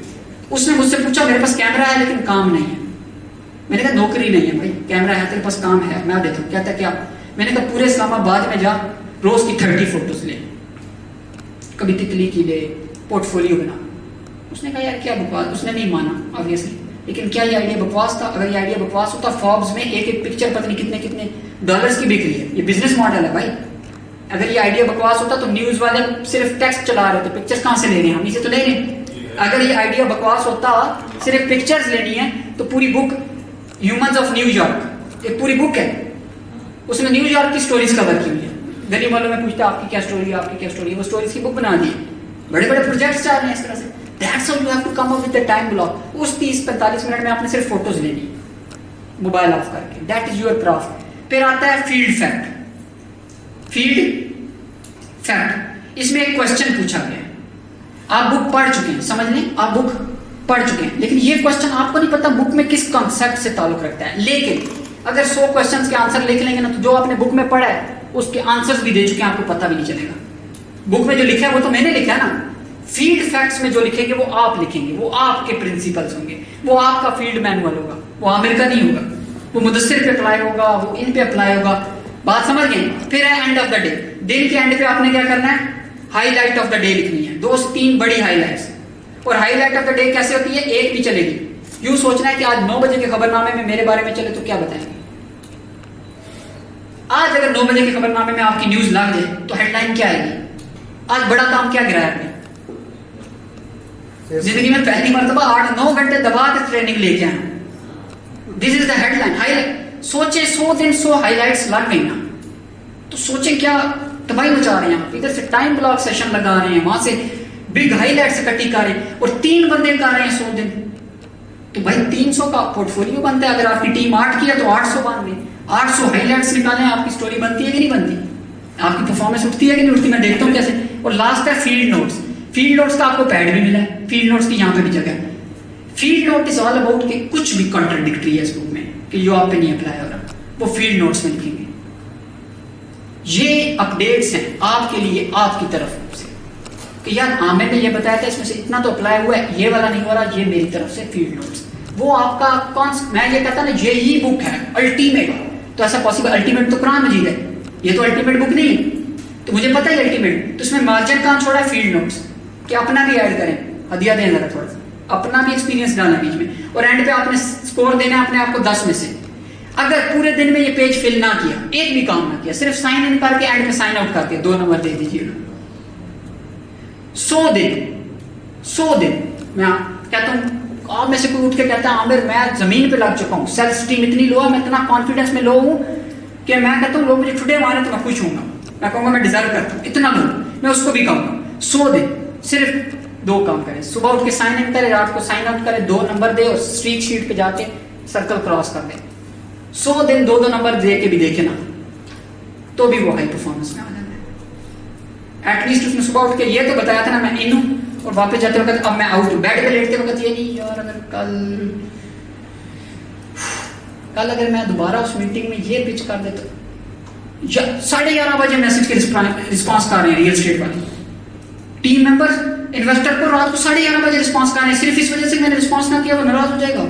Speaker 5: उसने मुझसे पूछा मेरे पास कैमरा है लेकिन काम नहीं है। मैंने कहा नौकरी नहीं है भाई, कैमरा है तेरे पास, काम है मैं देता हूँ। कहता क्या? मैंने कहा पूरे इस्लामाबाद में जा, रोज की 30 फोटोज ले, कभी तितली की ले, पोर्टफोलियो बना। उसने कहा यार क्या बकवास, उसने नहीं माना ऑब्वियसली, लेकिन क्या ये आइडिया बकवास था? अगर ये आइडिया बकवास होता, फॉर्ब्स में एक पिक्चर पता नहीं कितने कितने डॉलर्स की बिक रही है, ये बिजनेस मॉडल है भाई। अगर ये आइडिया बकवास होता तो न्यूज वाले सिर्फ टेक्स्ट चला रहे थे, पिक्चर्स कहां से ले रहे हैं, हम इसे तो ले रहे हैं। अगर ये आइडिया बकवास होता, सिर्फ पिक्चर्स लेनी है, तो पूरी बुक ह्यूमंस ऑफ न्यूयॉर्क, एक पूरी बुक है, उसने न्यूयॉर्क की स्टोरीज कवर की हुई है। गली वालों में पूछता आपकी क्या स्टोरी है, आपकी क्या स्टोरी है, वो स्टोरीज की बुक बना दी। बड़े बड़े प्रोजेक्ट्स चल रहे हैं इस तरह से। That's how you have to come up with the time block. उस 30-45 मिनट में आपने सिर्फ फोटोज लेनी, मोबाइल ऑफ करके, दैट इज योर क्राफ्ट। फिर आता है फील्ड फैक्ट। फील्ड फैक्ट, इसमें एक क्वेश्चन पूछा गया है, आप बुक पढ़ चुके हैं, समझ लें आप बुक पढ़ चुके हैं, लेकिन ये क्वेश्चन आपको नहीं पता बुक में किस कॉन्सेप्ट से ताल्लुक रखता है। लेकिन अगर 100 क्वेश्चंस के आंसर लिख लेंगे ना, तो जो आपने बुक में पढ़ा है उसके आंसर्स भी दे चुके हैं, आपको पता भी नहीं चलेगा। बुक में जो लिखा है वो तो मैंने लिखा है ना। फील्ड फैक्ट्स में जो लिखेंगे वो आप लिखेंगे, वो आपके प्रिंसिपल्स होंगे, वो आपका फील्ड मैनुअल होगा, वो आमिर का नहीं होगा, वो मुदस्सिर पे अप्लाई होगा, वो इन पे अप्लाई होगा। बात समझ गए? फिर है एंड ऑफ द डे। दिन के एंड पे आपने क्या करना है? हाईलाइट ऑफ द डे लिखनी है, 2 से 3 बड़ी हाईलाइट्स। और हाईलाइट ऑफ द डे कैसे होती है? एक भी चलेगी। यूं सोचना है कि आज 9 बजे के खबरनामे में मेरे बारे में चले तो क्या बताएंगे। आज अगर 9 बजे के खबरनामे में आपकी न्यूज लग जाए तो हेडलाइन क्या आएगी? आज बड़ा काम क्या गिराया आपने? जिंदगी में पहली मर्तबा 8-9 घंटे दबा के ट्रेनिंग लेके आए, this is the headline. Highlight सोचे 100 दिन 100 हाईलाइट्स लग गई ना, तो सोचे क्या तबाही मचा रहे हैं आप, इधर से टाइम ब्लॉक सेशन लगा रहे हैं, वहां से बिग हाईलाइट्स इकट्ठी कर रहे हैं और 3 बंदे कर रहे हैं 100 दिन, तो भाई 300 का पोर्टफोलियो बनता है। अगर आपकी टीम 8 की है तो 800 बांध लें, 800 हाईलाइट्स निकालें, आपकी स्टोरी बनती है कि नहीं बनती, आपकी परफॉर्मेंस उठती है कि नहीं उठती, मैं देखता हूँ कैसे। और लास्ट है फील्ड नोट्स। फील्ड नोट्स का आपको पैड भी मिला है, फील्ड नोट्स की यहाँ पे भी जगह है। Field note is all about कि कुछ भी कॉन्ट्राडिक्टरी है इस बुक में कि जो आप पे नहीं अप्लाई हो रहा, वो फील्ड नोट्स में लिखेंगे। ये अपडेट्स हैं आपके लिए आपकी तरफ से कि यार आमिर ने ये बताया था इसमें से इतना तो अप्लाई हुआ है, ये वाला नहीं हो रहा, ये मेरी तरफ से फील्ड नोट्स। वो आपका कौन, मैं ये कहता ना ये बुक है अल्टीमेट, तो ऐसा पॉसिबल, अल्टीमेट तो कुरान मजीद है, ये तो अल्टीमेट बुक नहीं है, तो मुझे पता है अल्टीमेट, तो इसमें मार्जिन कहाँ छोड़ा है, फील्ड नोट्स, कि अपना भी ऐड करें, हदिया दें जरा थोड़ा सा, अपना भी एक्सपीरियंस डालना बीच में, और एंड पे आपने स्कोर देना है अपने आप को 10 में से। अगर पूरे दिन में ये पेज फिल ना किया, एक भी काम ना किया, सिर्फ साइन इन करके एंड पे साइन आउट करके 2 नंबर दे दीजिएगा। 100 दिन मैं कहता हूँ, आप में से कोई उठ के कहता है आमिर मैं जमीन पे लग चुका हूँ, सेल्फ स्टीम इतनी लो है, मैं इतना कॉन्फिडेंस में लो हूँ कि मैं कहता हूँ लोग मुझे छुट्टे मारे तो मैं खुश हूँ, मैं कहूँगा मैं डिजर्व करता हूँ, इतना लो, मैं उसको भी कहूँगा। 100 दिन सिर्फ 2 काम करें, सुबह उठ के साइन इन करें, रात को साइन आउट करें, 2 नंबर दे और स्ट्रीक शीट पे जाके सर्कल क्रॉस कर दे। 100 दिन 2-2 नंबर दे के भी देखे ना, तो भी वो हाई परफॉर्मेंस में आ जाता है। एटलीस्ट उसने सुबह उठ के ये तो बताया था ना मैं इन हूँ, और वापस जाते वक्त अब मैं आउट, बेड पे लेटते वक्त ये नहीं यार अगर कल अगर मैं दोबारा उस मीटिंग में ये पिच कर दे तो 11:30 बजे मैसेज के रिस्पॉन्स कर रहे हैं रियल एस्टेट वाले टीम मेंबर्स, इन्वेस्टर को रात को 11:30 बजे रिस्पॉन्स कर रहे हैं, सिर्फ इस वजह से मैंने रिस्पॉन्स ना किया वो नाराज हो जाएगा।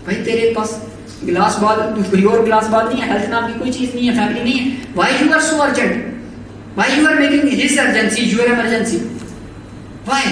Speaker 5: भाई तेरे पास गिलास बॉल, कोई और गिलास बॉल नहीं है, हेल्थ नाम की कोई चीज नहीं है, फैमिली नहीं है, why you are so urgent, why you are making his urgency your emergency, why,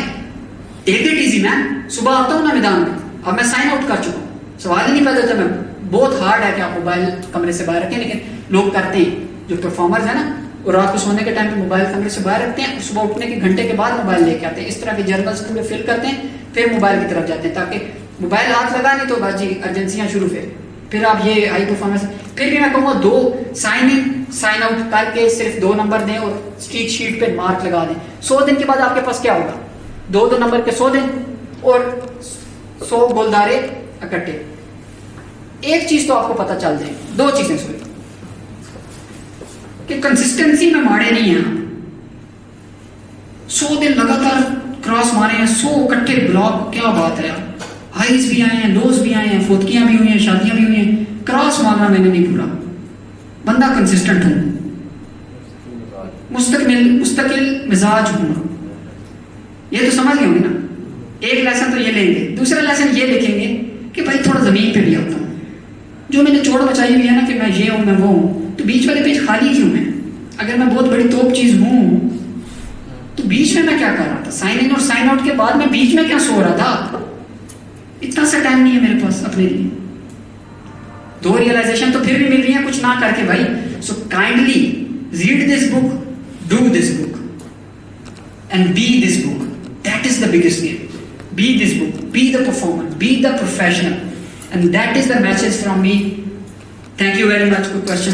Speaker 5: take it easy man. सुबह आता हूँ ना मैदान में, अब मैं साइन आउट कर चुका हूँ, सवाल ही नहीं पैदा होता। मैं बहुत हार्ड है कि आप मोबाइल कमरे से बाहर रखें, लेकिन लोग करते हैं, जो परफॉर्मर्स है ना, वो रात को सोने के टाइम पे मोबाइल कमरे से बाहर रखते हैं, सुबह उठने के घंटे के बाद मोबाइल लेके आते हैं, इस तरह के जर्नल्स पूरे फिल करते हैं, फिर मोबाइल की तरफ जाते हैं, ताकि मोबाइल हाथ लगा नहीं तो बाजी अर्जेंसियां शुरू, फिर आप ये हाई परफॉर्मेंस। फिर भी मैं कहूँगा 2 साइन इन साइन आउट करके सिर्फ 2 नंबर दें और स्ट्रीक शीट पे मार्क लगा दें। 100 दिन के बाद आपके पास क्या होगा, 2-2 नंबर के 100 दिन और 100 गोलदारे इकट्ठे। एक चीज तो आपको पता चल जाए, 2 चीजें सुनिए कि कंसिस्टेंसी में मारे नहीं है आप। 100 दिन लगातार क्रॉस मारे हैं, 100 इकट्ठे ब्लॉक, क्या बात है यार, हाइज भी आए हैं, लोज भी आए हैं, फुदकियां भी हुई हैं, शादियां भी हुई हैं, क्रॉस मारना मैंने नहीं पूरा, बंदा कंसिस्टेंट हूं, मुस्तकिल मिजाज हूं, ये तो समझ गए होंगे ना। एक लेसन तो ये लेंगे, दूसरा लेसन ये लिखेंगे कि भाई थोड़ा जमीन पे भी आता हूं, जो मैंने चोट मचाई हुई है ना कि मैं ये हूं मैं वो हूं, तो बीच वाले पेज खाली क्यों है? अगर मैं बहुत बड़ी तोप चीज हूं तो बीच में मैं क्या कर रहा था, साइन इन और साइन आउट के बाद मैं बीच में क्या सो रहा था? इतना सा टाइम नहीं है मेरे पास अपने लिए। 2 रियलाइजेशन तो फिर भी मिल रही है कुछ ना करके भाई। So kindly read this book, do this book and be this book, that is the biggest game. Be this book, be the performer, be the professional, and that is the message from me. Thank you very much. Good question.